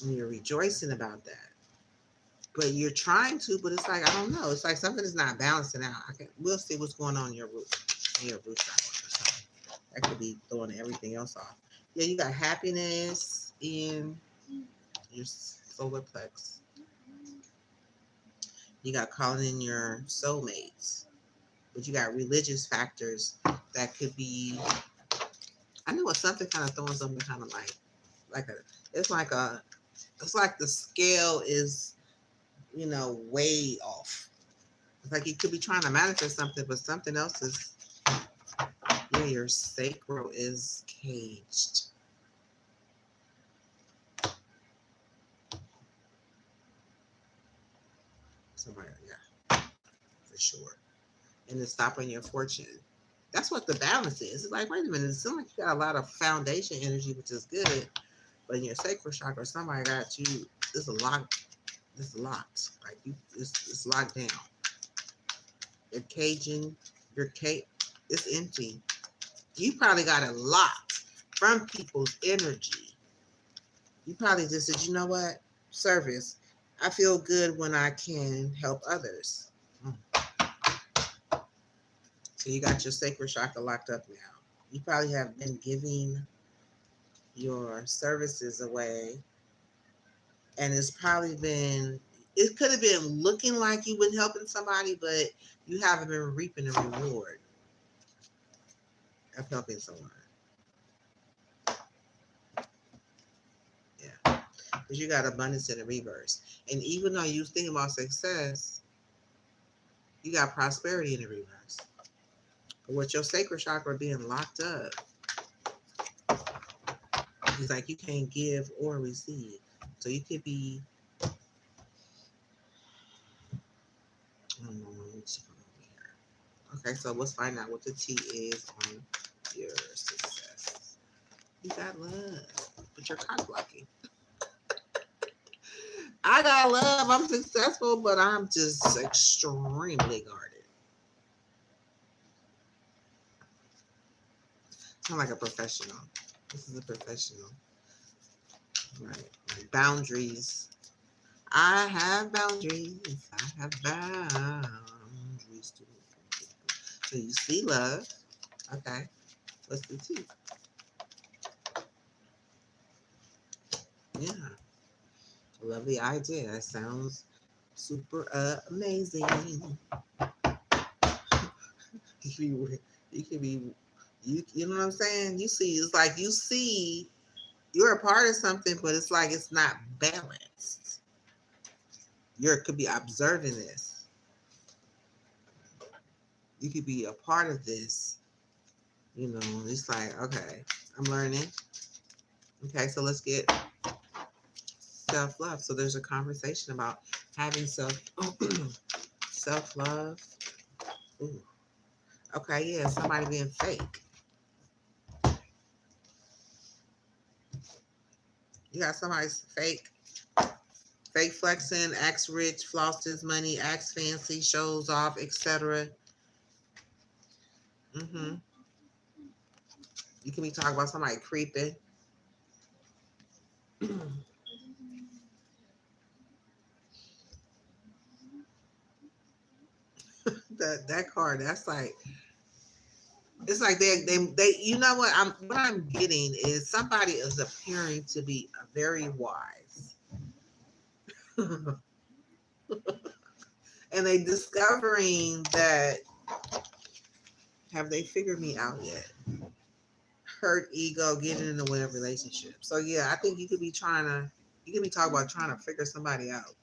And you're rejoicing about that. But you're trying to, but it's like, I don't know. It's like something is not balancing out. We'll see what's going on in your root chakra. That could be throwing everything else off. Yeah, you got happiness in your solar plex. You got calling in your soulmates. But you got religious factors that could be. I know it's something kind of throwing something kind of it's like the scale is, way off. It's like you could be trying to manifest something, but something else is, your sacral is caged. Somewhere, yeah, for sure. And it's stopping your fortune. That's what the balance is. It's like, wait a minute, it seems like you got a lot of foundation energy, which is good, but in your sacral chakra, somebody got you. It's locked. Like it's locked down. You're caging. It's empty. You probably got a lot from people's energy. You probably just said, you know what? Service. I feel good when I can help others. So you got your sacral chakra locked up now. You probably have been giving your services away. And it could have been looking like you've been helping somebody, but you haven't been reaping the reward of helping someone. Yeah. Because you got abundance in the reverse. And even though you think about success, you got prosperity in the reverse. But with your sacral chakra being locked up, it's like you can't give or receive. So you could be, okay, so let's find out what the T is on your success. You got love, but you're cock blocking. I got love. I'm successful, but I'm just extremely guarded. Sound like a professional. This is a professional. Right. Like boundaries. I have boundaries. I have boundaries too. So you see love. Okay. What's the T? Yeah. Lovely idea. That sounds super amazing. You can be, you know what I'm saying? It's like you're a part of something, but it's like it's not balanced. You could be observing this. You could be a part of this. It's like, okay, I'm learning. Okay, so let's get self-love. So there's a conversation about having self-love. Ooh. Okay, yeah, somebody being fake. You got somebody's fake flexing, acts rich, floss his money, acts fancy, shows off, etc. You can be talking about somebody creeping. that card, that's like, it's like they you know what I'm getting is somebody is appearing to be very wise. And they discovering that, have they figured me out yet? Hurt ego, getting in the way of relationships. So yeah, I think you could be talking about trying to figure somebody out.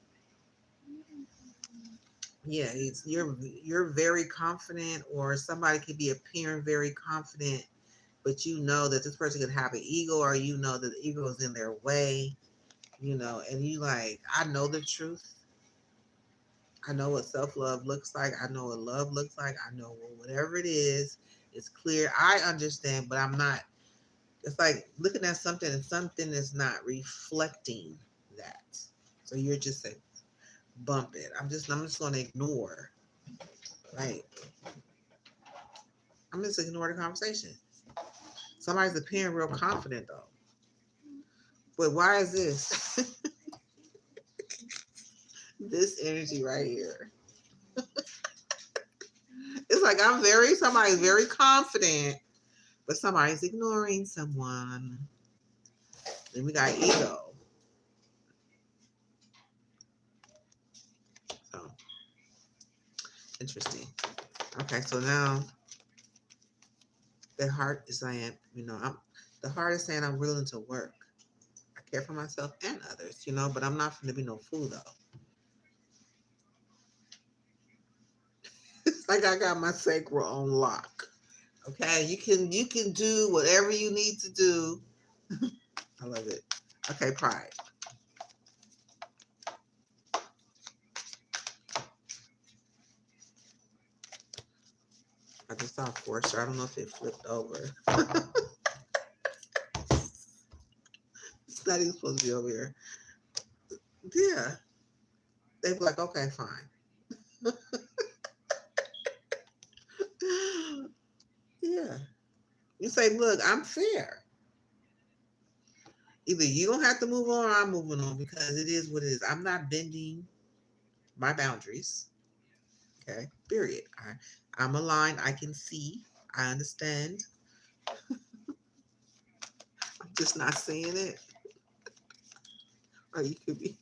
Yeah, you're very confident, or somebody could be appearing very confident, but you know that this person could have an ego, or you know that the ego is in their way, and you like, I know the truth. I know what self-love looks like. I know what love looks like. I know whatever it is, it's clear. I understand, but I'm not. It's like looking at something and something is not reflecting that. So you're just saying, bump it. I'm just going to ignore. Like, I'm just ignore the conversation. Somebody's appearing real confident though. But why is this? This energy right here. It's like somebody's very confident, but somebody's ignoring someone. Then we got ego. So interesting. Okay, so now the heart is saying, the heart is saying I'm willing to work. I care for myself and others, but I'm not going to be no fool though. It's like I got my sacral on lock. Okay, you can do whatever you need to do. I love it. Okay, pride. I just saw Forster. I don't know if it flipped over. It's not even supposed to be over here. Yeah. They'd be like, okay, fine. Yeah. You say, look, I'm fair. Either you don't have to move on or I'm moving on because it is what it is. I'm not bending my boundaries. Okay. Period. I'm aligned. I can see. I understand. I'm just not saying it. Or you could be.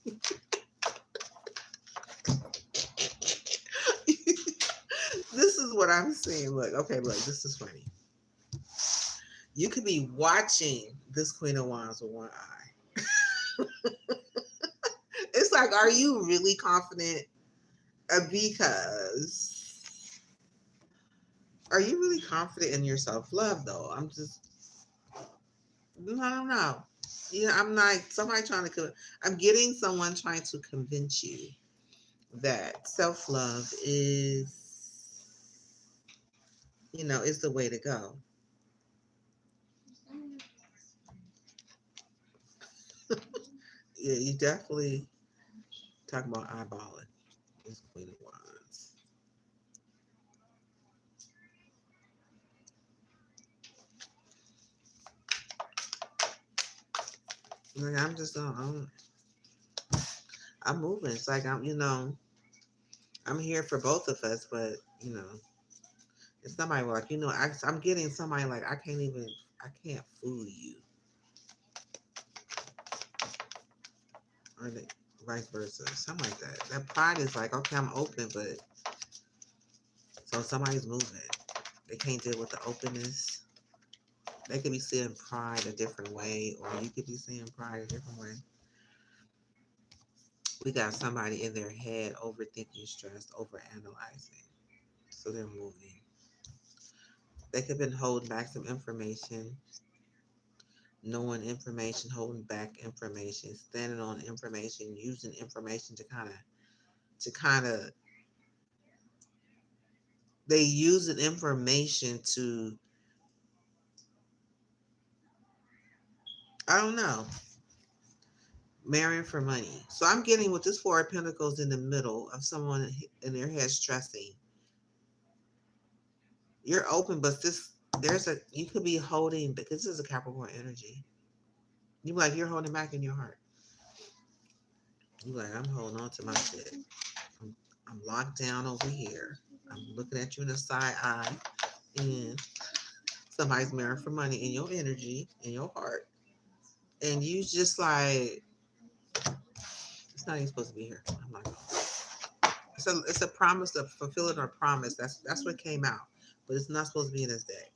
This is what I'm saying. Look, okay, look, this is funny. You could be watching this Queen of Wands with one eye. It's like, are you really confident? Because are you really confident in your self-love though? I don't know. I'm not somebody trying to. I'm getting someone trying to convince you that self-love is the way to go. Yeah, you definitely talk about eyeballing this Queen of Wands. Like I'm moving. It's like I'm here for both of us, but it's somebody like I'm getting somebody like I can't fool you, or vice versa, something like that. That pride is like, okay, I'm open, but so somebody's moving. They can't deal with the openness. They could be seeing pride a different way, or you could be seeing pride a different way. We got somebody in their head overthinking, stressed, overanalyzing. So they're moving. They could have been holding back some information, knowing information, holding back information, standing on information, using information to kind of they use the information to, I don't know, marrying for money. So I'm getting with this Four of Pentacles in the middle of someone in their head stressing. You're open, but you could be holding, because this is a Capricorn energy. You're holding back in your heart. You're like, I'm holding on to my shit. I'm locked down over here. I'm looking at you in the side eye, and somebody's marrying for money in your energy, in your heart. And you just like, it's not even supposed to be here. I'm like, it's a promise of fulfilling a promise. That's what came out, but it's not supposed to be in this day.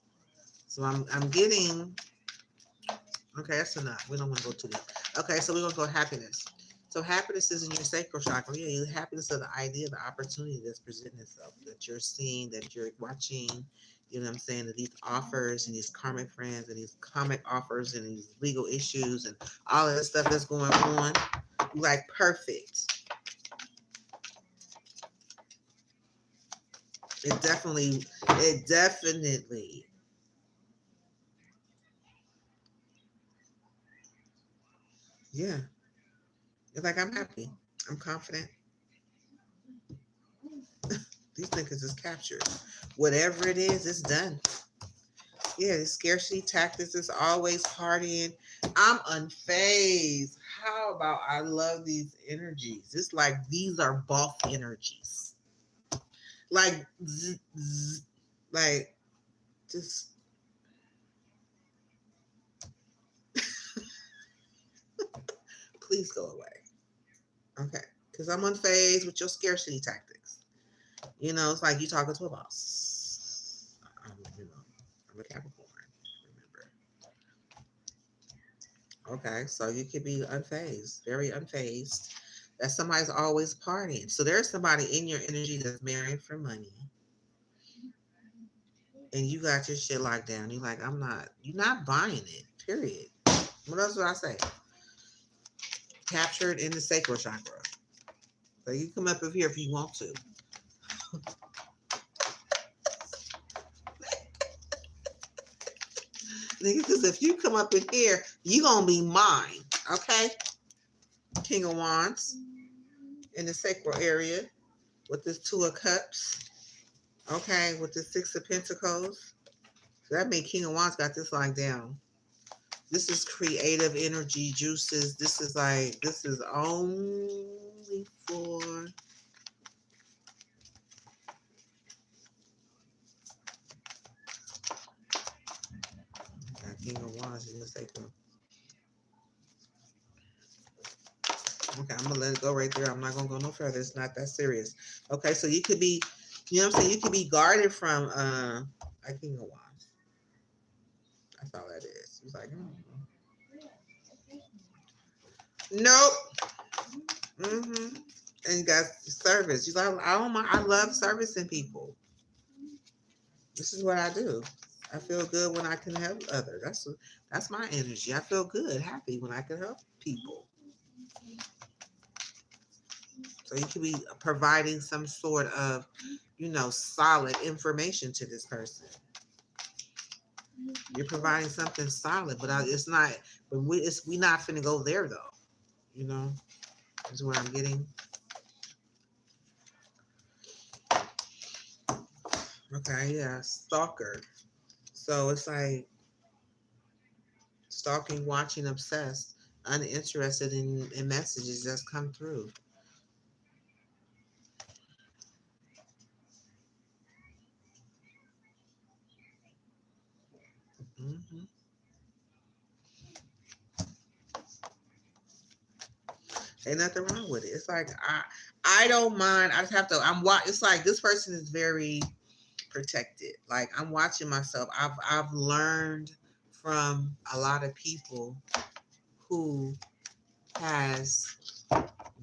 So I'm getting. Okay, that's enough. We don't want to go too deep. Okay, so we're gonna go happiness. So happiness is in your sacral chakra. Yeah, you happiness of the idea, the opportunity that's presenting itself, that you're seeing, that you're watching. You know what I'm saying? That these offers and these karmic friends and these karmic offers and these legal issues and all of the stuff that's going on, like perfect. It definitely, yeah. It's like I'm happy. I'm confident. These niggas is captured. Whatever it is, it's done. Yeah, the scarcity tactics is always partying. I'm unfazed. How about I love these energies? It's like these are boss energies. Like, like just please go away. Okay, because I'm unfazed with your scarcity tactics. You know, it's like you talking to a boss. I'm a Capricorn. Remember. Okay, so you could be unfazed, very unfazed. That somebody's always partying. So there's somebody in your energy that's marrying for money, and you got your shit locked down. You're like, you're not buying it. Period. What else do I say? Captured in the sacral chakra. So you come up here if you want to. Because if you come up in here, you gonna be mine. Okay? King of Wands in the sacral area with this Two of Cups. Okay, with the Six of Pentacles. So that means King of Wands got this locked down. This is creative energy juices. This is only for King of Wands in the sacral. Okay, I'm gonna let it go right there. I'm not gonna go no further. It's not that serious. Okay, so you could be, you know what I'm saying? You could be guarded from a King of Wands. That's all that is. It's like, nope. Mm-hmm. And you got service. She's like, I don't mind. I love servicing people. This is what I do. I feel good when I can help others. That's my energy. I feel good, happy when I can help people. So you could be providing some sort of, solid information to this person. You're providing something solid, but it's not. But we not finna go there though. You know, is what I'm getting. Okay, yeah, stalker. So it's like stalking, watching, obsessed, uninterested in messages that's come through. Mm-hmm. Ain't nothing wrong with it. It's like I don't mind. I just have to. It's like this person is very protected. Like I'm watching myself. I've learned from a lot of people who has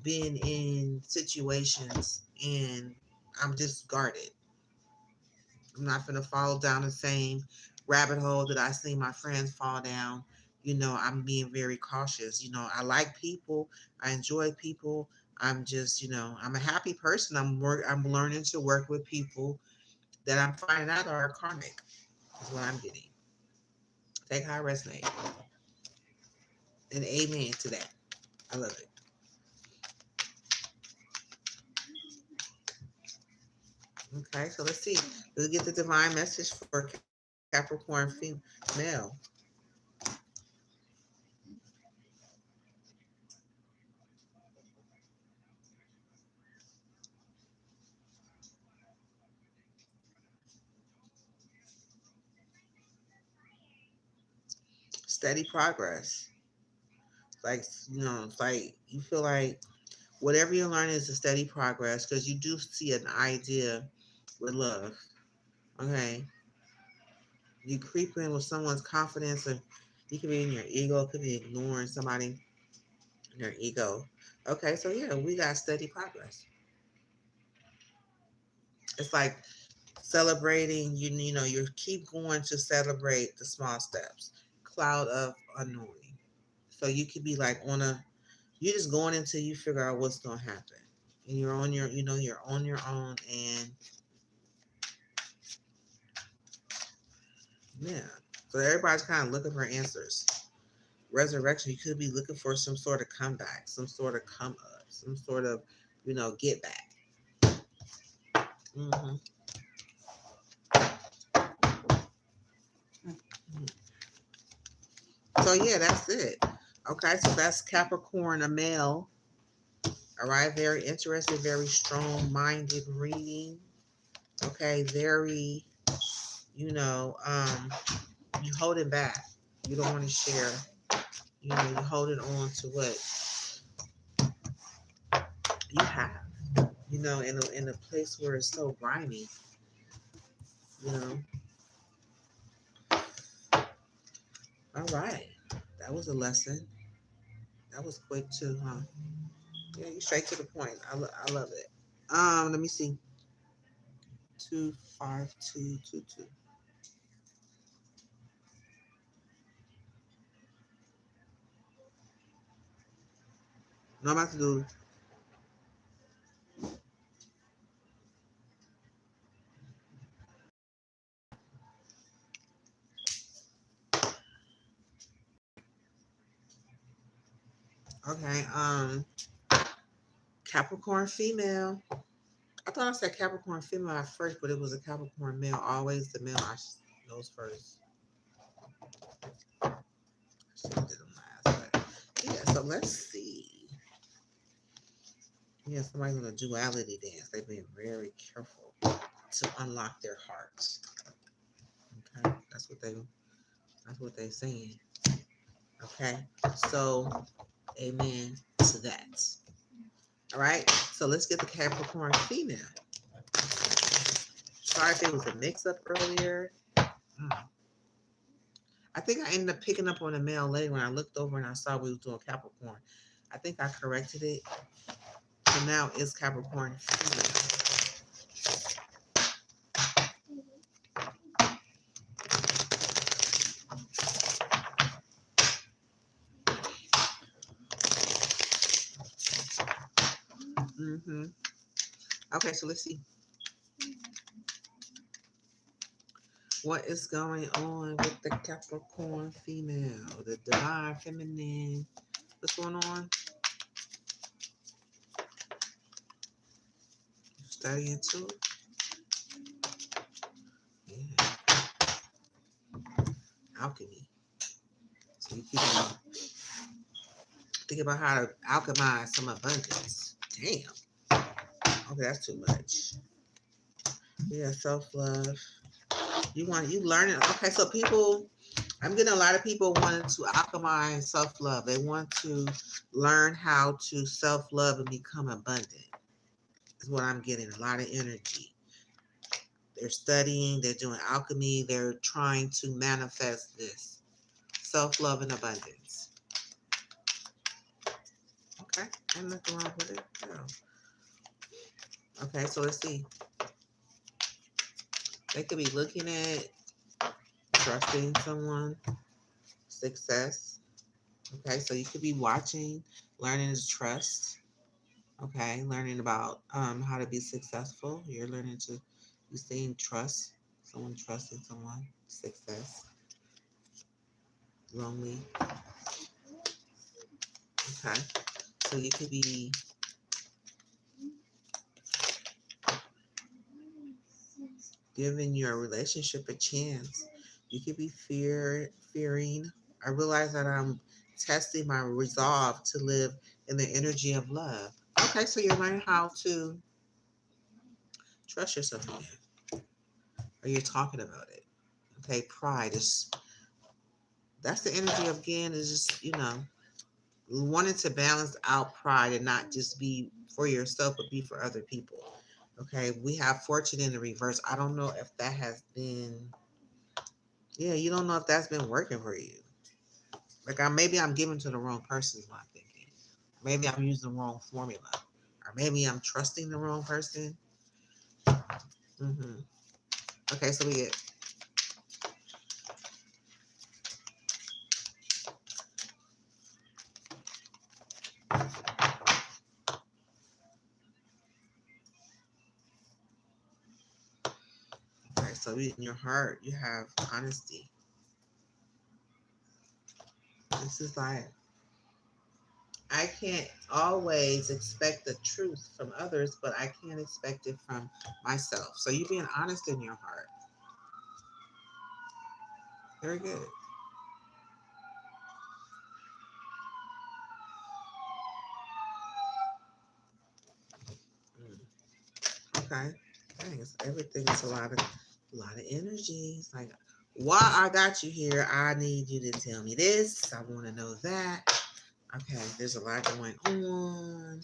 been in situations and I'm just guarded. I'm not gonna fall down the same rabbit hole that I see my friends fall down. I'm being very cautious. I like people. I enjoy people. I'm just, I'm a happy person. I'm learning to work with people that I'm finding out are karmic. Is what I'm getting. Take how I resonate. And amen to that. I love it. Okay, so let's see. Let's get the divine message for Capricorn female. Steady progress. Like, it's like you feel like whatever you're learning is a steady progress because you do see an idea with love. Okay. You creep in with someone's confidence, or you could be in your ego, could be ignoring somebody. your ego. Okay, so yeah, we got steady progress. It's like celebrating, you know, you keep going to celebrate the small steps. Cloud of unknowing. So you could be like on a, you're just going until you figure out what's gonna happen. And you're on your, you know, you're on your own, and yeah. So everybody's kind of looking for answers. Resurrection, you could be looking for some sort of comeback, some sort of come up, some sort of, you know, get back. Hmm. So yeah, that's it. Okay, so that's Capricorn, a male. All right, very interested, very strong-minded reading. Okay, very, you know, you holding back. You don't want to share. You know, you're holding on to what you have. You know, in a place where it's so grimy. You know. All right, that was a lesson. That was quick too, huh? Yeah, you straight to the point. I love it. Let me see. 25222. No, I'm about to do. Okay. Capricorn female. I thought I said Capricorn female at first, but it was a Capricorn male. Always the male. Goes first. I should have did them last, but yeah. So let's see. Yeah, somebody's on a duality dance. They've been very careful to unlock their hearts. Okay, that's what they're saying. Okay, so amen to that. All right, so let's get the Capricorn female. Sorry if it was a mix-up earlier. Mm. I think I ended up picking up on the male later when I looked over and I saw we was doing Capricorn. I think I corrected it. So now it's Capricorn female. Mm-hmm. Okay, so let's see. What is going on with the Capricorn female? The divine feminine. What's going on? Studying too? Yeah. Alchemy. So you keep on think about how to alchemize some abundance. Damn. Okay, that's too much. Yeah, self-love. You learning. Okay, so people, I'm getting a lot of people wanting to alchemize self-love. They want to learn how to self-love and become abundant. Is what I'm getting. A lot of energy. They're studying, they're doing alchemy, they're trying to manifest this self-love and abundance. Okay, and nothing wrong with it. No. Okay, so let's see. They could be looking at trusting someone, success. Okay, so you could be watching, learning to trust. Okay, learning about how to be successful. You're learning to, you seeing trust, someone trusting someone, success, lonely. Okay, so you could be giving your relationship a chance. You could be fearing. I realize that I'm testing my resolve to live in the energy of love. Okay, so you're learning how to trust yourself again, or you're talking about it. Okay, pride is that's the energy of again is just wanting to balance out pride and not just be for yourself but be for other people. Okay, we have fortune in the reverse. I don't know if that has been. Yeah, you don't know if that's been working for you. Like maybe I'm giving to the wrong person is what I'm thinking. Maybe I'm using the wrong formula. Or maybe I'm trusting the wrong person. Okay, so we get okay, so in your heart you have honesty. This is like I can't always expect the truth from others, but I can expect it from myself. So you being honest in your heart. Very good. Okay. Thanks. Everything is a lot of energy. It's like, while I got you here, I need you to tell me this. I want to know that. Okay, there's a lot going on.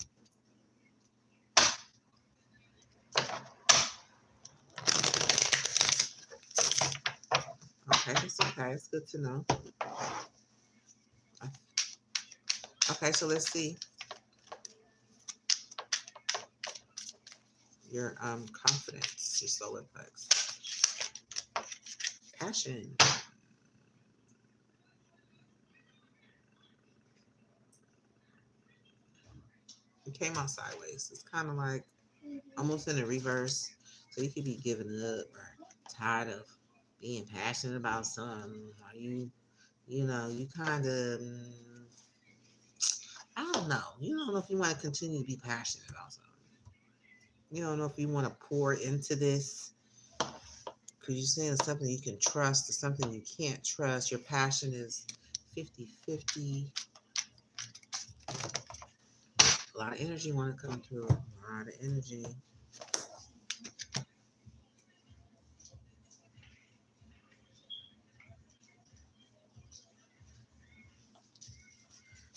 Okay, it's okay. It's good to know. Okay, so let's see your confidence, your solar plex, passion. It came out sideways. It's kind of like almost in the reverse. So you could be giving up or tired of being passionate about something. Or you kind of, I don't know. You don't know if you want to continue to be passionate about something. You don't know if you want to pour into this because you're saying it's something you can trust or something you can't trust. Your passion is 50-50. A lot of energy want to come through. A lot of energy.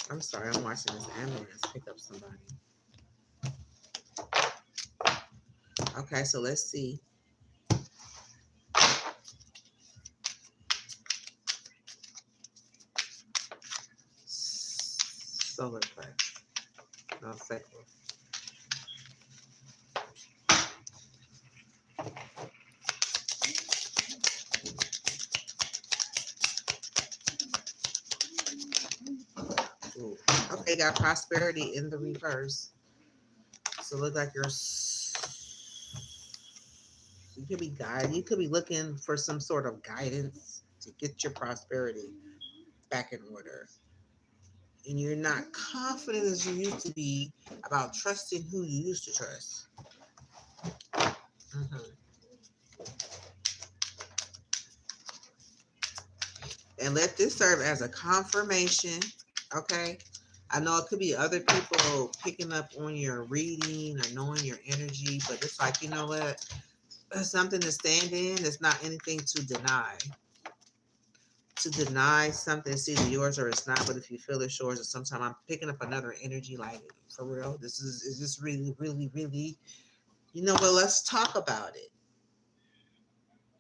I'm sorry, I'm watching this ambulance pick up somebody. Okay, so let's see. Solar plex. No, sacral. Ooh. Okay, got prosperity in the reverse. So look like you could be guided. You could be looking for some sort of guidance to get your prosperity back in order. And you're not confident as you used to be about trusting who you used to trust. hmm And let this serve as a confirmation. Okay. I know it could be other people picking up on your reading or knowing your energy, but it's like, you know what? It's something to stand in. It's not anything to deny. To deny something, it's either yours or it's not. But if you feel it's yours, or sometimes I'm picking up another energy, like for real. Is this really, really, really? You know what? Let's talk about it.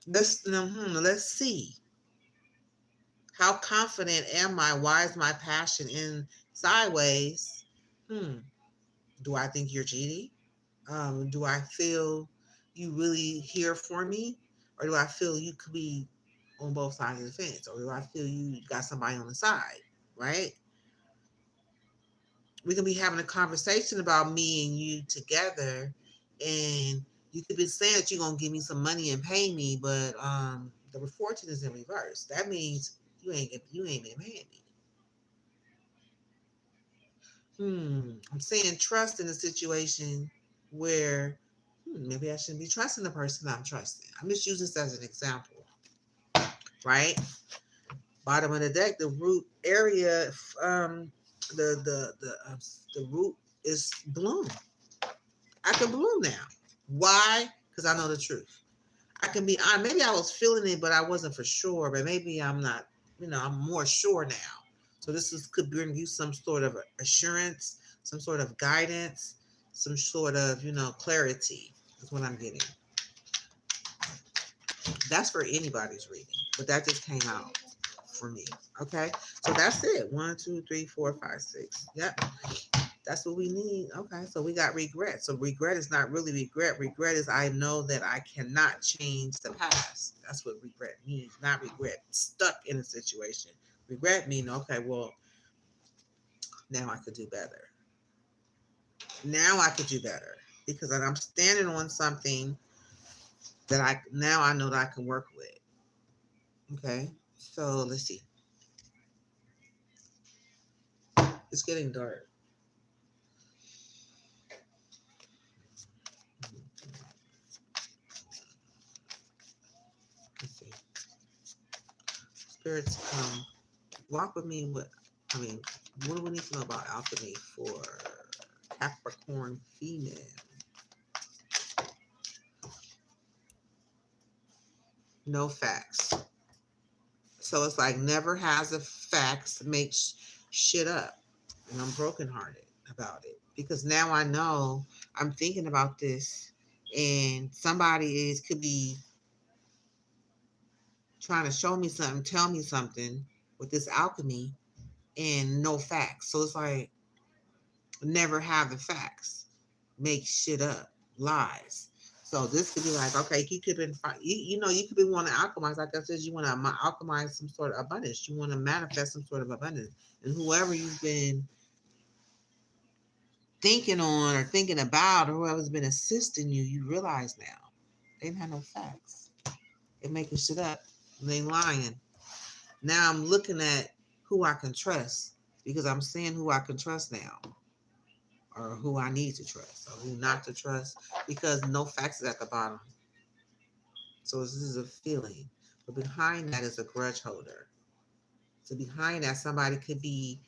Let's see. How confident am I? Why is my passion in sideways? Do I think you're cheating? Do I feel you really here for me? Or do I feel you could be on both sides of the fence? Or do I feel you got somebody on the side? Right? We can be having a conversation about me and you together, and you could be saying that you're gonna give me some money and pay me, but the fortune is in reverse. That means you ain't been paying me. I'm saying trust in a situation where maybe I shouldn't be trusting the person I'm trusting. I'm just using this as an example, right? Bottom of the deck, the root area, the root is bloom. I can bloom now. Why? Because I know the truth. I can be honest. Maybe I was feeling it, but I wasn't for sure. But maybe I'm not. I'm more sure now. So could bring you some sort of assurance, some sort of guidance, some sort of clarity. Is what I'm getting. That's for anybody's reading, but that just came out for me. Okay, so that's it. 1, 2, 3, 4, 5, 6. Yep. That's what we need. Okay, so we got regret. So regret is not really regret. Regret is I know that I cannot change the past. That's what regret means. Not regret. Stuck in a situation. Regret mean okay, well, now I could do better. Now I could do better because I'm standing on something that I know that I can work with. Okay, so let's see. It's getting dark. Let's see. Spirits come. Walk with me. I mean, what do we need to know about alchemy for Capricorn female? No facts. So it's like never has a facts, makes shit up. And I'm brokenhearted about it because now I know I'm thinking about this and somebody could be trying to show me something, tell me something with this alchemy and no facts. So it's like never have the facts, make shit up, lies. So this could be like, okay, you could be, you could be wanting to alchemize. Like I said, you want to alchemize some sort of abundance. You want to manifest some sort of abundance. And whoever you've been thinking on or thinking about, or whoever's been assisting you, you realize now they didn't have no facts. They're making shit up. They lying. Now I'm looking at who I can trust because I'm seeing who I can trust now, or who I need to trust, or who not to trust, because no facts is at the bottom. So this is a feeling. But behind that is a grudge holder. So behind that, somebody could be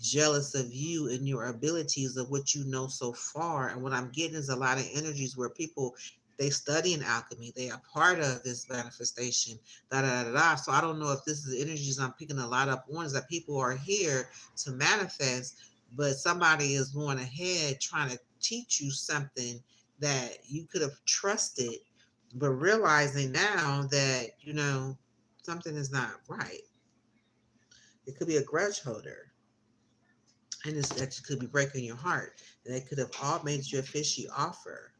jealous of you and your abilities of what you know so far. And what I'm getting is a lot of energies where people, they study in alchemy, they are part of this manifestation, da da da da. So I don't know if this is the energies I'm picking a lot up on, is that people are here to manifest, but somebody is going ahead trying to teach you something that you could have trusted, but realizing now that, something is not right. It could be a grudge holder. And it's that could be breaking your heart. They could have all made you a fishy offer.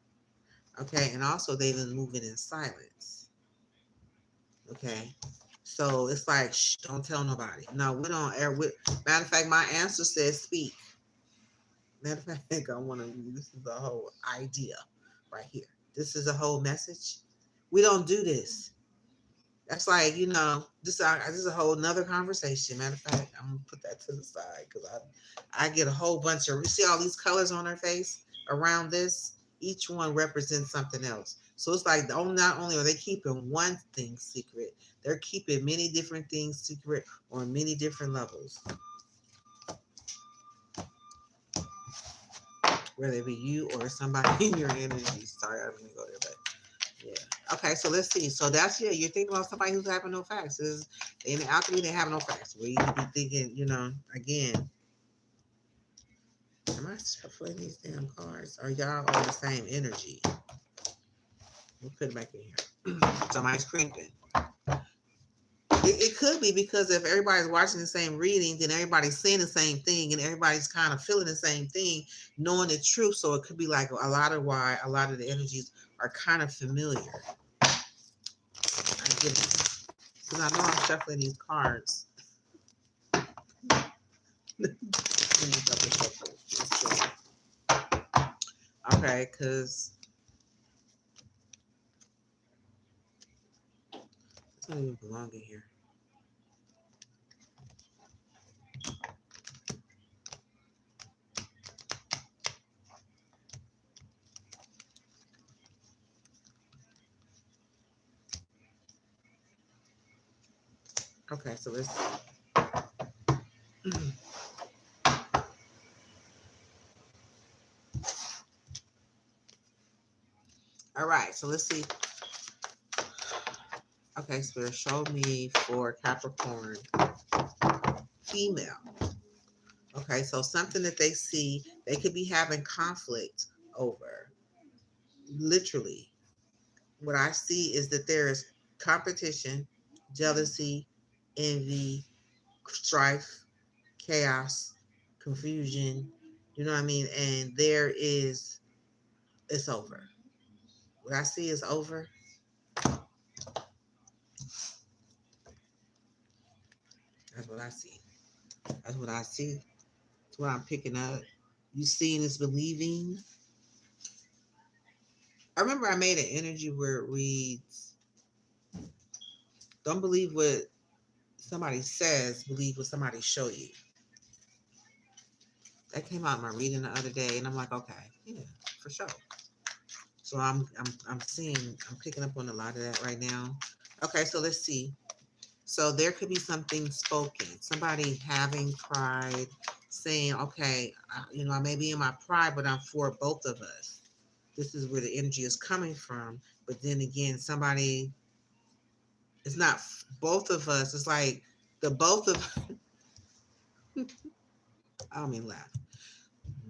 Okay. And also they've been moving in silence. Okay. So it's like, shh, don't tell nobody. No, we don't air with. Matter of fact, my answer says speak. Matter of fact, I want to, this is the whole idea right here. This is a whole message. We don't do this. That's like, this is a whole nother conversation. Matter of fact, I'm gonna put that to the side because I get a whole bunch of, you see all these colors on her face around this, each one represents something else. So it's like, not only are they keeping one thing secret, they're keeping many different things secret on many different levels. Whether it be you or somebody in your energy. Sorry, I'm gonna go there, but yeah. Okay, so let's see. So that's, yeah, you're thinking about somebody who's having no facts. Is in the alchemy, they have no facts. Where you could be thinking, again, am I shuffling these damn cards? Are y'all on the same energy? We'll put it back in here. Somebody's crimping. It could be because if everybody's watching the same reading, then everybody's saying the same thing and everybody's kind of feeling the same thing, knowing the truth. So it could be like a lot of the energies are kind of familiar. I get it. Because I know I'm shuffling these cards. Okay, because it doesn't even belong in here. Okay, so let's all right, so let's see. Okay, Spirit, show me for Capricorn female. Okay, so something that they see, they could be having conflict over. Literally, what I see is that there is competition, jealousy, envy, strife, chaos, confusion, You know what I mean? And there is, it's over. What I see is over. That's what I see. That's what I see. That's what I'm picking up. You seeing is believing. I remember I made an energy where it reads, don't believe what somebody says, believe what somebody show you. That came out in my reading the other day, and I'm like, okay, yeah, for sure. So I'm seeing, I'm picking up on a lot of that right now. Okay, so let's see. So there could be something spoken, somebody having pride, saying, okay, I may be in my pride, but I'm for both of us. This is where the energy is coming from. But then again, somebody, it's not both of us. It's like the both of, I don't mean laugh.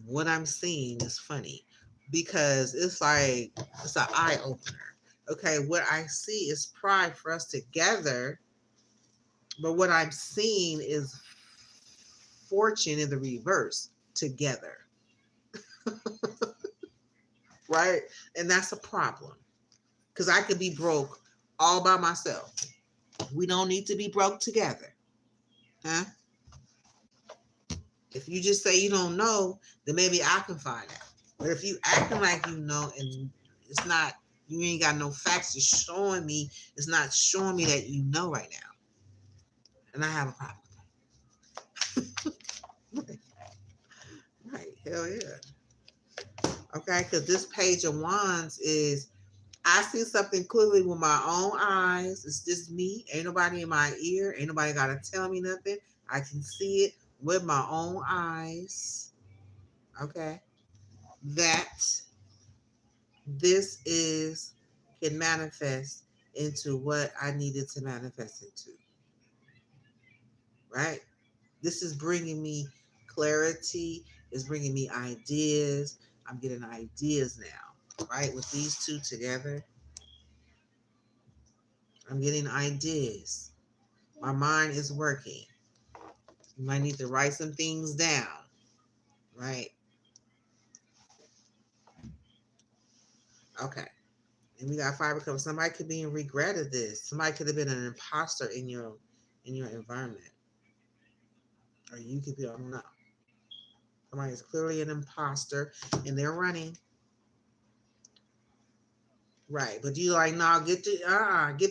What I'm seeing is funny because it's like, it's an eye opener. Okay, what I see is pride for us together, but what I'm seeing is fortune in the reverse together, right? And that's a problem because I could be broke all by myself. We don't need to be broke together, huh? If you just say you don't know, then maybe I can find out. But if you acting like you know and it's not, you ain't got no facts, it's showing me, it's not showing me that you know right now. And I have a problem with that. Right, hell yeah. Okay, because this page of wands is, I see something clearly with my own eyes. It's just me. Ain't nobody in my ear. Ain't nobody got to tell me nothing. I can see it with my own eyes. Okay. That this is, can manifest into what I needed to manifest into. Right? This is bringing me clarity. It's bringing me ideas. I'm getting ideas now. Right? With these two together, I'm getting ideas. My mind is working. You might need to write some things down, right? Okay. And we got fiber cover. Somebody could be in regret of this. Somebody could have been an imposter in your environment. Or you could be, I don't know. Somebody is clearly an imposter and they're running. Right. But you like, nah, get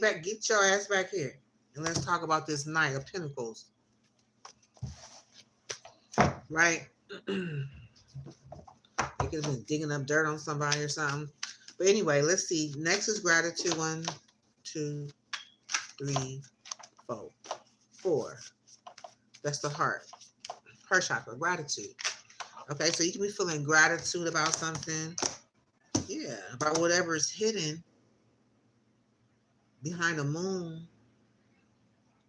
back, get your ass back here. And let's talk about this Knight of Pentacles. Right? They could have been digging up dirt on somebody or something. But anyway, let's see. Next is gratitude. 1, 2, 3, 4. 4. That's the heart. Heart chakra. Gratitude. Okay, so you can be feeling gratitude about something. Yeah, about whatever is hidden behind the moon.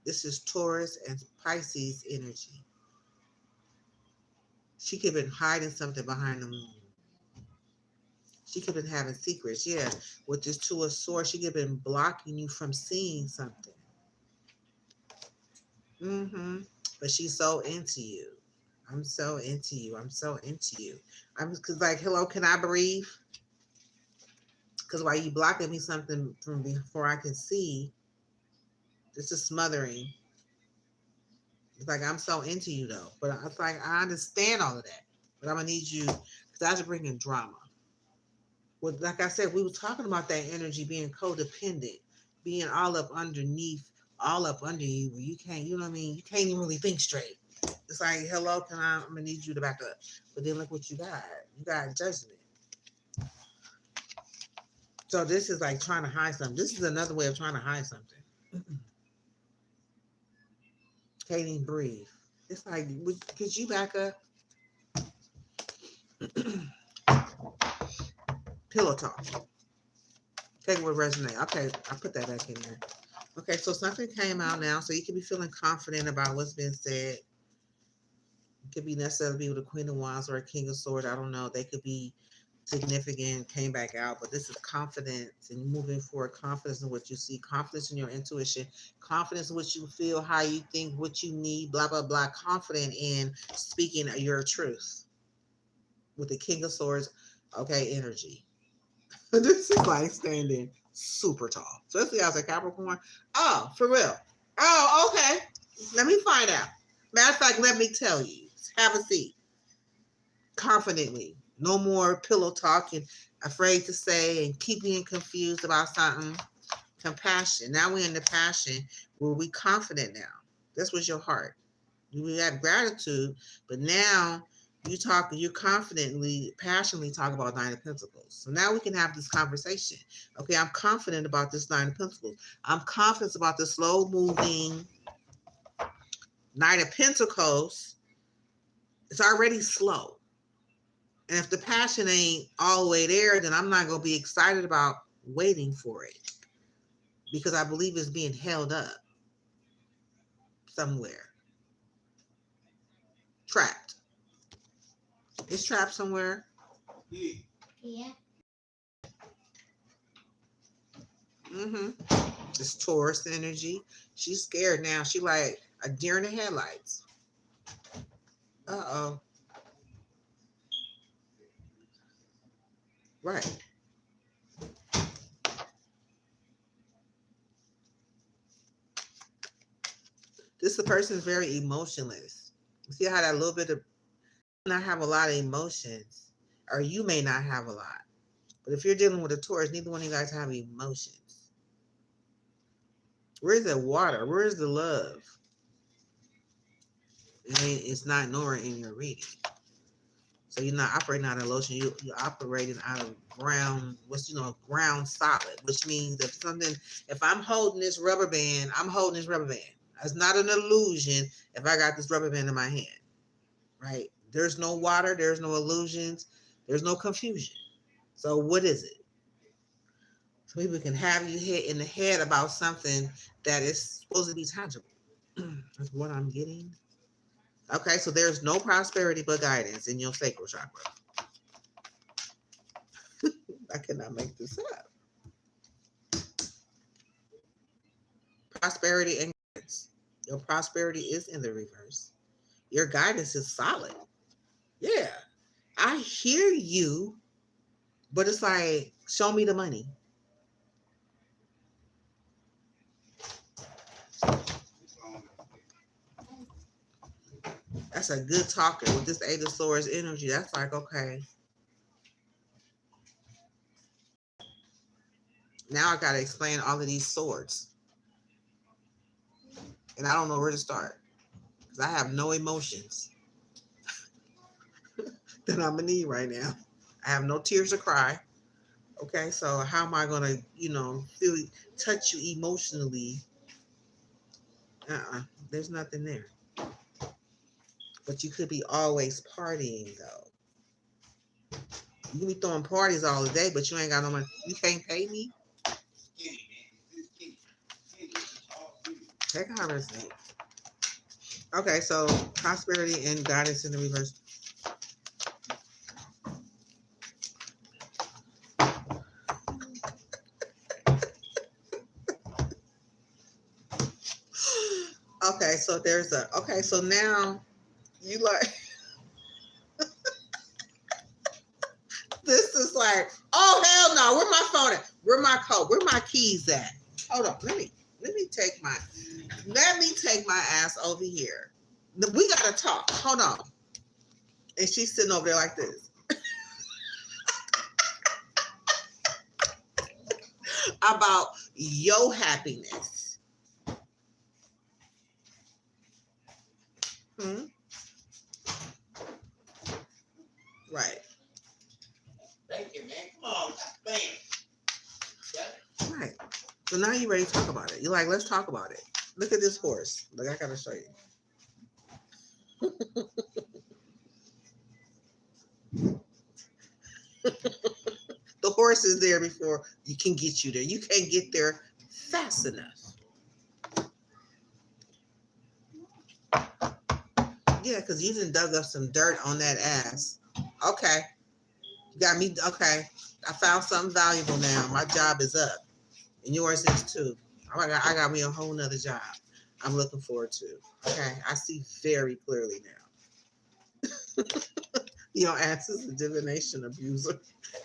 This is Taurus and Pisces energy. She could have been hiding something behind the moon. She could have been having secrets. Yeah, with this Two of Swords, she could have been blocking you from seeing something. But she's so into you. I'm so into you. I'm so into you. I'm cause like, hello, can I breathe? Because while you blocking me something from before I can see, this is smothering. It's like, I'm so into you though. But it's like, I understand all of that. But I'm gonna need you, because that's bringing drama. Well, like I said, we were talking about that energy being codependent, being all up underneath, all up under you, where you can't, you know what I mean? You can't even really think straight. It's like, hello, I'm gonna need you to back up. But then look what you got. You got judgment. So this is like trying to hide something. This is another way of trying to hide something. Can't even breathe. It's like, could you back up? Pillow talk. Take it with resonate. Okay, I put that back in there. Okay, so something came out now, so you can be feeling confident about what's been said. It could be necessarily be with a Queen of Wands or a King of Swords. I don't know. They could be significant, came back out, but this is confidence and moving forward, confidence in what you see, confidence in your intuition, confidence in what you feel, how you think, what you need, blah, blah, blah, confident in speaking your truth. with the King of Swords, okay, energy. This is like standing super tall. Especially as a Capricorn. Oh, for real. Oh, okay. Let me find out. Matter of fact, let me tell you. Have a seat. Confidently. No more pillow talking, afraid to say and keep being confused about something. Compassion. Now we're in the passion where we confident now. This was your heart. We have gratitude, but now you confidently, passionately talk about Nine of Pentacles. So now we can have this conversation. Okay, I'm confident about this Nine of Pentacles. I'm confident about the slow moving Nine of Pentacles. It's already slow. And if the passion ain't all the way there, then I'm not going to be excited about waiting for it because I believe it's being held up somewhere. Trapped. It's trapped somewhere. Yeah. It's Taurus energy. She's scared now. She like a deer in the headlights. Uh-oh. Right. This person is very emotionless. See how that little bit of not have a lot of emotions, or you may not have a lot. But if you're dealing with a Taurus, neither one of you guys have emotions. Where's the water? Where's the love? It's not nowhere in your reading. So you're not operating out of lotion. You're operating out of ground, ground solid, which means if I'm holding this rubber band, I'm holding this rubber band. It's not an illusion if I got this rubber band in my hand, right? There's no water. There's no illusions. There's no confusion. So what is it? So people can have you hit in the head about something that is supposed to be tangible. That's what I'm getting. Okay, so there's no prosperity but guidance in your sacral chakra. I cannot make this up. Prosperity and guidance. Your prosperity is in the reverse. Your guidance is solid. Yeah, I hear you, but it's like, show me the money. That's a good talker with this Eight of Swords energy. That's like, okay. Now I got to explain all of these swords. And I don't know where to start. Because I have no emotions that I'm going to need right now. I have no tears to cry. Okay, so how am I going to, touch you emotionally? There's nothing there. But you could be always partying, though. You can be throwing parties all the day, but you ain't got no money. You can't pay me? Take a conversation. Okay, so prosperity and guidance in the reverse. Okay, so now you like this is like, oh hell no, where my phone at? Where my coat? Where my keys at? Hold on, let me take my ass over here. We gotta talk. Hold on. And she's sitting over there like this. About your happiness. Right. Thank you, man. Come on, man. Right. So now you're ready to talk about it. You're like, let's talk about it. Look at this horse. Look, I gotta show you. The horse is there before you can get you there. You can't get there fast enough. Yeah, because you done dug up some dirt on that ass. Okay. You got me. Okay. I found something valuable now. My job is up. And yours is too. I got me a whole nother job I'm looking forward to. Okay. I see very clearly now. Your ass is a divination abuser.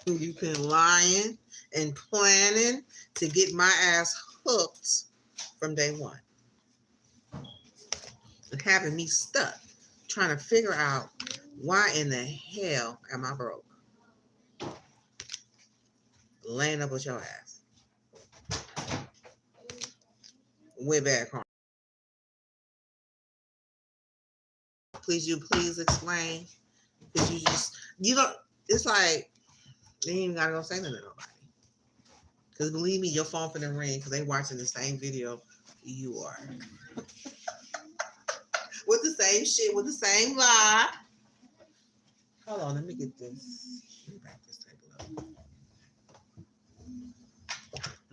You've been lying and planning to get my ass hooked from day one. And having me stuck trying to figure out why in the hell am I broke? Laying up with your ass. Way back home. Please explain? Because you don't, it's like, you ain't even gotta go say nothing to nobody. Because believe me, your phone finna ring because they watching the same video you are. With the same shit, with the same lie. Hold on, let me get this. Let me back this table up.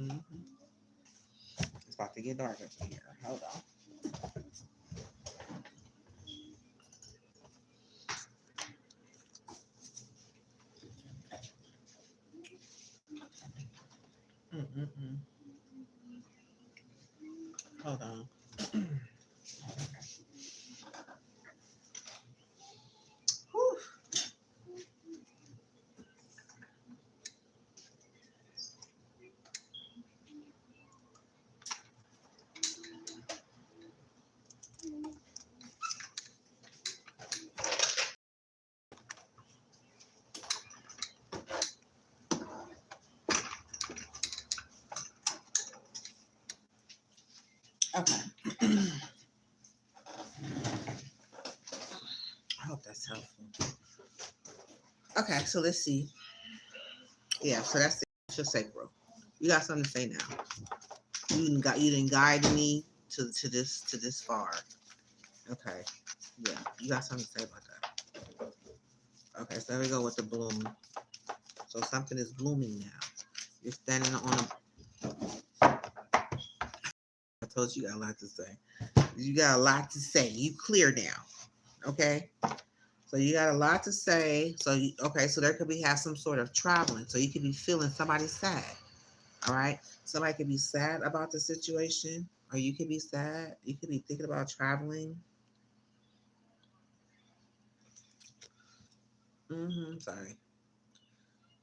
Mm-hmm. It's about to get dark up here. Hold on. Mm-mm-mm. Hold on. Whew. Okay. I hope that's helpful. Okay, so let's see. Yeah, so that's it. It's your sacral. You got something to say now. You didn't guide me to this far. Okay. Yeah, you got something to say about that. Okay, so there we go with the bloom. So something is blooming now. You're standing on a. I told you got a lot to say. You got a lot to say. You clear now. Okay. So you got a lot to say. So okay. So there could be have some sort of traveling. So you could be feeling somebody sad. All right. Somebody could be sad about the situation, or you could be sad. You could be thinking about traveling. Sorry.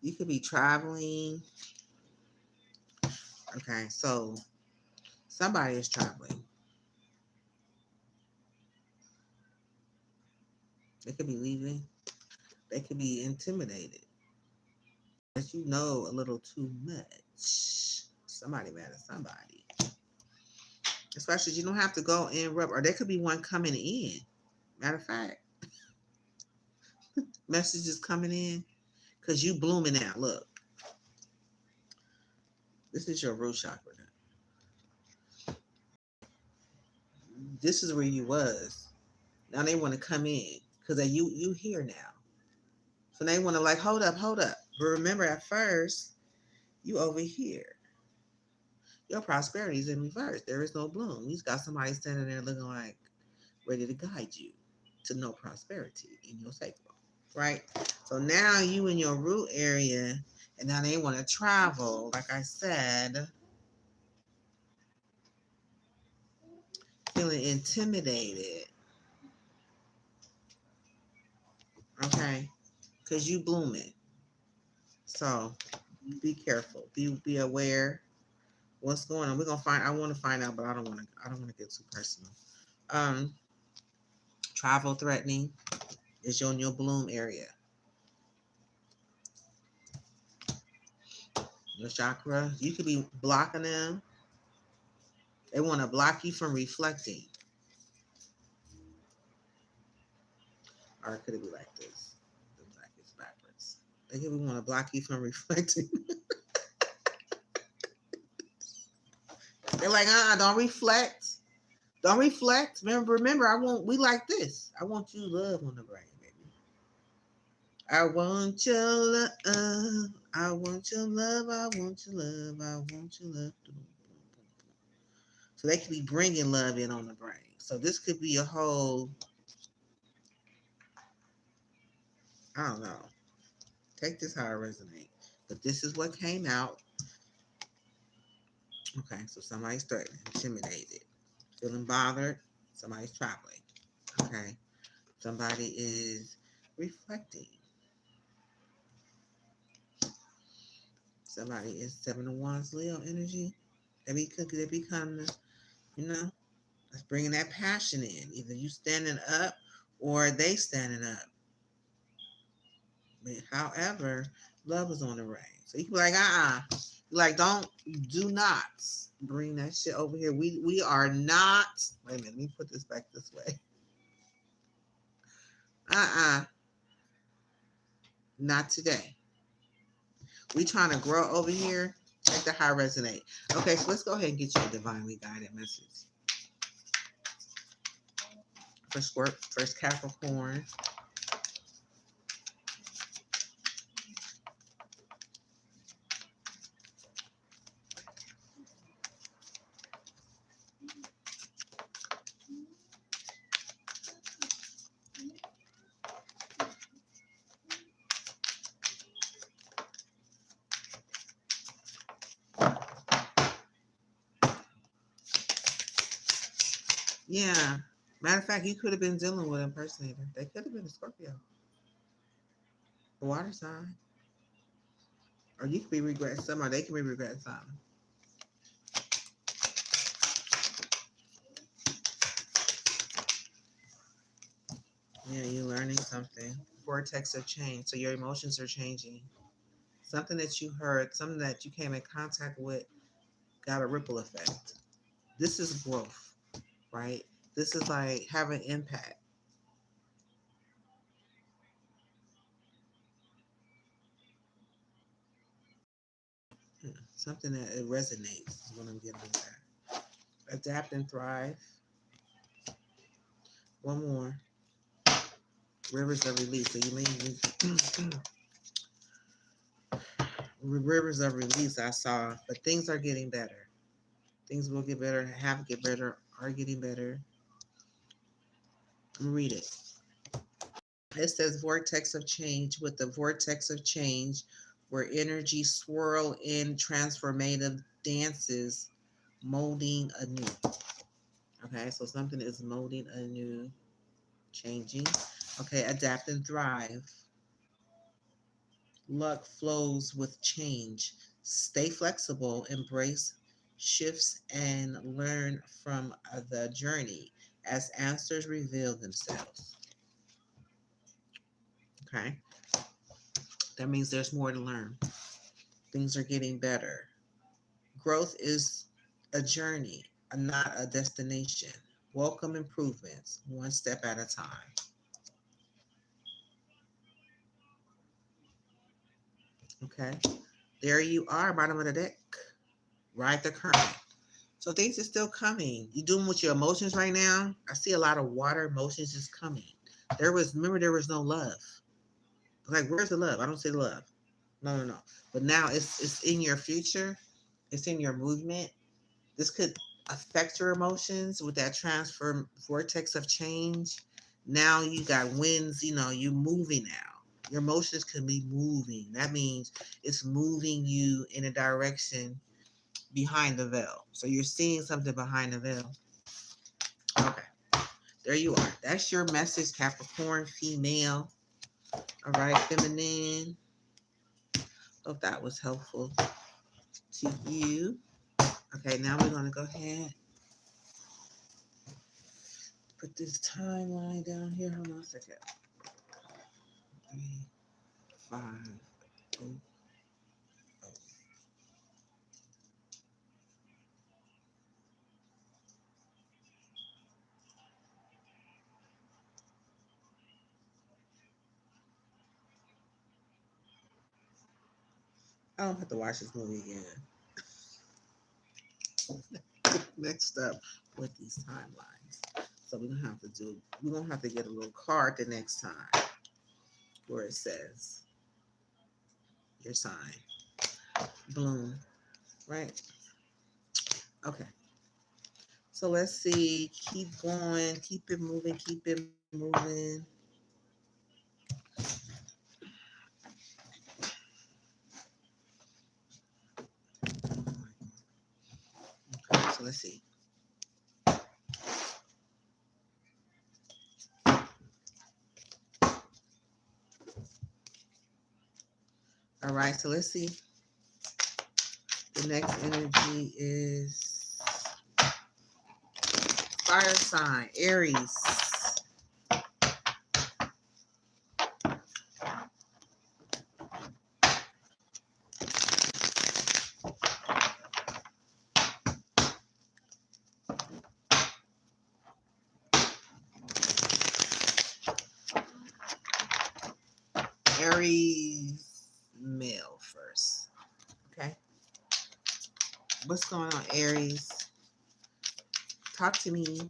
You could be traveling. Okay. So somebody is traveling. They could be leaving. They could be intimidated. That you know a little too much. Somebody mad at somebody. Especially you don't have to go in rub, or there could be one coming in. Matter of fact, messages coming in because you blooming out. Look, this is your root chakra. This is where you was. Now they want to come in because you here now. So they want to like hold up. But remember, at first you over here. Your prosperity is in reverse. There is no bloom. You just got somebody standing there looking like ready to guide you to no prosperity in your sacral, right? So now you in your root area, and now they want to travel. Like I said, feeling intimidated, okay? Because you blooming. So be careful. Be aware. What's going on? We're gonna find. I want to find out, but I don't want to. I don't want to get too personal. Um, Travel threatening is in your bloom area. Your chakra. You could be blocking them. They want to block you from reflecting. Or could it be like this? The black is backwards. They could want to block you from reflecting. They're like, don't reflect. Don't reflect. Remember, we like this. I want you love on the brain, baby. I want your love. I want your love. I want your love. I want your love. So they could be bringing love in on the brain. So this could be a whole, I don't know. Take this how it resonates. But this is what came out. Okay, so somebody's threatened, intimidated, feeling bothered. Somebody's traveling. Okay, somebody is reflecting. Somebody is 7 of Wands Leo energy. They become, you know, that's bringing that passion in. Either you standing up or they standing up. But however, love is on the ring. So you can be like, like, do not bring that shit over here. We are not. Wait a minute, let me put this back this way. Not today. We trying to grow over here. Let the high resonate. Okay, so let's go ahead and get you a divinely guided message. First Capricorn. Yeah. Matter of fact, you could have been dealing with an impersonator. They could have been a Scorpio. A water sign. Or you could be regretting something, or they could be regretting something. Yeah, you're learning something. Vortex of change. So your emotions are changing. Something that you heard, something that you came in contact with got a ripple effect. This is growth, right? This is like having impact. Yeah, something that it resonates is what I'm getting at. Adapt and thrive. One more. Rivers of release. So you may rivers of release I saw, but things are getting better. Things will get better, get better, are getting better. I'm gonna read it. It says vortex of change. With the vortex of change, where energy swirl in transformative dances, molding anew. Okay, so something is molding anew, changing. Okay, adapt and thrive. Luck flows with change. Stay flexible, embrace shifts, and learn from the journey as answers reveal themselves. Okay, that means there's more to learn. Things are getting better. Growth is a journey, not a destination. Welcome improvements, one step at a time. Okay, there you are, bottom of the deck. Ride the current. So things are still coming. You doing with your emotions right now? I see a lot of water emotions just coming. There was no love. Like, where's the love? I don't see the love. No. But now it's in your future. It's in your movement. This could affect your emotions with that transfer vortex of change. Now you got winds, you moving now. Your emotions can be moving. That means it's moving you in a direction behind the veil. So you're seeing something behind the veil. Okay. There you are. That's your message, Capricorn female. All right, feminine. Hope that was helpful to you. Okay, now we're going to go ahead. Put this timeline down here. Hold on a second. 3, 5, 0, 0. I don't have to watch this movie again. Next up with these timelines. So we're gonna have to get a little card the next time where it says your sign. Bloom. Right? Okay. So let's see. Keep going. Keep it moving. Keep it moving. Okay, so let's see. All right, so let's see. The next energy is fire sign, Aries. Aries male first. Okay. What's going on, Aries? Talk to me.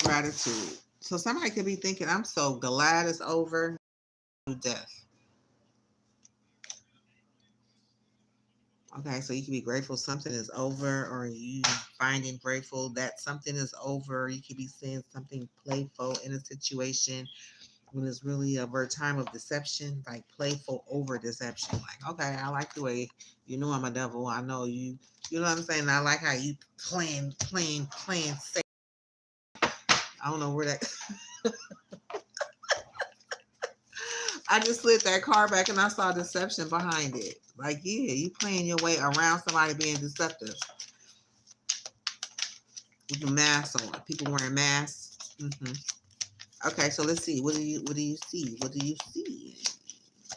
Gratitude. So somebody could be thinking, I'm so glad it's over. Death. Okay, so you can be grateful something is over, or you finding grateful that something is over. You could be saying something playful in a situation when it's really a time of deception, like playful over deception. Like, okay, I like the way you know I'm a devil. I know you. You know what I'm saying? I like how you playing safe. I don't know where that. I just slid that car back and I saw deception behind it. Like, yeah, you playing your way around somebody being deceptive with the mask on. People wearing masks. Okay, so let's see. What do you see? What do you see?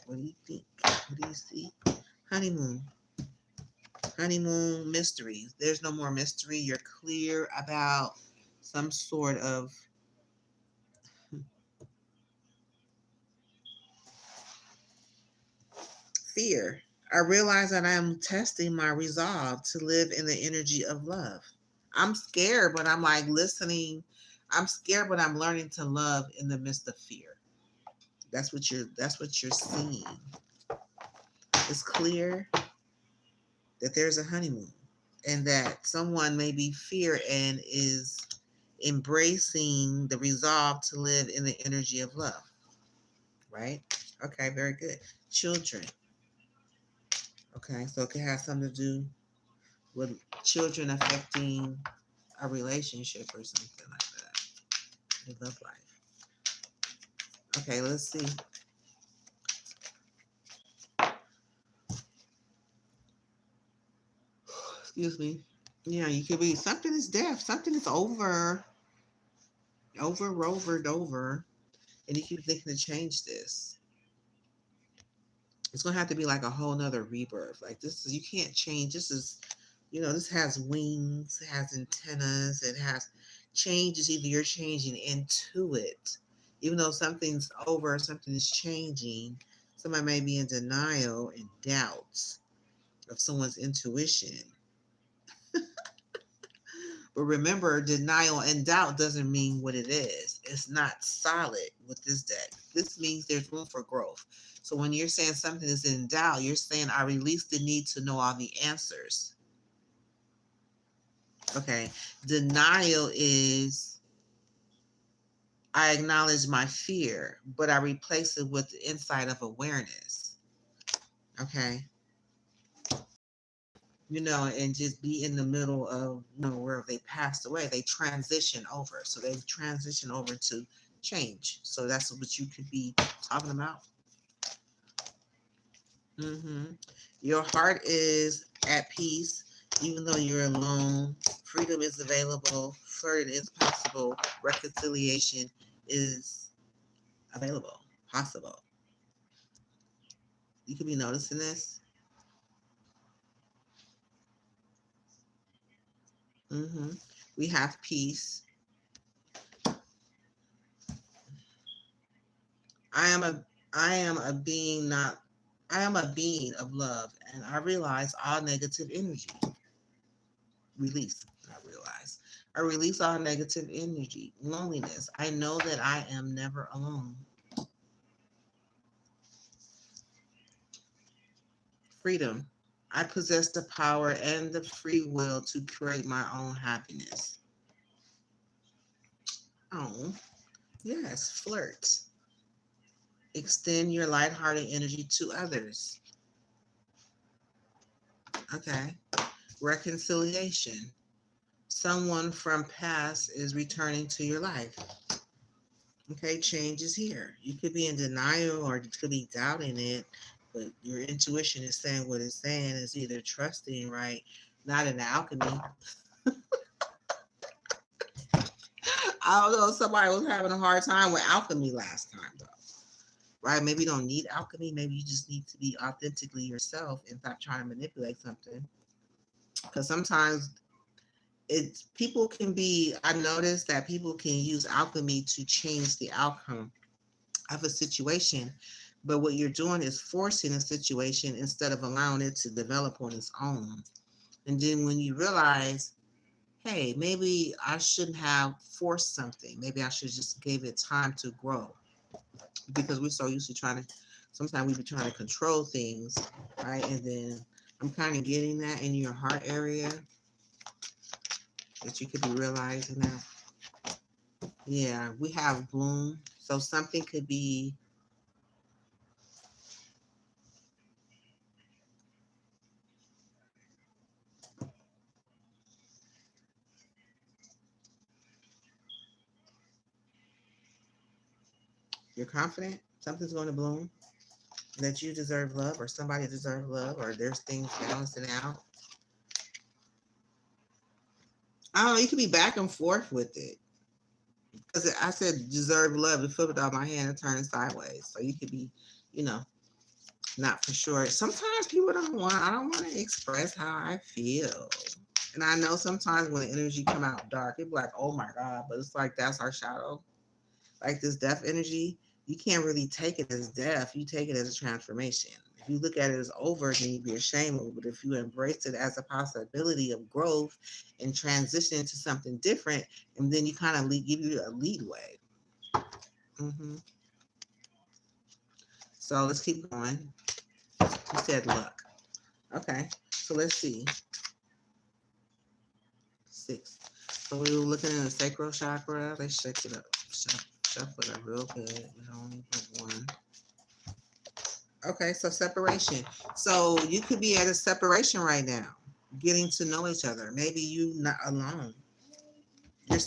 What do you think? What do you see? Honeymoon. Honeymoon mysteries. There's no more mystery. You're clear about some sort of fear. I realize that I am testing my resolve to live in the energy of love. I'm scared, but I'm like listening. I'm scared, but I'm learning to love in the midst of fear. That's what you're seeing. It's clear that there's a honeymoon and that someone may be fear and is embracing the resolve to live in the energy of love. Right? Okay, very good. Children. Okay, so it can have something to do with children affecting a relationship or something like that. In love life. Okay, let's see. Excuse me. Yeah, you could be something is deaf, something is over, and you keep thinking to change this. It's gonna have to be like a whole nother rebirth. Like this is you can't change. This is, this has wings, it has antennas, it has changes. Either you're changing into it, even though something's over, something is changing. Somebody may be in denial and doubts of someone's intuition. But remember, denial and doubt doesn't mean what it is. It's not solid with this deck. This means there's room for growth. So when you're saying something is in doubt, you're saying I release the need to know all the answers. Okay. Denial is I acknowledge my fear, but I replace it with the insight of awareness. Okay. And just be in the middle of, where they passed away, they transition over. So they transition over to change. So that's what you could be talking about. Your heart is at peace, even though you're alone. Freedom is available. Flirting is possible. Reconciliation is available, possible. You could be noticing this. We have peace. I am a being not I am a being of love, and I realize all negative energy. Release. I release all negative energy. Loneliness. I know that I am never alone. Freedom. I possess the power and the free will to create my own happiness. Oh, yes. Flirt. Extend your lighthearted energy to others. Okay. Reconciliation. someone from past is returning to your life. Okay, change is here. You could be in denial or you could be doubting it, but your intuition is saying what it's saying is either trusting, right? Not in alchemy. I don't know. Somebody was having a hard time with alchemy last time, though. Right? Maybe you don't need alchemy. Maybe you just need to be authentically yourself and stop trying to manipulate something. Because sometimes it's people can be. I noticed that people can use alchemy to change the outcome of a situation, but what you're doing is forcing a situation instead of allowing it to develop on its own. And then when you realize, hey, maybe I shouldn't have forced something. Maybe I should just give it time to grow. Because we're so used to trying to, sometimes we be trying to control things, right? And then I'm kind of getting that in your heart area that you could be realizing that. Yeah, we have bloom. So something could be, you're confident something's going to bloom, that you deserve love or somebody deserves love or there's things balancing out. I don't know, you could be back and forth with it. Because I said deserve love and flip it out my hand and turn it sideways. So you could be, you know, not for sure. Sometimes people I don't want to express how I feel. And I know sometimes when the energy come out dark, people like, oh my God, but it's like that's our shadow. Like this death energy, you can't really take it as death. You take it as a transformation. If you look at it as over, then you'd be ashamed of it. But if you embrace it as a possibility of growth and transition into something different, and then you kind of give you a leadway. Mm-hmm. So let's keep going. You said luck. Okay. So let's see. 6. So we were looking at the sacral chakra. Let's shake it up. Shuffle it up real good. We only put one. Okay, so separation. So you could be at a separation right now, getting to know each other. Maybe you not alone. You're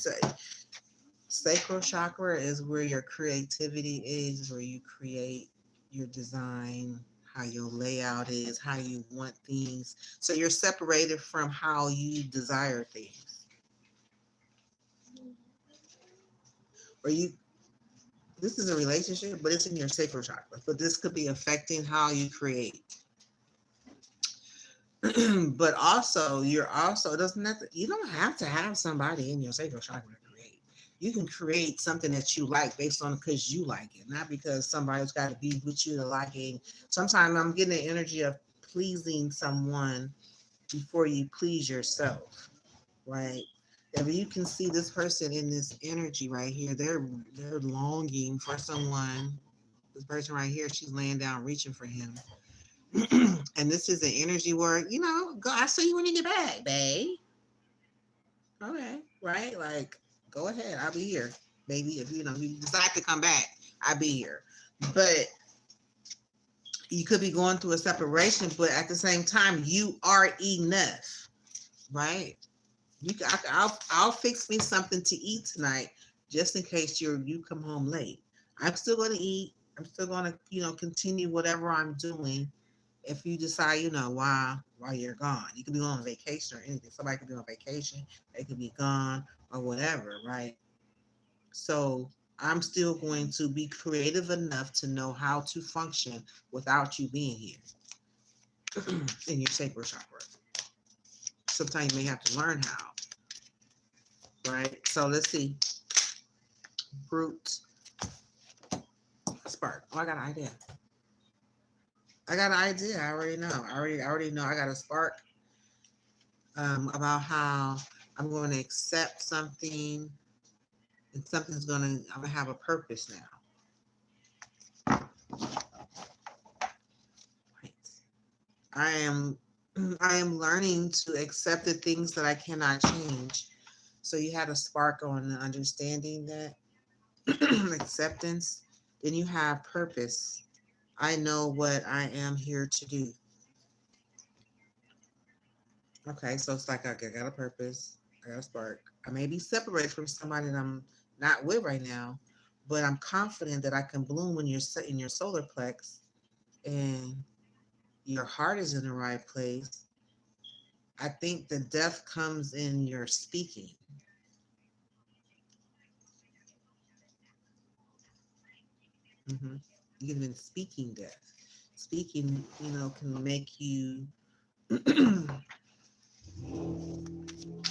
sacral chakra is where your creativity is, where you create your design, how your layout is, how you want things. So you're separated from how you desire things. Or you this is a relationship, but it's in your sacral chakra. But this could be affecting how you create. But also, it doesn't have to, you don't have to have somebody in your sacral chakra to create. You can create something that you like based on because you like it, not because somebody's got to be with you to like it. Sometimes I'm getting the energy of pleasing someone before you please yourself, right? If you can see this person in this energy right here, they're longing for someone. This person right here, she's laying down reaching for him. And this is an energy where, go, I see you when you get back, babe. Okay, right? Like, go ahead. I'll be here. Maybe if you decide to come back, I'll be here. But you could be going through a separation, but at the same time, you are enough, right? I'll fix me something to eat tonight, just in case you come home late. I'm still going to eat. I'm still going to continue whatever I'm doing. If you decide, while you're gone, you could be on vacation or anything. Somebody could be on vacation. They could be gone or whatever, right? So I'm still going to be creative enough to know how to function without you being here in your sacral chakra. Sometimes you may have to learn how, right? So let's see. Brute spark. Oh, I got an idea. I already know. I already know. I got a spark about how I'm going to accept something, and I'm gonna have a purpose now. Right. I am learning to accept the things that I cannot change. So you had a spark on understanding that acceptance. Then you have purpose. I know what I am here to do. Okay, so it's like I got a purpose. I got a spark. I may be separated from somebody that I'm not with right now, but I'm confident that I can bloom when you're set in your solar plex and your heart is in the right place. I think the death comes in your speaking. Mm-hmm. Even speaking death. Speaking, can make you,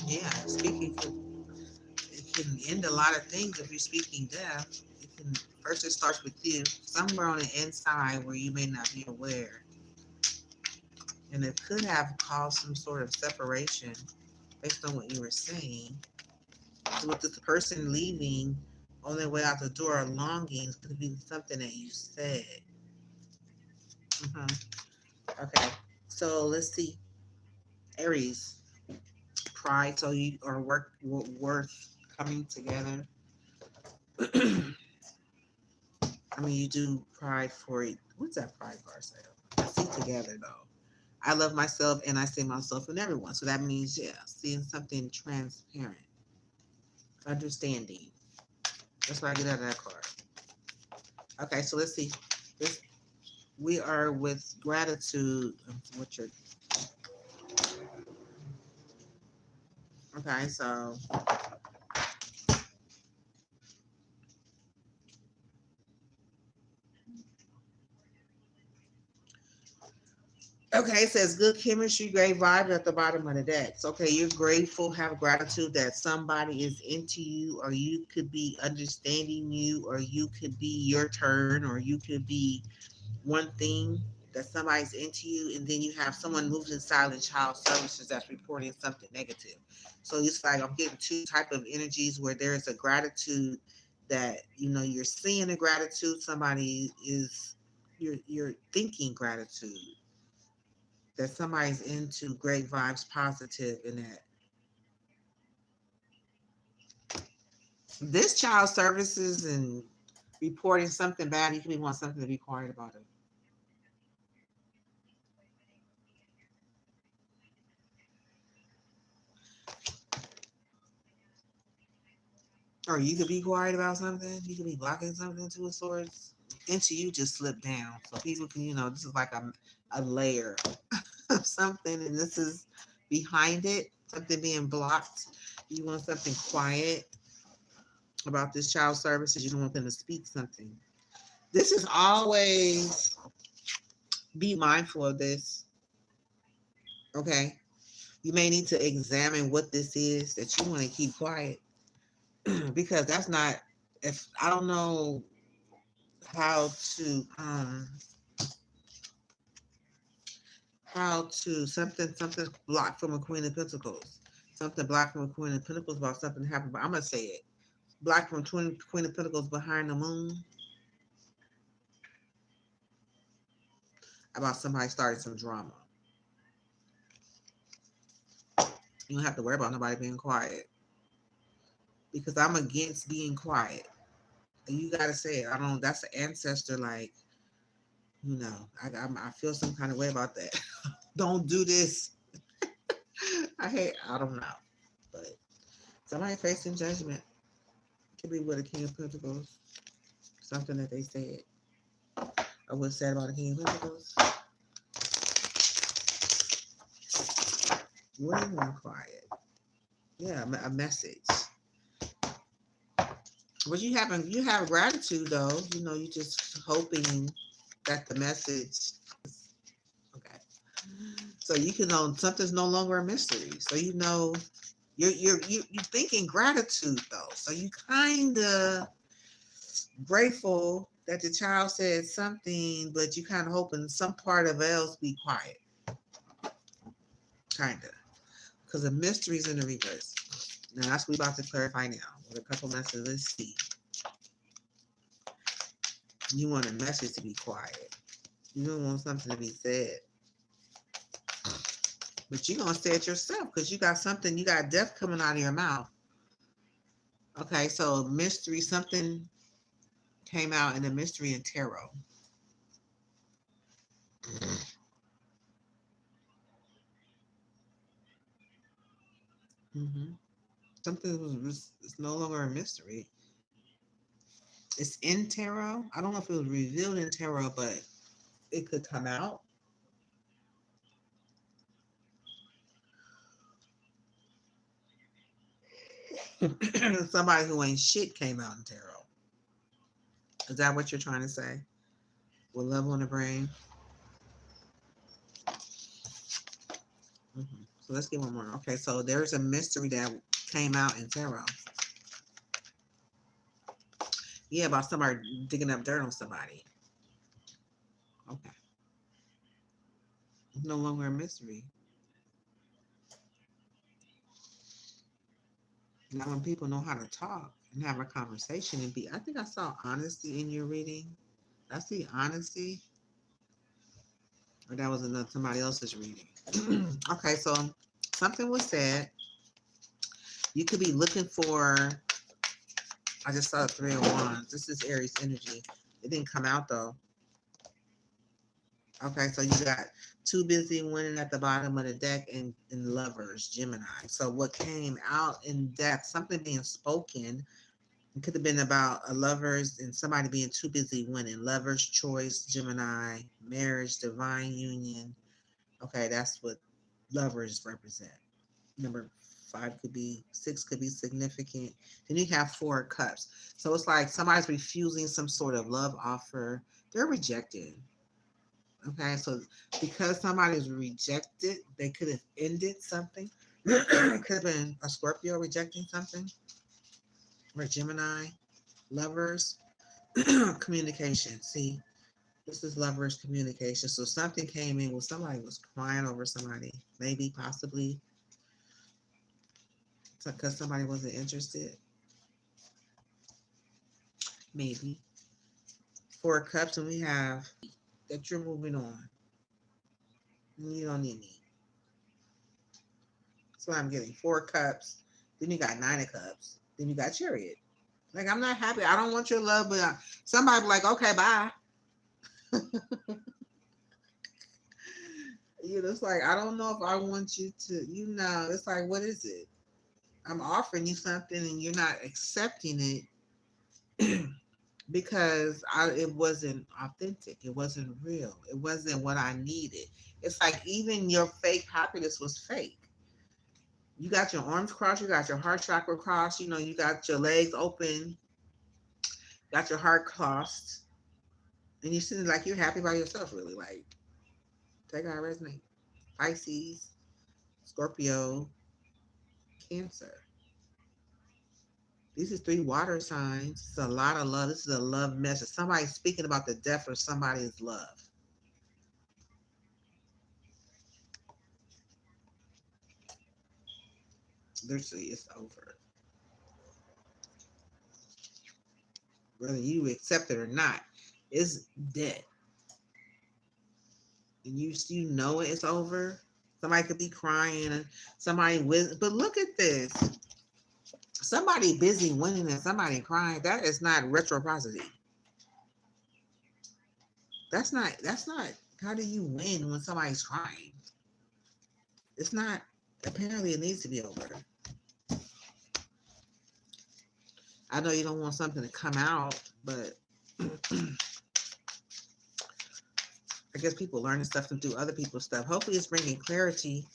yeah, speaking it can end a lot of things if you're speaking death. It can, first it starts with you, somewhere on the inside where you may not be aware. And it could have caused some sort of separation based on what you were saying. So with this person leaving on their way out the door, longings could be something that you said. Hmm. Okay, so let's see. Aries, pride. So you are worth coming together. I mean, you do pride for it. What's that pride card say? I see together though. I love myself and I see myself in everyone. So that means, yeah, seeing something transparent, understanding. That's what I get out of that card. Okay, so let's see. This we are with gratitude. What your okay? So okay, it says good chemistry, great vibes at the bottom of the deck. So, okay, you're grateful, have gratitude that somebody is into you, or you could be understanding you, or you could be your turn, or you could be one thing that somebody's into you, and then you have someone moves in silent child services that's reporting something negative. So it's like I'm getting two type of energies where there's a gratitude that you're seeing a gratitude. Somebody is you're thinking gratitude that somebody's into great vibes, positive, and that this child services and reporting something bad, you can want something to be quiet about it. Or you could be quiet about something. You could be blocking something to a source. Into you just slip down. So people can, this is like a layer of something, and this is behind it, something being blocked. You want something quiet about this child services. You don't want them to speak something. This is always be mindful of this. Okay. You may need to examine what this is that you want to keep quiet because that's not, if I don't know how to something blocked from a Queen of Pentacles. Something blocked from a Queen of Pentacles about something happened, but I'm gonna say it. Blocked from Queen of Pentacles behind the moon about somebody started some drama. You don't have to worry about nobody being quiet because I'm against being quiet. You gotta say it. I don't. That's an ancestor. Like I feel some kind of way about that. Don't do this. I hate. I don't know, but somebody facing judgment could be with a King of Pentacles. Something that they said or was said about a King of Pentacles. What do you want quiet? Yeah, a message. But you have gratitude though. You just hoping that the message. Okay. So you can know something's no longer a mystery. So you're thinking gratitude though. So you kind of grateful that the child said something, but you kind of hoping some part of else be quiet. Kind of. Because the mystery's in the reverse. Now that's what we about to clarify now. With a couple messages, let's see. You want a message to be quiet. You don't want something to be said. But you're going to say it yourself because you got something, you got death coming out of your mouth. Okay, so mystery, something came out in the mystery and tarot. Mm-hmm. Something was it's no longer a mystery. It's in tarot. I don't know if it was revealed in tarot, but it could come out. Somebody who ain't shit came out in tarot. Is that what you're trying to say? With love on the brain. So let's get one more. Okay, so there's a mystery that came out in tarot. Yeah, about somebody digging up dirt on somebody. Okay. It's no longer a mystery. Now when people know how to talk and have a conversation and be, I think I saw honesty in your reading. I see honesty. Or that was another somebody else's reading. Okay, so something was said. You could be looking for, I just saw 3 of Wands. This is Aries energy. It didn't come out though. Okay, so you got too busy winning at the bottom of the deck and Lovers, Gemini. So what came out in that, something being spoken, it could have been about a lovers and somebody being too busy winning. Lovers, choice, Gemini, marriage, divine union. Okay, that's what lovers represent. Number 5 could be, 6 could be significant. Then you have 4 of Cups. So it's like somebody's refusing some sort of love offer. They're rejected. Okay, so because somebody's rejected, they could have ended something. It could have been a Scorpio rejecting something, or Gemini, lovers, communication. See, this is lovers communication. So something came in where somebody was crying over somebody, maybe, possibly, because somebody wasn't interested. Maybe. 4 of Cups, and we have that you're moving on. You don't need me. That's what I'm getting. 4 of Cups. Then you got 9 of Cups. Then you got Chariot. Like, I'm not happy. I don't want your love, but somebody be like, okay, bye. You know, it's like, I don't know if I want you to, it's like, what is it? I'm offering you something and you're not accepting it because it wasn't authentic. It wasn't real. It wasn't what I needed. It's like even your fake happiness was fake. You got your arms crossed, you got your heart chakra crossed, you got your legs open, got your heart crossed, and you're sitting like you're happy by yourself, really. Like, that guy resonate. Pisces, Scorpio, Cancer. These are 3 water signs. It's a lot of love. This is a love message. Somebody's speaking about the death of somebody's love. Literally, it's over. Whether you accept it or not, it's dead. And you know it's over. Somebody could be crying, somebody with, but look at this. Somebody busy winning and somebody crying. That is not reciprocity. That's not, how do you win when somebody's crying? It's not, apparently it needs to be over. I know you don't want something to come out, but I guess people learning stuff and do other people's stuff. Hopefully it's bringing clarity.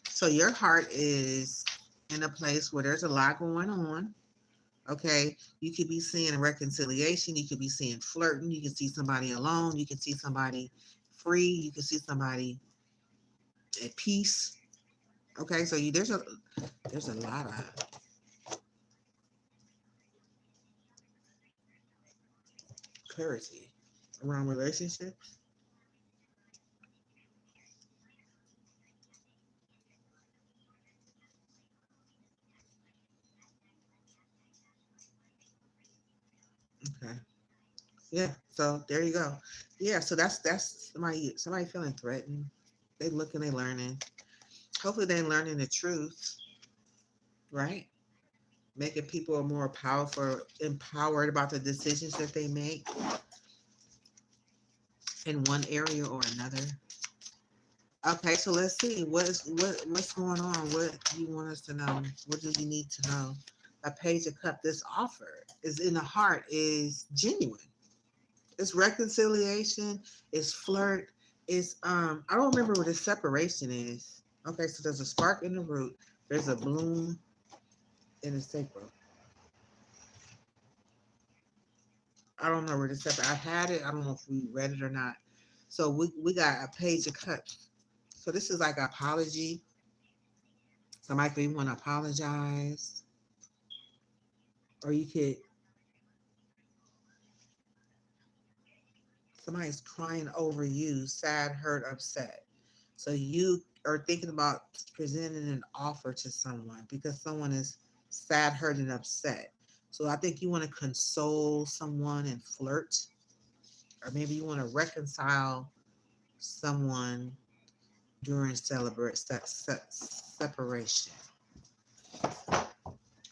So your heart is in a place where there's a lot going on. Okay, you could be seeing reconciliation. You could be seeing flirting. You can see somebody alone. You can see somebody free. You can see somebody at peace. Okay, so there's a lot of clarity around relationships. Okay. Yeah. So there you go. Yeah. So that's somebody feeling threatened. They looking, they learning. Hopefully they learning the truth, right? Making people more powerful, empowered about the decisions that they make in one area or another. Okay, so let's see what's going on. What do you want us to know? What do you need to know? A page of cup. This offer is in the heart is genuine. It's reconciliation. It's flirt. It's I don't remember what the separation is. Okay, so there's a spark in the root. There's a bloom in the sacral. I don't know where the separate. I had it. I don't know if we read it or not. So we got a page of cups. So this is like an apology. Somebody could even want to apologize, or you could somebody's crying over you, sad, hurt, upset. So you are thinking about presenting an offer to someone because someone is sad, hurt, and upset. So I think you want to console someone and flirt, or maybe you want to reconcile someone during separation.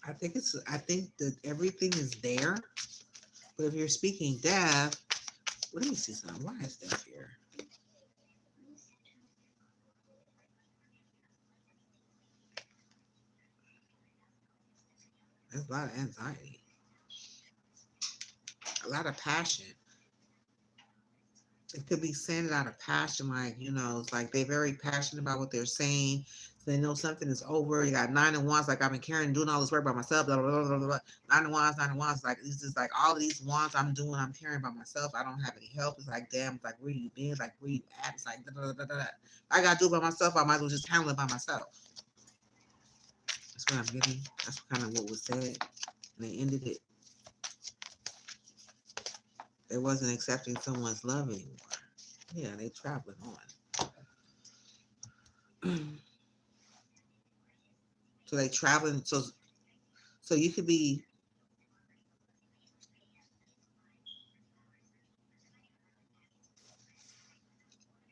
I think that everything is there. But if you're speaking deaf, let me see something. Why is deaf here? There's a lot of anxiety, a lot of passion. It could be saying it out of passion, like, it's like they're very passionate about what they're saying. So they know something is over. You got nine and wands, like I've been carrying, doing all this work by myself, blah, blah, blah, blah, blah. Nine and wands, like this is like all of these wands I'm doing, I'm carrying by myself. I don't have any help. It's like, damn, it's like, where you been? It's like, where you at? It's like, da, da, da, da, da. I got to do it by myself. I might as well just handle it by myself. That's what I'm getting. That's kind of what was said. And they ended it. They wasn't accepting someone's love anymore. Yeah, they traveling on. So they traveling. So you could be.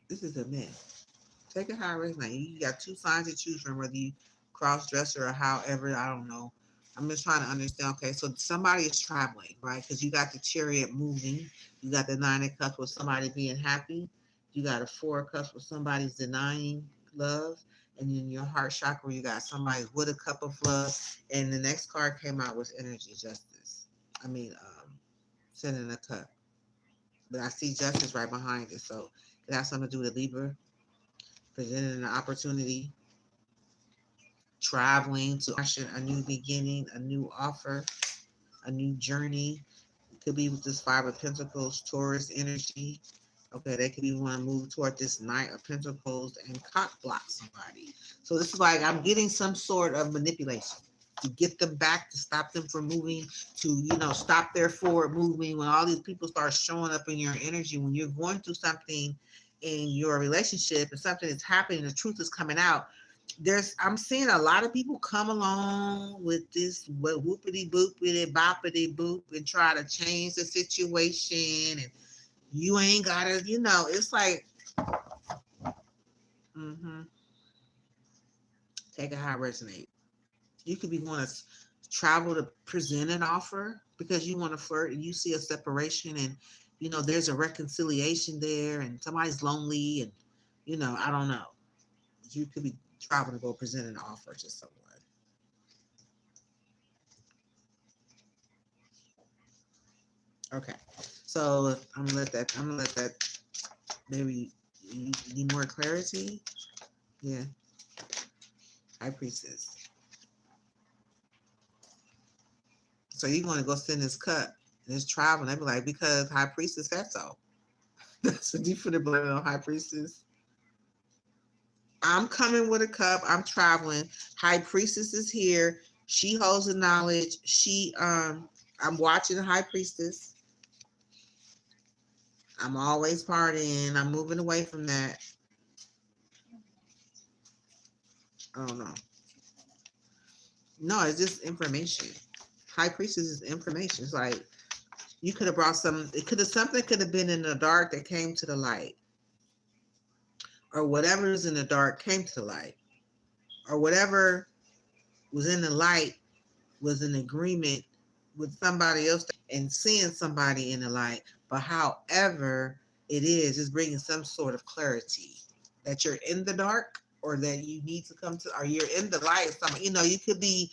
This is a myth. Take it how it resonate. You got two signs to choose from, whether you cross dresser or however. I don't know. I'm just trying to understand. Okay, so somebody is traveling, right? Because you got the chariot moving. You got the nine of cups with somebody being happy. You got a four of cups with somebody's denying love. And in your heart chakra, you got somebody with a cup of love. And the next card came out was energy justice. I mean, sending a cup. But I see justice right behind it. So it has something to do with Libra, presenting an opportunity, traveling to a new beginning, a new offer, a new journey. It could be with this Five of Pentacles, Taurus energy. Okay, they could even want to move toward this Knight of Pentacles and cock block somebody. So this is like I'm getting some sort of manipulation to get them back, to stop them from moving, to stop their forward moving. When all these people start showing up in your energy, when you're going through something in your relationship and something is happening, the truth is coming out. I'm seeing a lot of people come along with this whoopity boopity boppity boop and try to change the situation, and you ain't gotta, it's like, mm-hmm. Take it how it resonates. You could be want to travel to present an offer because you want to flirt and you see a separation, and there's a reconciliation there, and somebody's lonely, and I don't know. You could be traveling to go present an offer to someone. Okay, so I'm gonna let that maybe you need more clarity. Yeah, High Priestess. So you want to go send this cup and it's traveling. They'd be like, because High Priestess said so. That's a deep for the blame on High Priestess. I'm coming with a cup. I'm traveling. High Priestess is here. She holds the knowledge. I'm watching the High Priestess. I'm always partying. I'm moving away from that. I don't know. No, it's just information. High Priestess is information. It's like you could have brought something could have been in the dark that came to the light. Or whatever is in the dark came to the light. Or whatever was in the light was in agreement with somebody else and seeing somebody in the light. But however it is bringing some sort of clarity. that you're in the dark, or that you need to come to, or you're in the light. Something, you know, you could be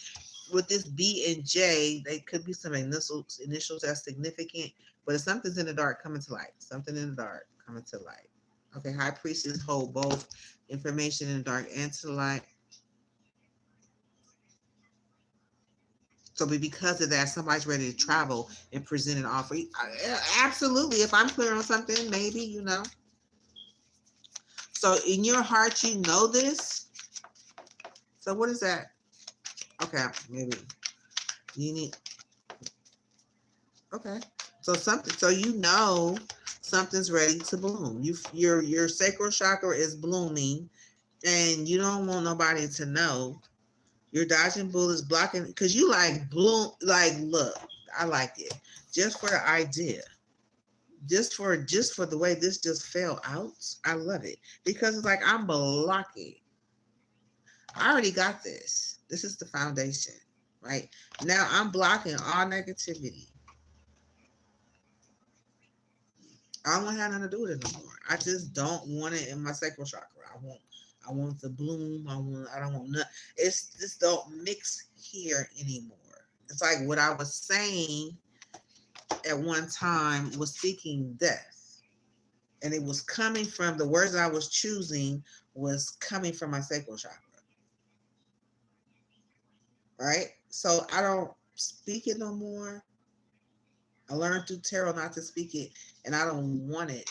with this B and J. They could be some initials that's significant, but if something's in the dark, coming to light. Something in the dark, coming to light. Okay, high priestess hold both information in the dark and to the light. So because of that, somebody's ready to travel and present an offer. Absolutely. If I'm clear on something, maybe, you know. So in your heart, you know this. So what is that? Okay, maybe you need. Okay, so something. So you know something's ready to bloom. Your sacral chakra is blooming, and you don't want nobody to know. You're dodging bullets, blocking because you like bloom. Like, look, I like it just for the idea. Just for the way this just fell out, I love it because it's like I'm blocking. I already got this. This is the foundation, right? Now I'm blocking all negativity. I don't want to have nothing to do with it no more. I just don't want it in my sacral chakra. I want it to bloom. I don't want nothing. It's just don't mix here anymore. It's like what I was saying at one time was seeking death. And it was coming from the words I was choosing was coming from my sacral chakra. Right? So I don't speak it no more. I learned through tarot not to speak it, and I don't want it.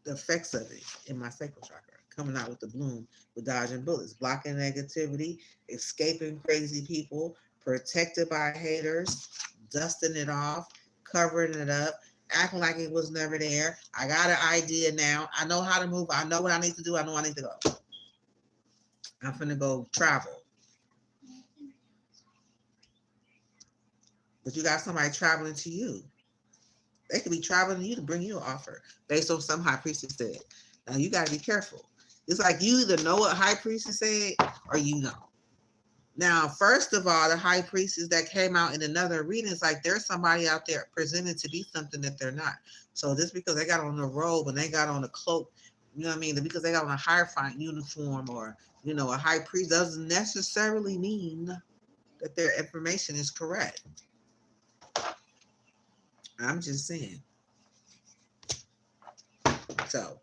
The effects of it in my sacral chakra coming out with the bloom, with dodging bullets, blocking negativity, escaping crazy people, protected by haters, dusting it off, covering it up, acting like it was never there. I got an idea now. I know how to move. I know what I need to do. I know I need to go. I'm finna go travel. But you got somebody traveling to you. They could be traveling to you to bring you an offer based on some high priestess said. Now you got to be careful. It's like you either know what high priestess said or you know. Now, first of all, the high priestess that came out in another reading is like there's somebody out there presented to be something that they're not. So just because they got on a robe and they got on a cloak, you know what I mean? Because they got on a hierophant uniform or, you know, a high priest doesn't necessarily mean that their information is correct. I'm just saying. So,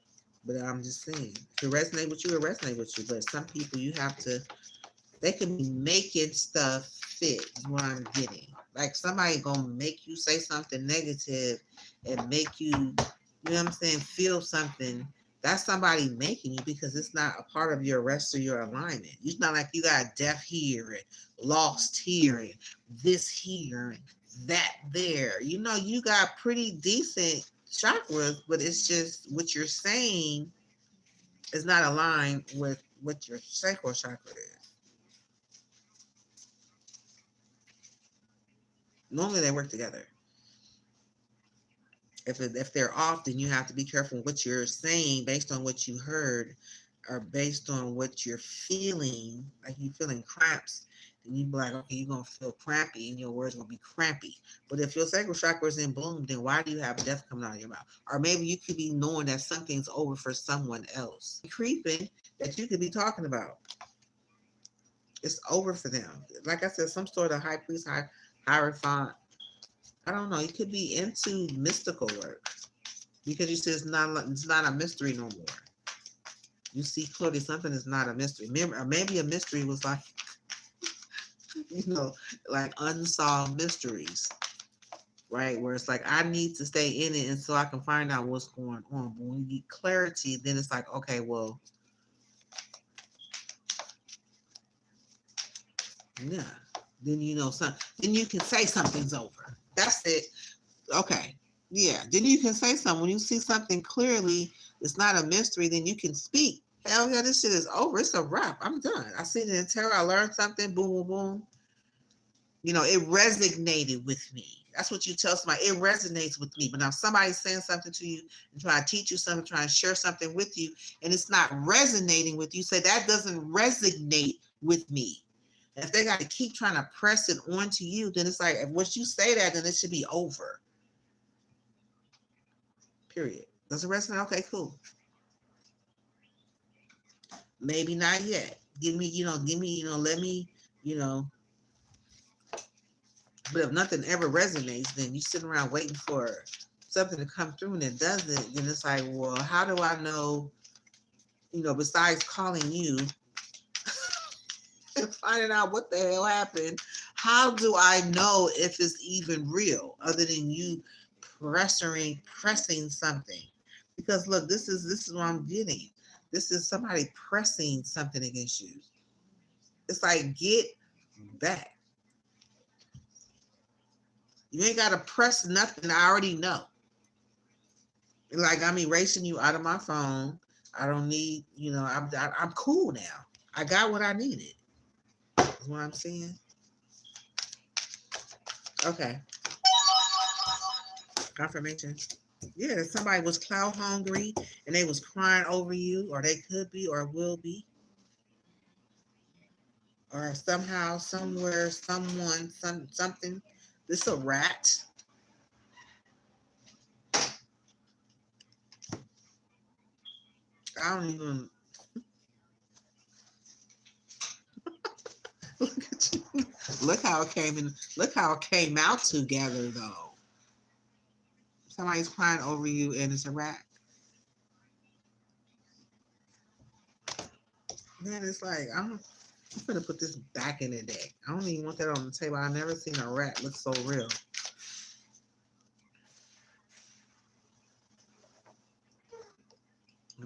but I'm just saying, if it resonate with you, it resonate with you. But some people, you have to, they can be making stuff fit, is what I'm getting. Like somebody gonna make you say something negative and make you, you know what I'm saying, feel something. That's somebody making you because it's not a part of your rest of your alignment. It's not like you got deaf here and lost here and this here and that there. You know, you got pretty decent chakras, but it's just what you're saying is not aligned with what your sacral chakra is. Normally they work together. If they're off, then you have to be careful what you're saying based on what you heard or based on what you're feeling. Like you feeling cramps, then you be like, okay, you're gonna feel crampy and your words gonna be crampy. But if your sacral chakra is in bloom, then why do you have death coming out of your mouth? Or maybe you could be knowing that something's over for someone else. Creeping that you could be talking about. It's over for them. Like I said, some sort of high priest, hierophant. I don't know. You could be into mystical work because you said it's not a mystery no more. You see clearly something is not a mystery. Maybe a mystery was like, you know, like unsolved mysteries, right? Where it's like I need to stay in it and so I can find out what's going on. But when you get clarity, then it's like, okay, well, yeah. Then you know something. Then you can say something's over. That's it. Okay. Yeah. Then you can say something. When you see something clearly, it's not a mystery, then you can speak. Hell yeah, this shit is over. It's a wrap. I'm done. I seen it in tarot. I learned something. Boom, boom, boom. You know, it resonated with me. That's what you tell somebody. It resonates with me. But now somebody's saying something to you and trying to teach you something, trying to share something with you, and it's not resonating with you, say that doesn't resonate with me. If they got to keep trying to press it onto you, then it's like, if once you say that, then it should be over. Period. Does it resonate? Okay, cool. Maybe not yet. Give me, let me, you know. But if nothing ever resonates, then you sit around waiting for something to come through and it doesn't, then it's like, well, how do I know, besides calling you and finding out what the hell happened, how do I know if it's even real other than you pressing something? Because look, this is what I'm getting. This is somebody pressing something against you. It's like, get back. You ain't gotta press nothing. I already know. Like, I'm erasing you out of my phone. I don't need, I'm cool now. I got what I needed. Is what I'm saying. Okay. Confirmation. Yeah, somebody was cloud hungry and they was crying over you, or they could be or will be. Or somehow, somewhere, someone, something. This a rat. I don't even look at you. Look how it came in. Look how it came out together though. Somebody's crying over you and it's a rat. Man, it's like I'm gonna put this back in the deck. I don't even want that on the table. I've never seen a rat look so real.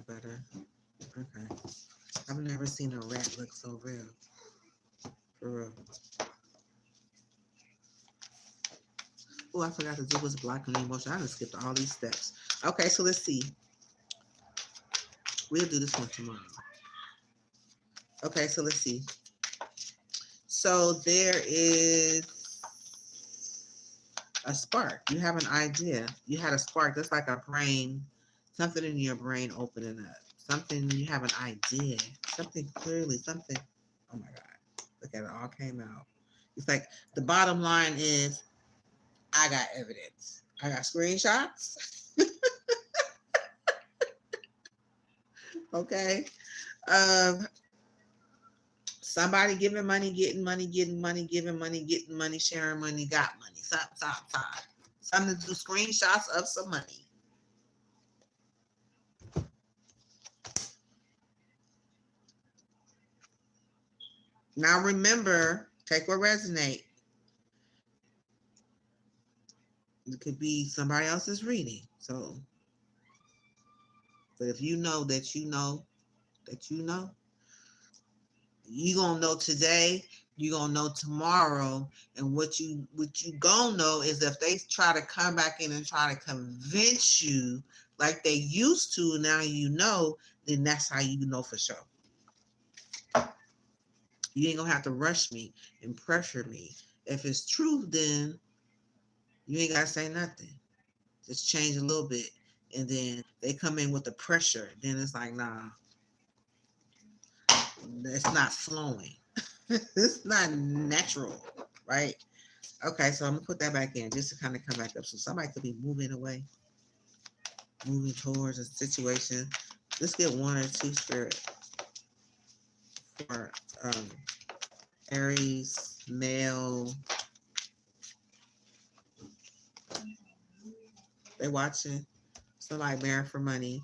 Better. Okay. I've never seen a rat look so real. For real. Oh, I forgot to do what's blocking the emotion. I just skipped all these steps. Okay, so let's see. We'll do this one tomorrow. Okay, so let's see. So there is a spark. You have an idea. You had a spark. That's like a brain, something in your brain opening up. Something, you have an idea. Something clearly, something. Oh my God. Look at it, all came out. It's like the bottom line is, I got evidence. I got screenshots. Okay. Somebody giving money, getting money, getting money, giving money, getting money, sharing money, got money. Something to do screenshots of some money. Now remember, take what resonate. It could be somebody else's reading. So, but if you know that you know that you know, you gonna know today, you gonna know tomorrow, and what you gonna know is if they try to come back in and try to convince you like they used to, now you know, then that's how you know for sure. You ain't gonna have to rush me and pressure me. If it's truth, then you ain't gotta say nothing. Just change a little bit, and then they come in with the pressure. Then it's like, nah, it's not flowing. It's not natural, right? Okay, so I'm gonna put that back in just to kind of come back up. So somebody could be moving away, moving towards a situation. Let's get one or two spirit for Aries, male. They watching. Somebody marrying for money.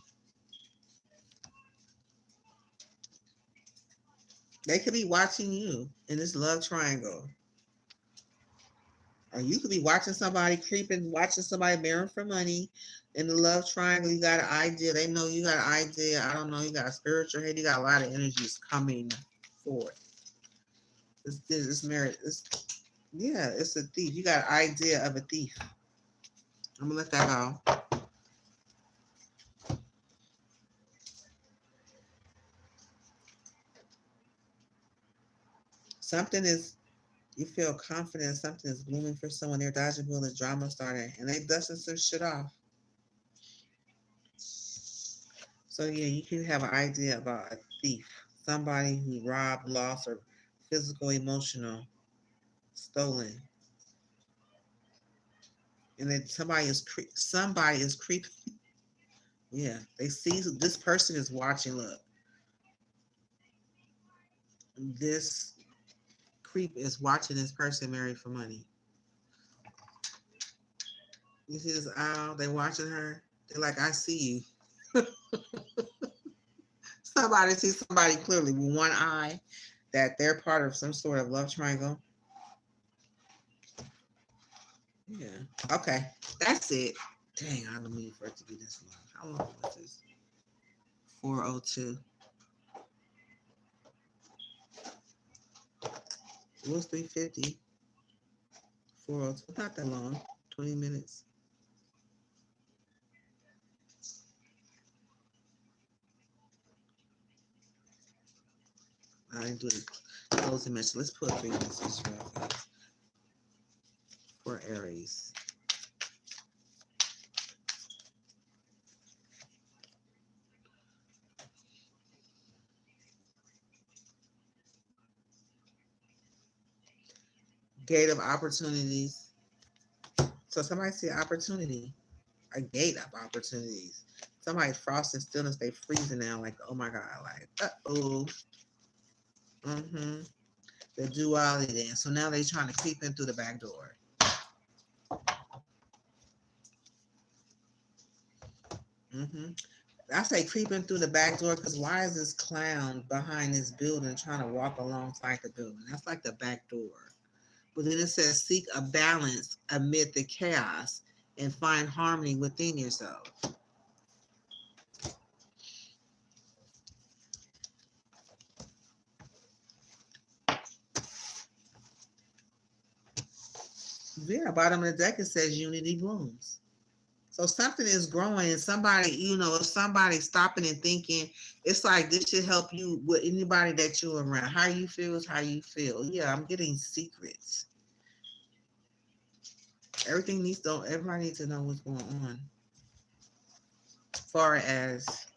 They could be watching you in this love triangle. Or you could be watching somebody creeping, watching somebody marrying for money in the love triangle. You got an idea. They know you got an idea. I don't know. You got a spiritual head. You got a lot of energies coming forth. This marriage. Yeah, it's a thief. You got an idea of a thief. I'm going to let that go. Something is, you feel confident something is blooming for someone. They're dodging bullets, drama starting, and they dusting some shit off. So yeah, you can have an idea about a thief, somebody who robbed, lost, or physical, emotional, stolen, and then somebody is creeping. Yeah, they see this person is watching. Look, This creep is watching this person marry for money. You see this owl? They watching her. They're like, I see you. Somebody sees somebody clearly with one eye that they're part of some sort of love triangle. Yeah. Okay. That's it. Dang, I don't mean for it to be this long. How long was this? 4:02. It was 3:50. 4:02. Not that long. 20 minutes. I didn't do the closing message. Let's put 3 messages real fast for Aries. Gate of opportunities. So somebody see opportunity. A gate of opportunities. Somebody frosting stillness, they freezing now, like, oh my God, like, uh-oh. Mm-hmm. The duality then. So now they trying to creep in through the back door. Mm-hmm. I say creeping through the back door because why is this clown behind this building trying to walk alongside the building? That's like the back door. But then it says seek a balance amid the chaos and find harmony within yourself. Yeah, bottom of the deck it says unity blooms. So something is growing and somebody, if somebody's stopping and thinking, it's like this should help you with anybody that you're around. How you feel is how you feel. Yeah, I'm getting secrets. Everybody needs to know what's going on. As far as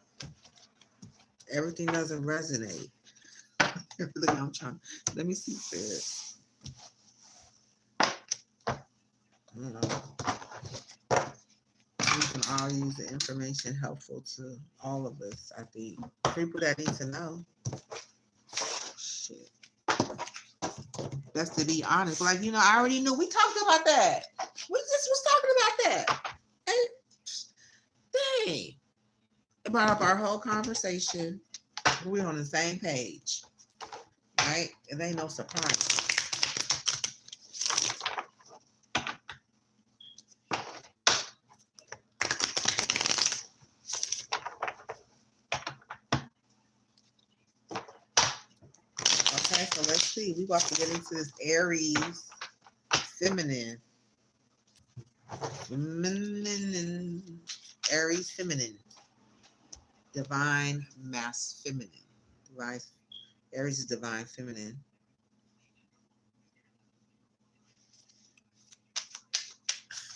everything doesn't resonate. Everything I'm trying. Let me see Spirit. I don't know. We can all use the information helpful to all of us. I think people that need to know. Shit. That's to be honest. Like, I already knew. We talked about that. We just was talking about that. And dang. It brought up our whole conversation. We're on the same page. Right? It ain't no surprise. Okay, so let's see. We about to get into this Aries feminine. Aries feminine. Divine mass feminine. Divine Aries is divine feminine.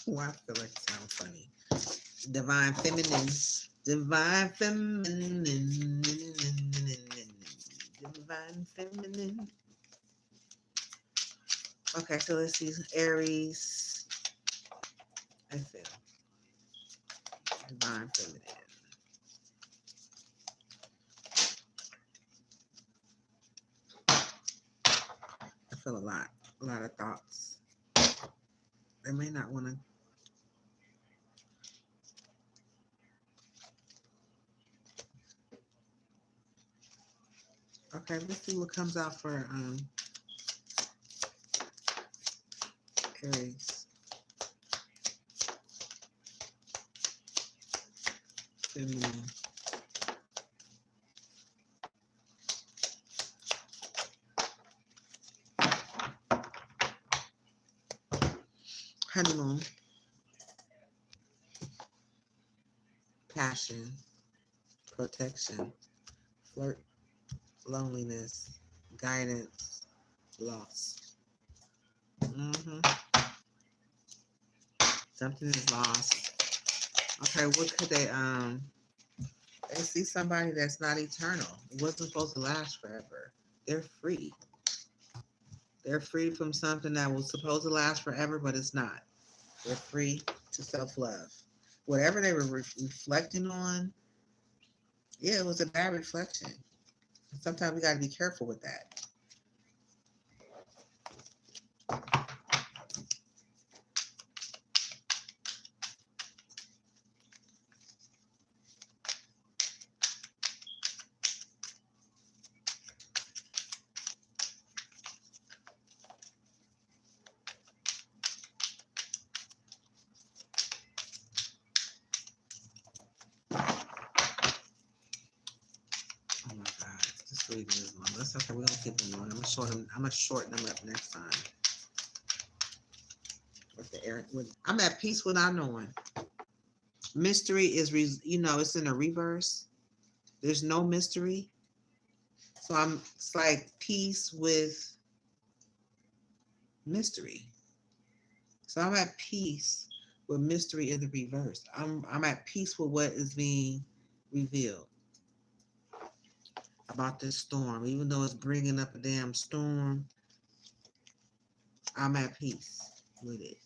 Oh, I feel like it sounds funny. Divine feminine. Divine feminine. Divine feminine. Okay, so let's see. Aries. I feel. Divine feminine. I feel a lot of thoughts. They may not want to. Okay, let's see what comes out for Aries. Feminine. Honeymoon. Passion. Protection. Flirt. Loneliness. Guidance. Loss. Mm-hmm. Something is lost. Okay, what could they see somebody that's not eternal. It wasn't supposed to last forever. They're free. They're free from something that was supposed to last forever, but it's not. They're free to self-love. Whatever they were reflecting on, yeah, it was a bad reflection. Sometimes we got to be careful with that. Oh my God, this reading is long. That's okay. We're gonna keep them long. I'm gonna shorten them up next time. With the air, I'm at peace without knowing. Mystery is, it's in a reverse. There's no mystery. So it's like peace with mystery. So I'm at peace with mystery in the reverse. I'm at peace with what is being revealed about this storm. Even though it's bringing up a damn storm, I'm at peace with it.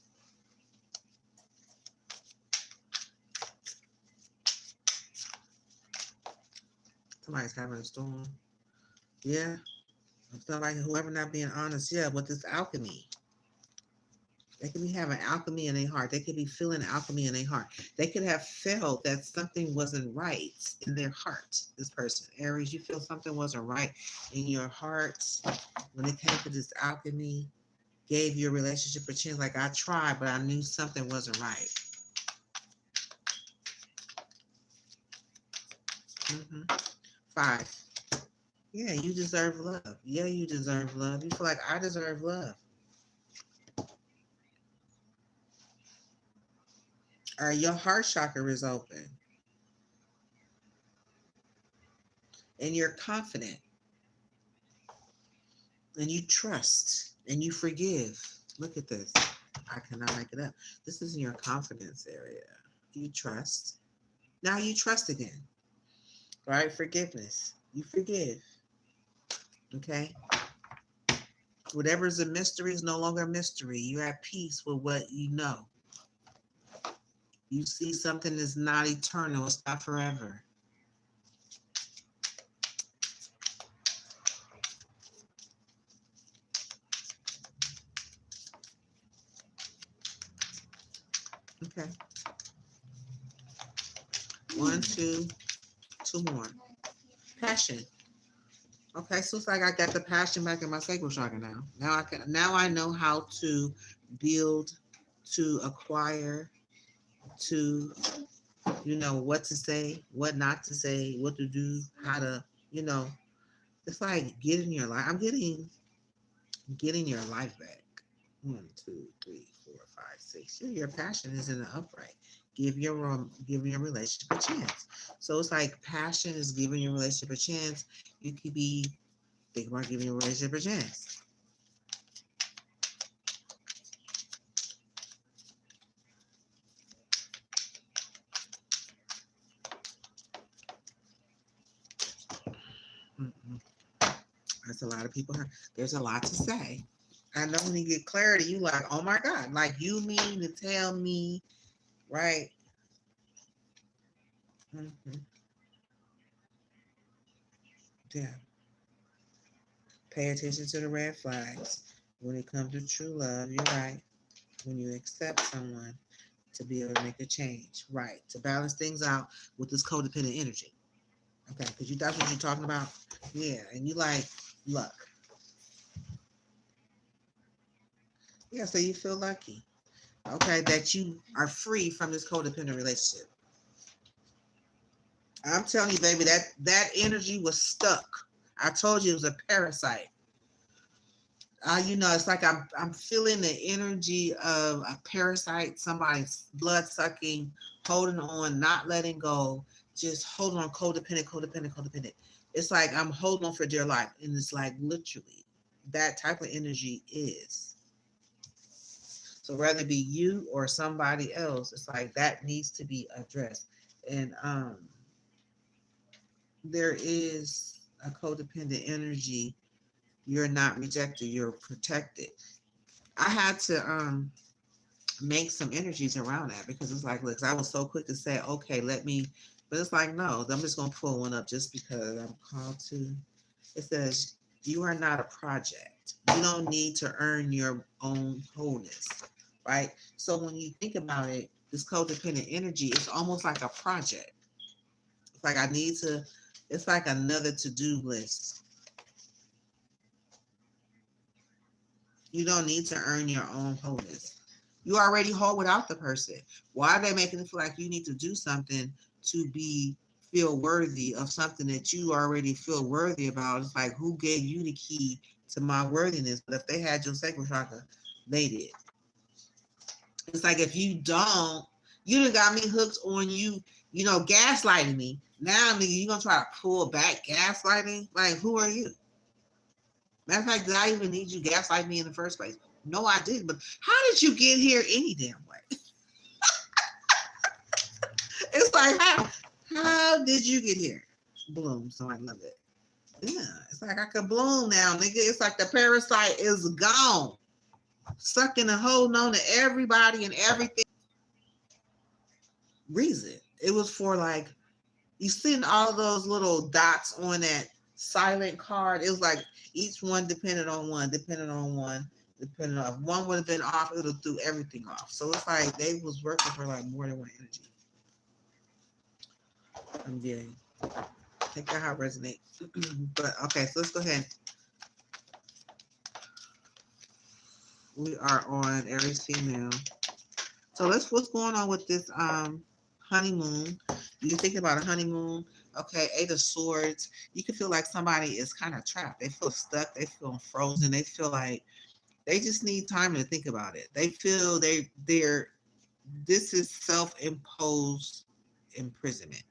Somebody's having a storm. Yeah. I feel like whoever not being honest, yeah, with this alchemy. They could be having alchemy in their heart. They could be feeling alchemy in their heart. They could have felt that something wasn't right in their heart. This person, Aries, you feel something wasn't right in your heart when it came to this alchemy. Gave your relationship a chance. Like, I tried, but I knew something wasn't right. Mm-hmm. 5. Yeah, you deserve love. Yeah, you deserve love. You feel like I deserve love. All right, your heart chakra is open. And you're confident. And you trust. And you forgive. Look at this. I cannot make it up. This is in your confidence area. You trust. Now you trust again. Right? Forgiveness. You forgive. Okay? Whatever's a mystery is no longer a mystery. You're at peace with what you know. You see something that's not eternal. It's not forever. Okay. 1, 2, 2 more. Passion. Okay, so it's like I got the passion back in my sacral chakra now. Now I know how to build, to acquire, to what to say, what not to say, what to do, how to, it's like getting your life. I'm getting your life back. 1, 2, 3, 4, 5, 6. Your passion is in the upright. Give your relationship a chance. So it's like passion is giving your relationship a chance. You could be thinking about giving your relationship a chance. That's a lot of people. There's a lot to say. I know when you get clarity, you like, oh my God, like you mean to tell me, right? Mm-hmm. Yeah. Pay attention to the red flags. When it comes to true love, you're right. When you accept someone to be able to make a change, right? To balance things out with this codependent energy. Okay, because that's what you're talking about. Yeah, and you like luck. Yeah, so you feel lucky. Okay, that you are free from this codependent relationship. I'm telling you, baby, that energy was stuck. I told you it was a parasite. It's like I'm feeling the energy of a parasite, somebody's blood sucking, holding on, not letting go, just holding on, codependent. It's like I'm holding on for dear life. And it's like literally that type of energy is. So whether it be you or somebody else, it's like that needs to be addressed. And there is a codependent energy. You're not rejected, you're protected. I had to make some energies around that because it's like, look, I was so quick to say, okay, but it's like, no, I'm just gonna pull one up just because I'm called to. It says You are not a project. You don't need to earn your own wholeness, right? So when you think about it, this codependent energy is almost like a project. It's like I need to, it's like another to-do list. You don't need to earn your own wholeness. You already whole without the person. Why are they making it feel like you need to do something to feel worthy of something that you already feel worthy about? It's like, who gave you the key to my worthiness? But if they had your sacral chakra, they did. It's like, if you don't, you done got me hooked on you, gaslighting me. Now, nigga, you gonna try to pull back gaslighting? Like, who are you? Matter of fact, did I even need you gaslight me in the first place? No, I didn't. But how did you get here any damn way? It's like, how did you get here? Bloom. So I love it. Yeah, it's like I could bloom now, nigga. It's like the parasite is gone. Sucking and holding on to everybody and everything. Reason. It was for like, you seen all those little dots on that silent card. It was like each one depended on one. If one would have been off, it would have threw everything off. So it's like they was working for like more than one energy. I'm getting. Take that how it resonates. But okay, so let's go ahead. We are on Aries female. So what's going on with this honeymoon? You're thinking about a honeymoon. Okay, Eight of Swords. You can feel like somebody is kind of trapped. They feel stuck. They feel frozen. They feel like they just need time to think about it. They feel this is self-imposed imprisonment.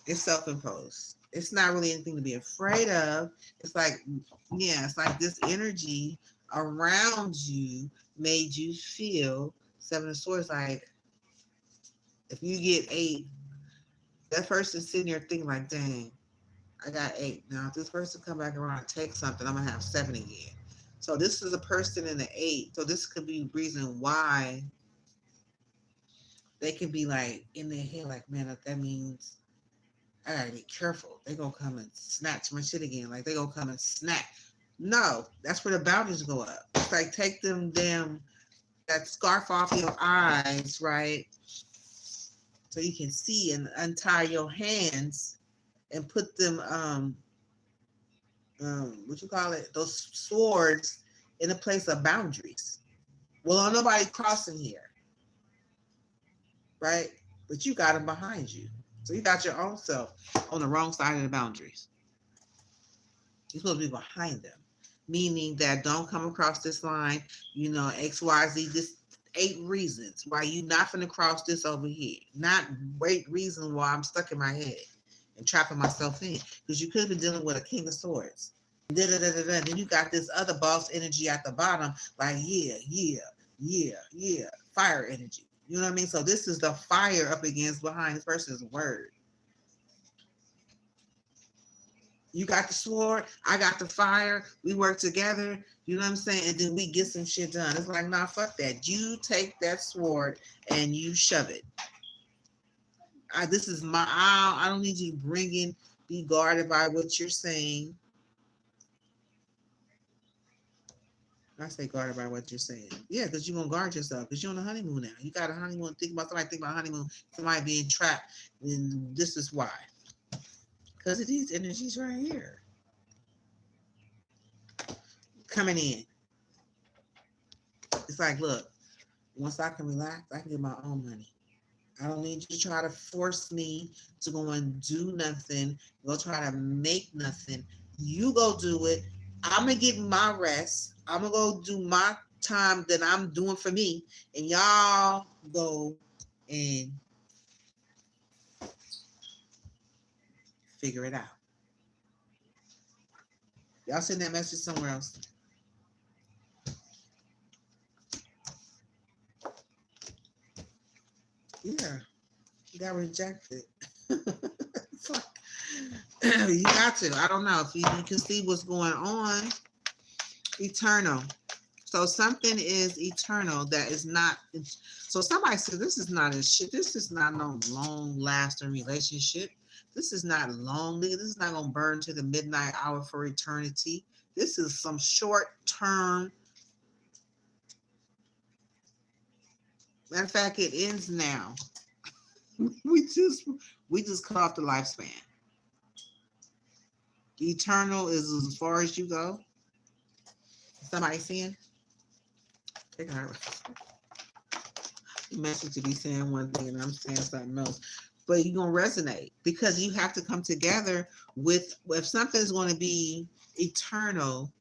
It's self-imposed. It's not really anything to be afraid of. It's like, yeah, it's like this energy around you made you feel Seven of Swords. Like, if you get 8, that person's sitting there thinking like, dang, I got 8. Now, if this person come back around and take something, I'm going to have 7 again. So this is a person in the 8. So this could be reason why they can be like in their head, like, man, that means I gotta be careful. They gonna come and snatch my shit again. Like, they gonna come and snatch. No, that's where the boundaries go up. It's like, take them that scarf off your eyes, right? So you can see, and untie your hands and put them, what you call it? Those swords in a place of boundaries. Well, nobody crossing here, right? But you got them behind you. So you got your own self on the wrong side of the boundaries. You're supposed to be behind them, meaning that don't come across this line, X, Y, Z, this 8 reasons why you not finna cross this over here. Not 8 reasons why I'm stuck in my head and trapping myself in. Because you could have been dealing with a King of Swords. Then you got this other boss energy at the bottom, like, yeah, fire energy. You know what I mean? So this is the fire up against behind this person's word. You got the sword, I got the fire, we work together, you know what I'm saying? And then we get some shit done. It's like, nah, fuck that. You take that sword and you shove it. This is I don't need you be guarded by what you're saying. I say guarded by what you're saying. Yeah, because you're going to guard yourself because you're on a honeymoon now. You got a honeymoon. Think about honeymoon, somebody being trapped. And this is why. Because of these energies right here. Coming in. It's like, look, once I can relax, I can get my own money. I don't need you to try to force me to go and do nothing. Go try to make nothing. You go do it. I'm going to get my rest. I'm going to go do my time that I'm doing for me. And y'all go and figure it out. Y'all send that message somewhere else. Yeah. You got rejected. You got to. I don't know if you can see what's going on. Eternal. So something is eternal that is not. So somebody said this is not a shit. This is not no long lasting relationship. This is not long. This is not gonna burn to the midnight hour for eternity. This is some short term. Matter of fact, it ends now. we just cut off the lifespan. Eternal is as far as you go. Somebody saying? Take her. Message to be saying one thing and I'm saying something else. But you're gonna resonate because you have to come together with if something's gonna be eternal,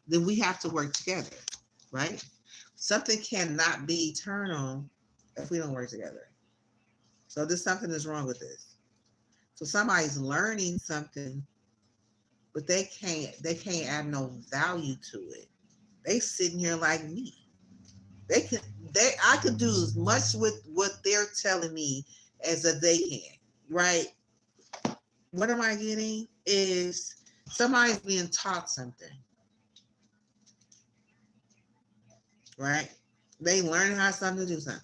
then we have to work together, right? Something cannot be eternal if we don't work together. So there's something that's wrong with this. So somebody's learning something, but they can't add no value to it. They sitting here like me. I could do as much with what they're telling me as that they can, right? What am I getting is somebody's being taught something, right? They learn how something to do something.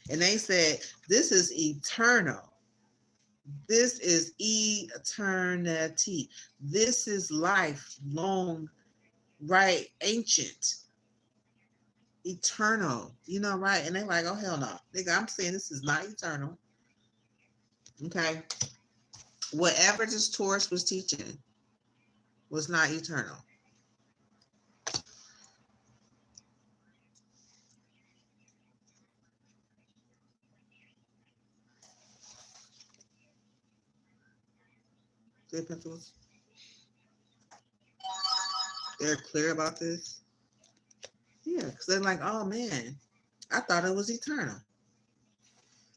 And they said, this is eternal. This is eternity. This is life long, right? Ancient, eternal, right? And they're like, oh, hell no. Nigga, I'm saying this is not eternal. Okay. Whatever this Taurus was teaching was not eternal. They're clear about this. Yeah, because they're like, oh man, I thought it was eternal.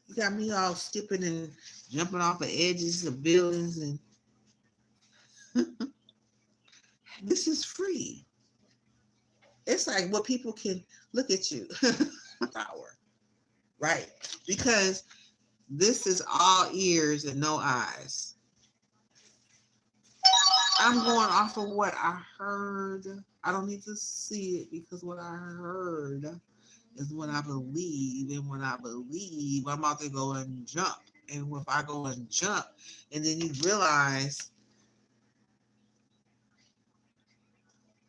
You got me all skipping and jumping off of edges of buildings, and this is free. It's like what people can look at you. Power. Right. Because this is all ears and no eyes. I'm going off of what I heard. I don't need to see it because what I heard is what I believe. And when I believe, I'm about to go and jump. And if I go and jump, and then you realize,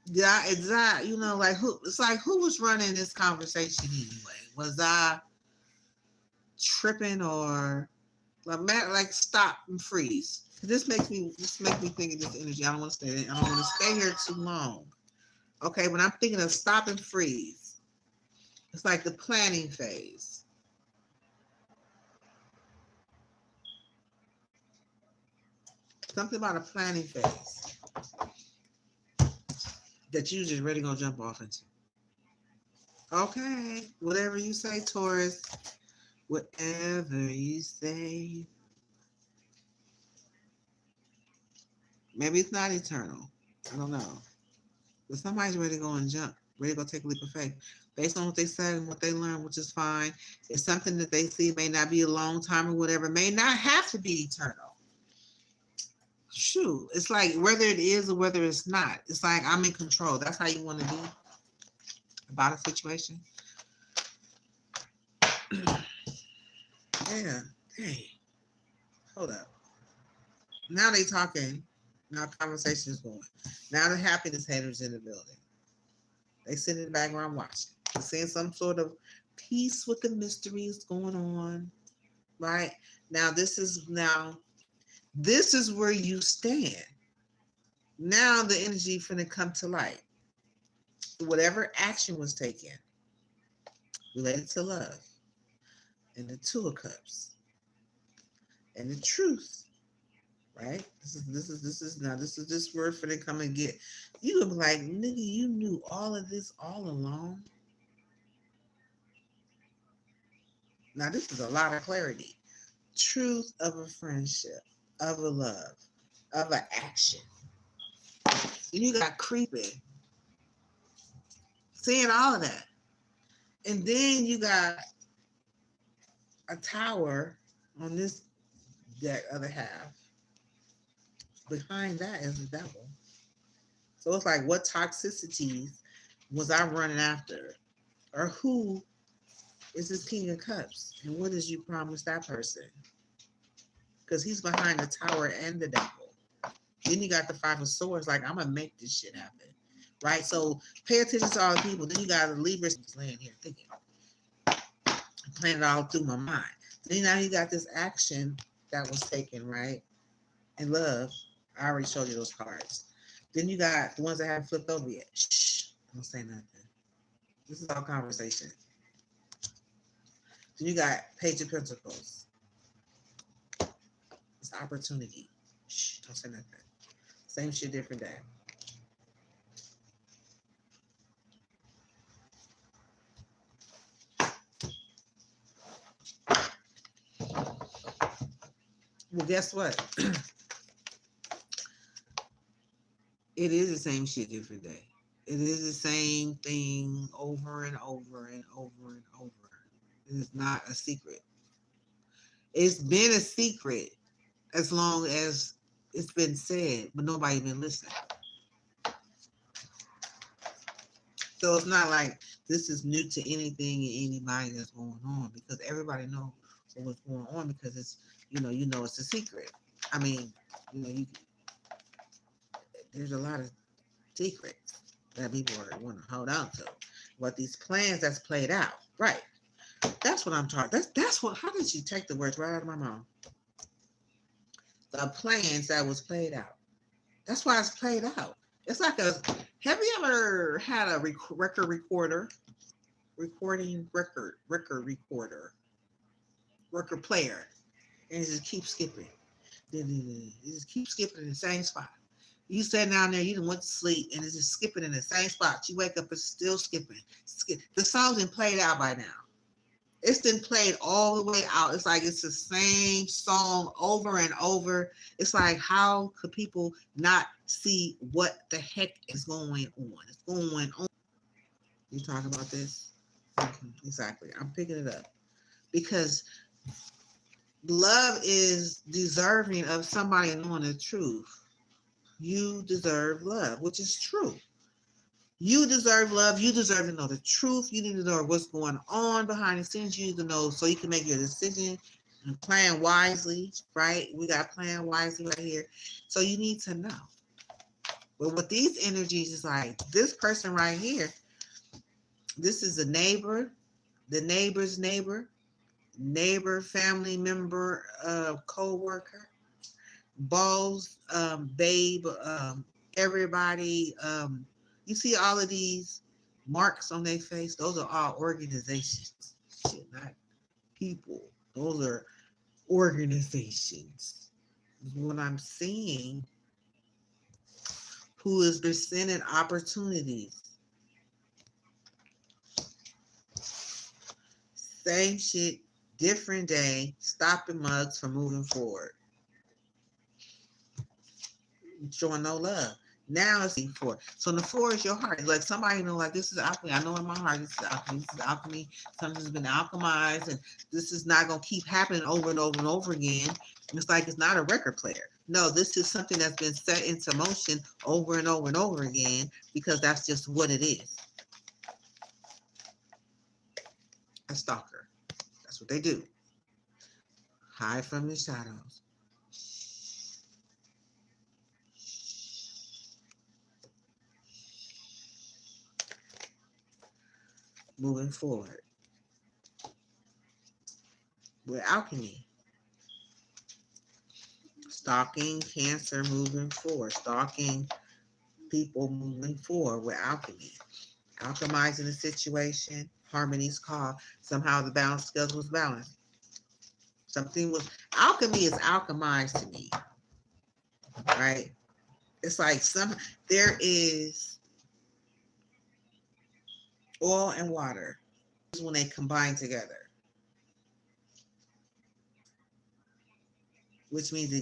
yeah, exactly. Like who? It's like who was running this conversation anyway? Was I tripping or like stop and freeze? This makes me think of this energy. I don't want to stay. I don't want to stay here too long. Okay, when I'm thinking of stop and freeze, it's like the planning phase. Something about a planning phase that you just ready gonna jump off into. Okay, whatever you say, Taurus. Whatever you say. Maybe it's not eternal. I don't know. But somebody's ready to go and jump, ready to go take a leap of faith. Based on what they said and what they learned, which is fine. It's something that they see may not be a long time or whatever, may not have to be eternal. Shoot, it's like whether it is or whether it's not. It's like I'm in control. That's how you want to be about a situation. Yeah. Hey, hold up. Now they talking. Now conversation is going. Now the happiness haters in the building. They sit in the background watching. They're seeing some sort of peace with the mysteries going on. Right? Now this is where you stand. Now the energy finna come to light. Whatever action was taken related to love and the Two of Cups and the truth. Right? This is this word for them come and get. You gonna be like, nigga, you knew all of this all along. Now this is a lot of clarity. Truth of a friendship, of a love, of an action. And you got creeping. Seeing all of that. And then you got a tower on this that other half. Behind that is the devil. So it's like what toxicities was I running after? Or who is this King of Cups? And what did you promise that person? Because he's behind the tower and the devil. Then you got the Five of Swords, like, I'm gonna make this shit happen. Right? So pay attention to all the people. Then you got the Libra just laying here thinking. I'm playing it all through my mind. Then now you got this action that was taken, right? In love. I already showed you those cards. Then you got the ones that haven't flipped over yet. Shh. Don't say nothing. This is all conversation. Then you got Page of Pentacles. It's opportunity. Shh. Don't say nothing. Same shit, different day. Well, guess what? It is the same shit, different day. It is the same thing over and over and over and over. It is not a secret. It's been a secret as long as it's been said, but nobody been listening. So it's not like this is new to anything and anybody that's going on, because everybody knows what's going on, because it's, you know it's a secret. I mean, there's a lot of secrets that people want to hold on to. But these plans that's played out, right? That's what I'm talking. That's what. How did you take the words right out of my mouth? The plans that was played out. That's why it's played out. It's like a. Have you ever had a record recorder, recording record recorder, record player, and it just keeps skipping? It just keeps skipping in the same spot. You sat down there, you didn't went to sleep, and it's just skipping in the same spot. You wake up, it's still skipping. The song's been played out by now. It's been played all the way out. It's like it's the same song over and over. It's like, how could people not see what the heck is going on? It's going on. You talk about this? Exactly. I'm picking it up. Because love is deserving of somebody knowing the truth. You deserve love, which is true. You deserve love. You deserve to know the truth. You need to know what's going on behind the scenes. You need to know so you can make your decision and plan wisely, right? We got plan wisely right here. So you need to know. But with these energies, it's like this person right here, this is a neighbor, the neighbor's neighbor, family member, co-worker, boss, babe, everybody. You see all of these marks on their face? Those are all organizations. Shit, not people. Those are organizations. What I'm seeing, who is presented opportunities. Same shit, different day, stopping mugs from moving forward. Showing no love. Now it's 4. So the 4 is your heart. Like somebody like this is alchemy. I know in my heart this is alchemy. This is alchemy. Something's been alchemized, and this is not gonna keep happening over and over and over again. It's like it's not a record player. No, this is something that's been set into motion over and over and over again, because that's just what it is. A stalker. That's what they do. Hide from the shadows. Moving forward with alchemy. Stalking Cancer, moving forward. Stalking people, moving forward with alchemy. Alchemizing the situation. Harmony's call. Somehow the balance scales was balanced. Something was, alchemy is alchemized to me. Right? It's like there is oil and water when they combine together, which means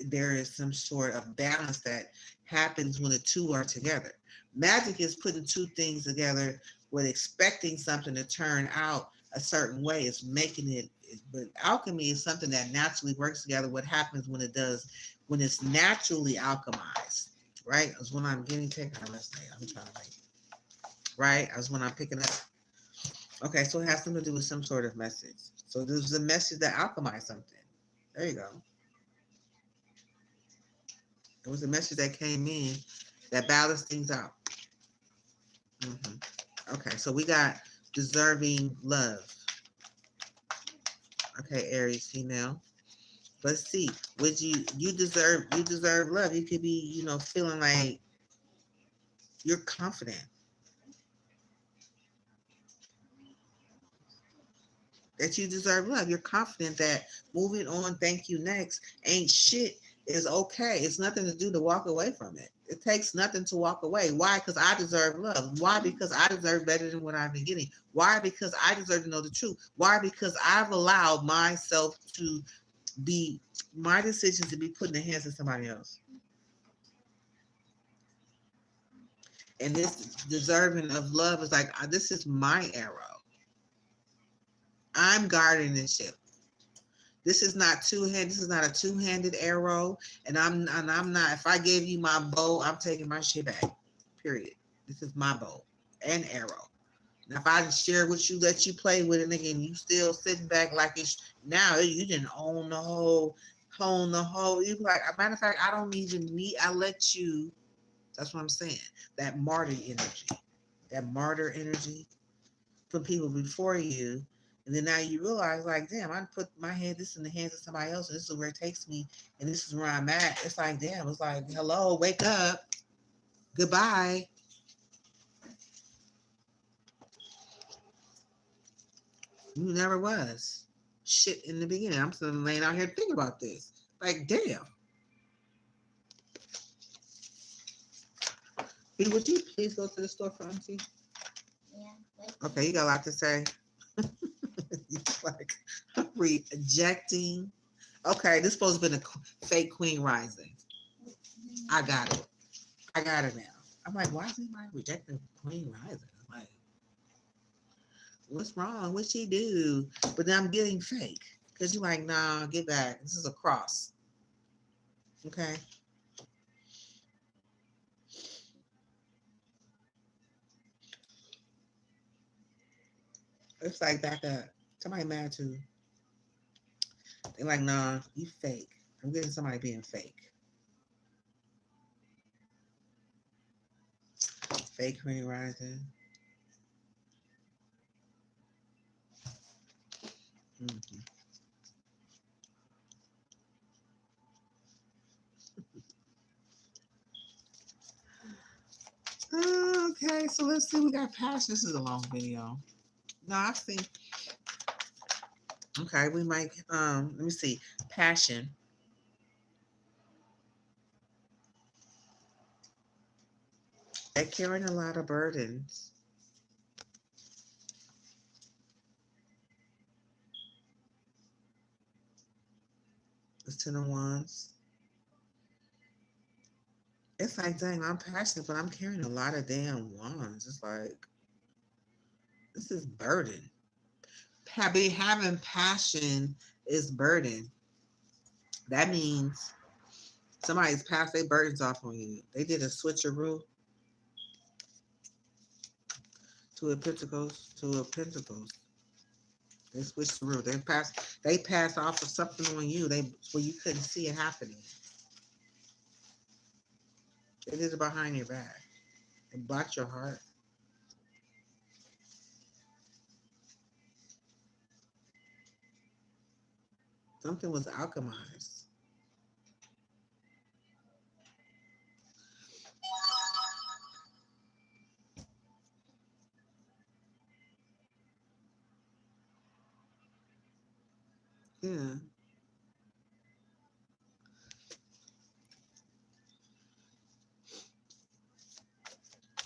there is some sort of balance that happens when the two are together. Magic is putting two things together with expecting something to turn out a certain way. It's making it, but alchemy is something that naturally works together. What happens when it does, when it's naturally alchemized, right? Is what I'm getting taken. I'm trying to make right? That's what I'm picking up. Okay, so it has something to do with some sort of message. So this is a message that alchemized something. There you go. It was a message that came in that balanced things out. Okay, so we got deserving love. Okay, Aries female. Let's see. Would you deserve love? You could be, feeling like you're confident that you deserve love. You're confident that moving on, thank you next, ain't shit is okay. It's nothing to do to walk away from it. It takes nothing to walk away. Why? Because I deserve love. Why? Because I deserve better than what I've been getting. Why? Because I deserve to know the truth. Why? Because I've allowed myself to be, my decisions to be put in the hands of somebody else. And this deserving of love is like, this is my arrow. I'm guarding this ship. This is not two-handed. This is not a two-handed arrow. And I'm not. If I gave you my bow, I'm taking my shit back. Period. This is my bow and arrow. Now, if I share with you, let you play with it, nigga, and you still sitting back like it's now, you didn't own the whole. You like, a matter of fact, I don't even need. I let you. That's what I'm saying. That martyr energy from people before you. And then now you realize, like, damn, I put this in the hands of somebody else, and this is where it takes me, and this is where I'm at. It's like, damn, it's like, hello, wake up. Goodbye. You never was. Shit in the beginning. I'm still laying out here thinking about this. Like, damn. Would you please go to the store for Auntie? Yeah. Okay, you got a lot to say. Like, rejecting. Okay, this supposed to be a fake queen rising. I got it. I got it now. I'm like, why is anybody rejecting queen rising? Like, what's wrong? What'd she do? But then I'm getting fake. Because you're like, nah, get back. This is a cross. Okay. It's like back up. Somebody mad too. They're like, nah, you fake. I'm getting somebody being fake. Fake queen rising. Mm-hmm. Okay, so let's see. We got passion. This is a long video. No, I think. Okay, we might. Let me see. Passion. They're carrying a lot of burdens. The 10 of Wands. It's like, dang, I'm passionate, but I'm carrying a lot of damn wands. It's like, this is burden. Having passion is burden. That means somebody's passed their burdens off on you. They did a switcheroo to a pentacles. They switched through. They passed off of something on you. Where you couldn't see it happening. They did it behind your back. They blocked your heart. Something was alchemized. Yeah.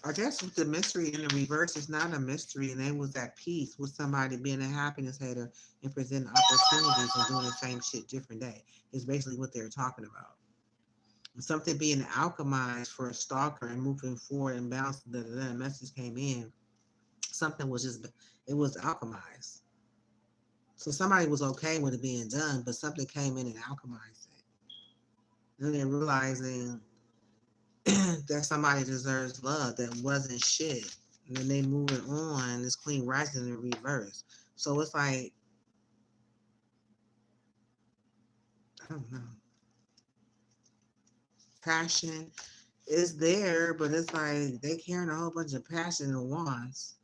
I guess with the mystery in the reverse, it's not a mystery, and they was at peace with somebody being a happiness hater and presenting opportunities and doing the same shit different day. Is basically what they're talking about. Something being alchemized for a stalker and moving forward and bouncing. The message came in. Something was it was alchemized. So somebody was okay with it being done, but something came in and alchemized it. And then realizing that somebody deserves love that wasn't shit. And then they moving on. This Queen rising in reverse. So it's like, I don't know. Passion is there, but it's like they carrying a whole bunch of passion and wants.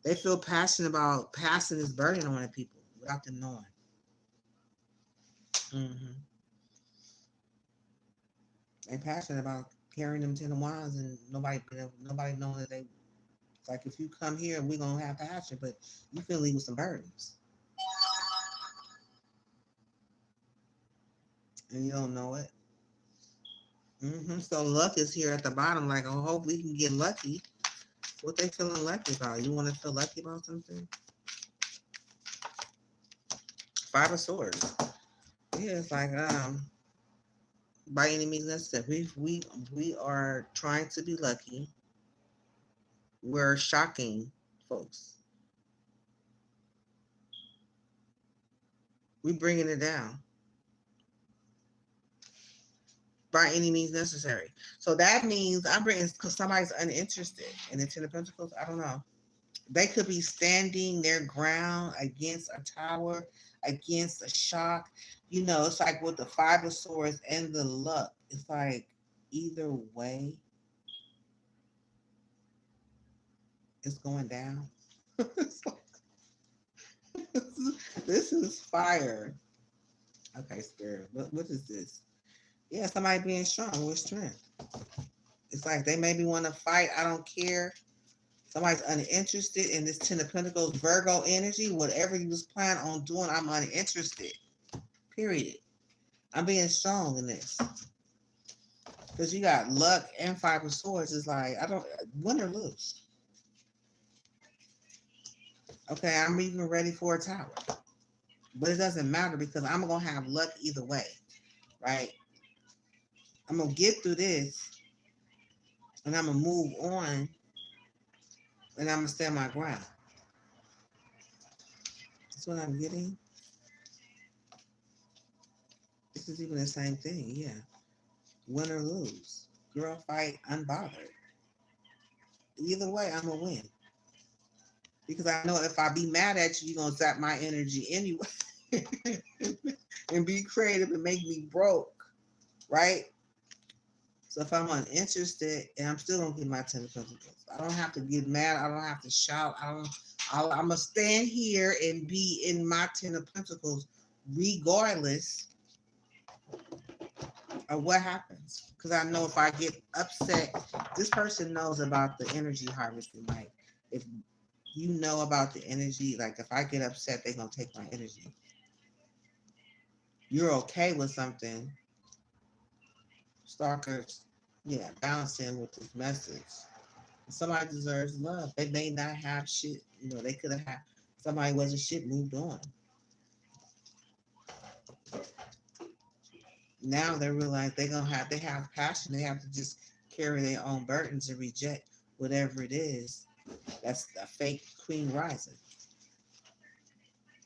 They feel passionate about passing this burden on to people without them knowing. Mm-hmm. They passionate about carrying them 10 of wands, and nobody knowing that they. It's like, if you come here, we're gonna have passion, but you feel leave with some burdens, and you don't know it. So luck is here at the bottom. Like, I hope we can get lucky. What they feeling lucky about? You want to feel lucky about something? Five of Swords. Yeah, it's like, by any means necessary. We are trying to be lucky. We're shocking folks. We bringing it down by any means necessary. So that means I'm bringing, because somebody's uninterested in the Ten of Pentacles. I don't know. They could be standing their ground against a tower, against a shock. You know, it's like with the Five of Swords and the luck. It's like either way, it's going down. This is fire. Okay, Spirit. What is this? Yeah, somebody being strong with strength. It's like they maybe want to fight. I don't care. Somebody's uninterested in this Ten of Pentacles, Virgo energy. Whatever you was planning on doing, I'm uninterested. Period. I'm being strong in this. Because you got luck and Five of Swords. It's like, I don't, win or lose. Okay, I'm even ready for a tower. But it doesn't matter because I'm going to have luck either way. Right? I'm going to get through this. And I'm going to move on. And I'm going to stand my ground. That's what I'm getting. This is even the same thing. Yeah. Win or lose. Girl, fight, unbothered. Either way, I'm going to win. Because I know if I be mad at you, you're going to zap my energy anyway. And be creative and make me broke. Right? So if I'm uninterested, and I'm still going to get my Ten of Pentacles. I don't have to get mad. I don't have to shout. I'm going to stand here and be in my Ten of Pentacles regardless of what happens. Because I know if I get upset, this person knows about the energy harvesting. Like, if you know about the energy, like if I get upset, they're going to take my energy. You're okay with something. Stalkers, yeah, bouncing with this message. Somebody deserves love. They may not have shit. You know, they could have had, somebody wasn't shit, moved on. Now they realize they have passion. They have to just carry their own burdens and reject whatever it is. That's a fake queen rising.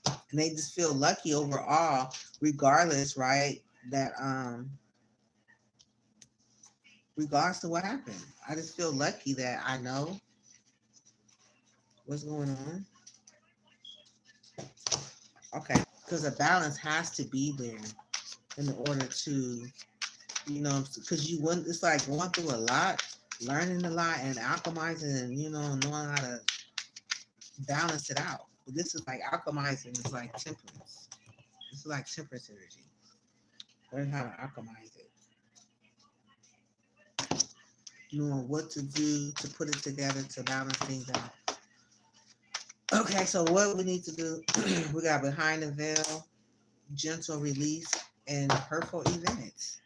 And they just feel lucky overall, regardless, right? That regardless of what happened. I just feel lucky that I know what's going on. Okay. Because a balance has to be there in order to, you know, because you wouldn't, it's like going through a lot, learning a lot, and alchemizing, and, you know, knowing how to balance it out. But this is like alchemizing, it's like temperance. This is like temperance energy. Learn how to alchemize it. Knowing what to do to put it together to balance things out. Okay, so what we need to do, we got behind the veil, gentle release, and hurtful events.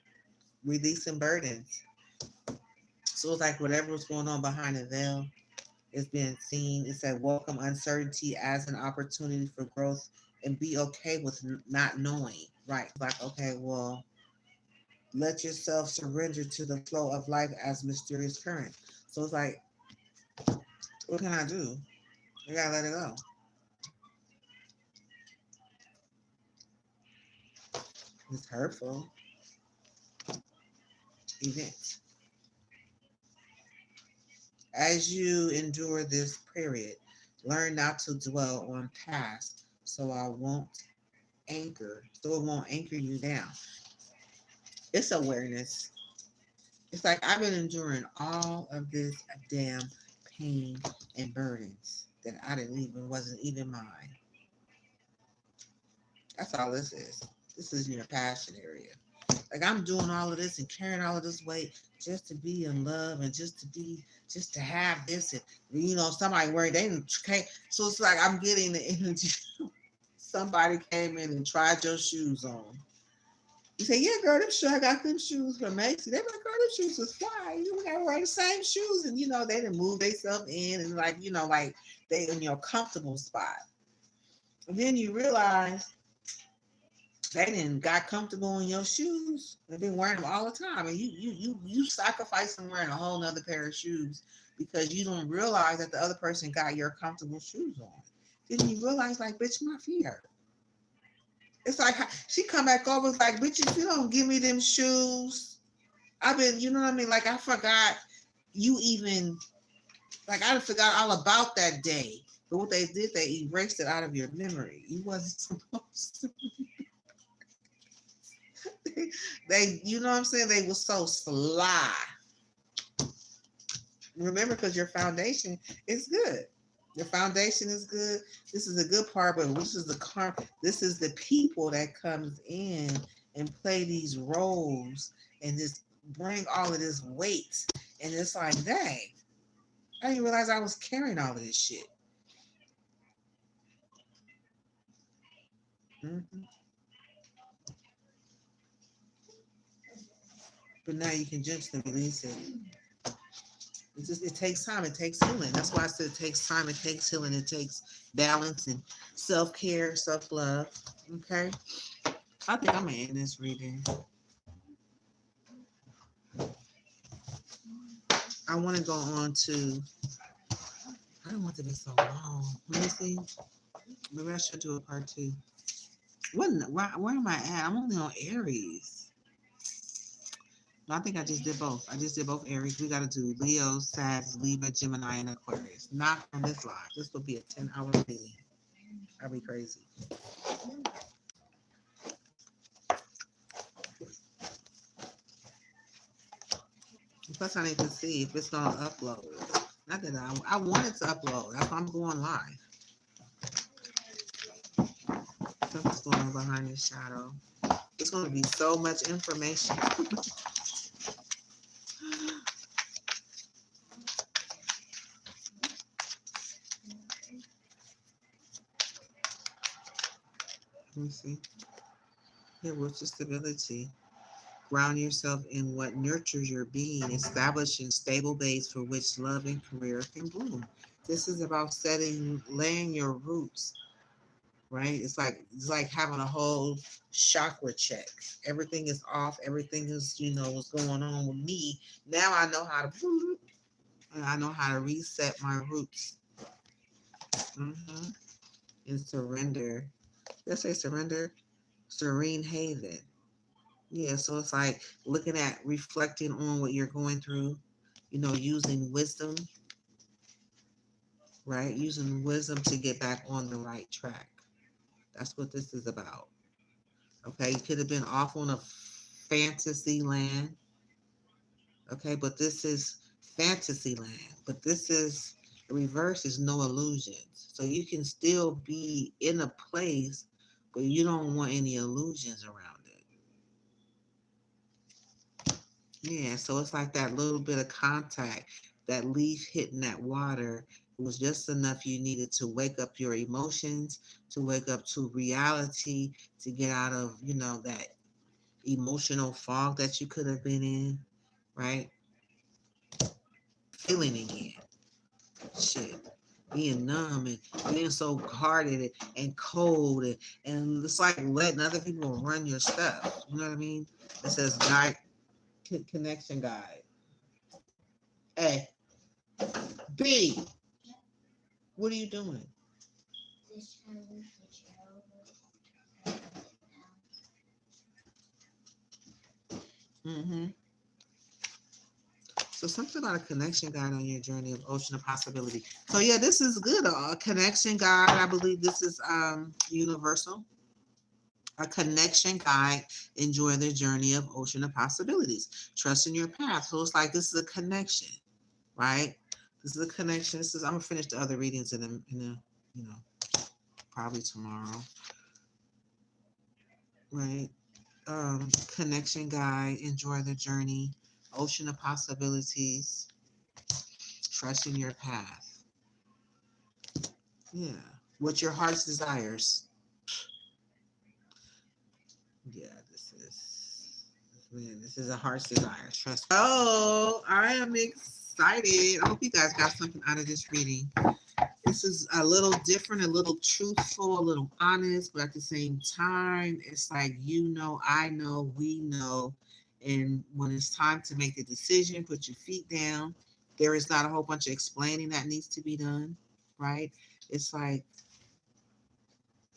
Releasing burdens. So it's like whatever was going on behind the veil is being seen. It said, welcome uncertainty as an opportunity for growth and be okay with not knowing. Right. Like, okay, well, let yourself surrender to the flow of life as mysterious current. So it's like, what can I do? I gotta let it go. It's hurtful events. As you endure this period, learn not to dwell on past, so it won't anchor you down. It's awareness. It's like I've been enduring all of this damn pain and burdens that I didn't even wasn't even mine. That's all this is. This is your passion area. Like I'm doing all of this and carrying all of this weight just to be in love and just to have this and somebody worried they didn't okay. So it's like I'm getting the energy. Somebody came in and tried your shoes on. You say, yeah, girl, them shoes, I got them shoes from Macy. They were like, girl, them shoes was fly. We gotta wear the same shoes. And they didn't move themselves in and like they in your comfortable spot. And then you realize they didn't got comfortable in your shoes. They've been wearing them all the time. And you sacrificing wearing a whole nother pair of shoes because you don't realize that the other person got your comfortable shoes on. Then you realize, like, bitch, my feet hurt. It's like she come back over, it's like, bitch, if you don't give me them shoes, I've been, you know what I mean? Like I forgot you even, like I forgot all about that day. But what they did, they erased it out of your memory. You wasn't supposed to. They, you know what I'm saying? They were so sly. Remember, because your foundation is good. Your foundation is good. This is a good part, but this is the people that comes in and play these roles and just bring all of this weight. And it's like, dang, I didn't realize I was carrying all of this shit. Mm-hmm. But now you can gently release it. It takes time. It takes healing. That's why I said it takes time. It takes healing. It takes balance and self-care, self-love. Okay. I think I'm gonna end this reading. I want to go on to. I don't want it to be so long. Let me see. Maybe I should do a part two. Where am I at? I'm only on Aries. No, I think I just did both. I just did both Aries. We got to do Leo, Sag, Libra, Gemini, and Aquarius. Not on this live. This will be a 10-hour meeting. I'll be crazy. Plus, I need to see if it's going to upload. Not that I wanted to upload. That's why I'm going live. Something's going on behind this shadow. It's going to be so much information. Let me see. Here, what's your stability? Ground yourself in what nurtures your being, establishing stable base for which love and career can bloom. This is about laying your roots, right? It's like having a whole chakra check. Everything is off. Everything is, what's going on with me. Now I know how to reset my roots. Mm-hmm. And surrender. Let's say surrender. Serene haven. Yeah, so it's like reflecting on what you're going through, using wisdom, right? Using wisdom to get back on the right track. That's what this is about. Okay, you could have been off on a fantasy land. Okay, but this is fantasy land. But this is the reverse is no illusions. So you can still be in a place, but you don't want any illusions around it. Yeah, so it's like that little bit of contact, that leaf hitting that water. It was just enough you needed to wake up your emotions, to wake up to reality, to get out of, that emotional fog that you could have been in, right? Feeling again. Shit. Being numb and being so hard-headed and cold and it's like letting other people run your stuff. You know what I mean? It says guide, connection guide. A. B. What are you doing? Mm-hmm. So something about a connection guide on your journey of ocean of possibility. So yeah, this is good. A connection guide. I believe this is universal. A connection guide. Enjoy the journey of ocean of possibilities. Trust in your path. So it's like this is a connection, right? This is a connection. This is I'm gonna finish the other readings in a probably tomorrow, right? Connection guide. Enjoy the journey. Ocean of possibilities. Trust in your path. Yeah. What your heart's desires. Yeah, this is a heart's desire. Trust. Oh, I am excited. I hope you guys got something out of this reading. This is a little different, a little truthful, a little honest, but at the same time, it's like I know, we know. And when it's time to make the decision, put your feet down. There is not a whole bunch of explaining that needs to be done, right? It's like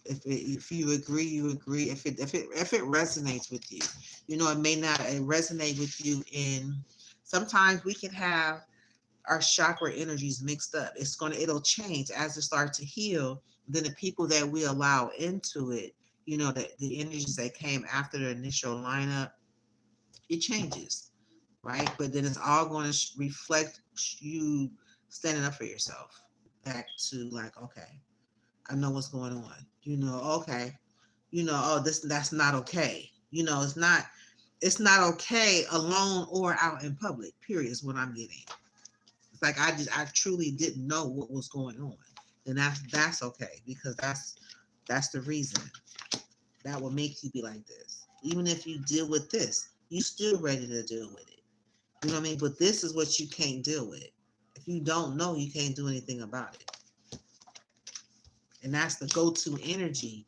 if you agree, you agree. If it resonates with you, it may not resonate with you. In sometimes we can have our chakra energies mixed up. It'll change as it starts to heal. Then the people that we allow into it, the energies that came after the initial lineup, it changes, right? But then it's all going to reflect you standing up for yourself. Back to like, okay, I know what's going on. Okay. Oh, that's not okay. It's not okay alone or out in public, period, is what I'm getting. It's like I truly didn't know what was going on. And that's okay, because that's the reason. That will make you be like this. Even if you deal with this, you still ready to deal with it. You know what I mean? But this is what you can't deal with. If you don't know, you can't do anything about it. And that's the go-to energy.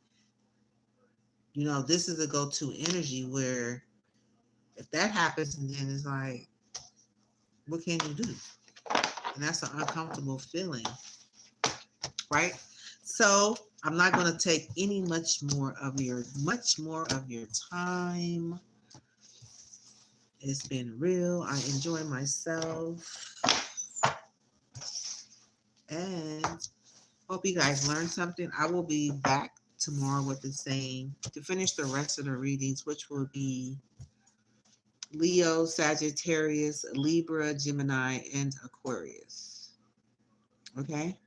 This is a go-to energy where if that happens, and then it's like, what can you do? And that's an uncomfortable feeling, right? So I'm not going to take much more of your time. It's been real. I enjoy myself, and hope you guys learned something. I will be back tomorrow with the same to finish the rest of the readings, which will be Leo, Sagittarius, Libra, Gemini, and Aquarius. Okay?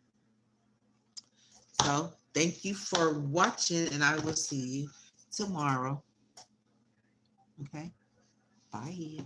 So thank you for watching, and I will see you tomorrow. Okay? Bye.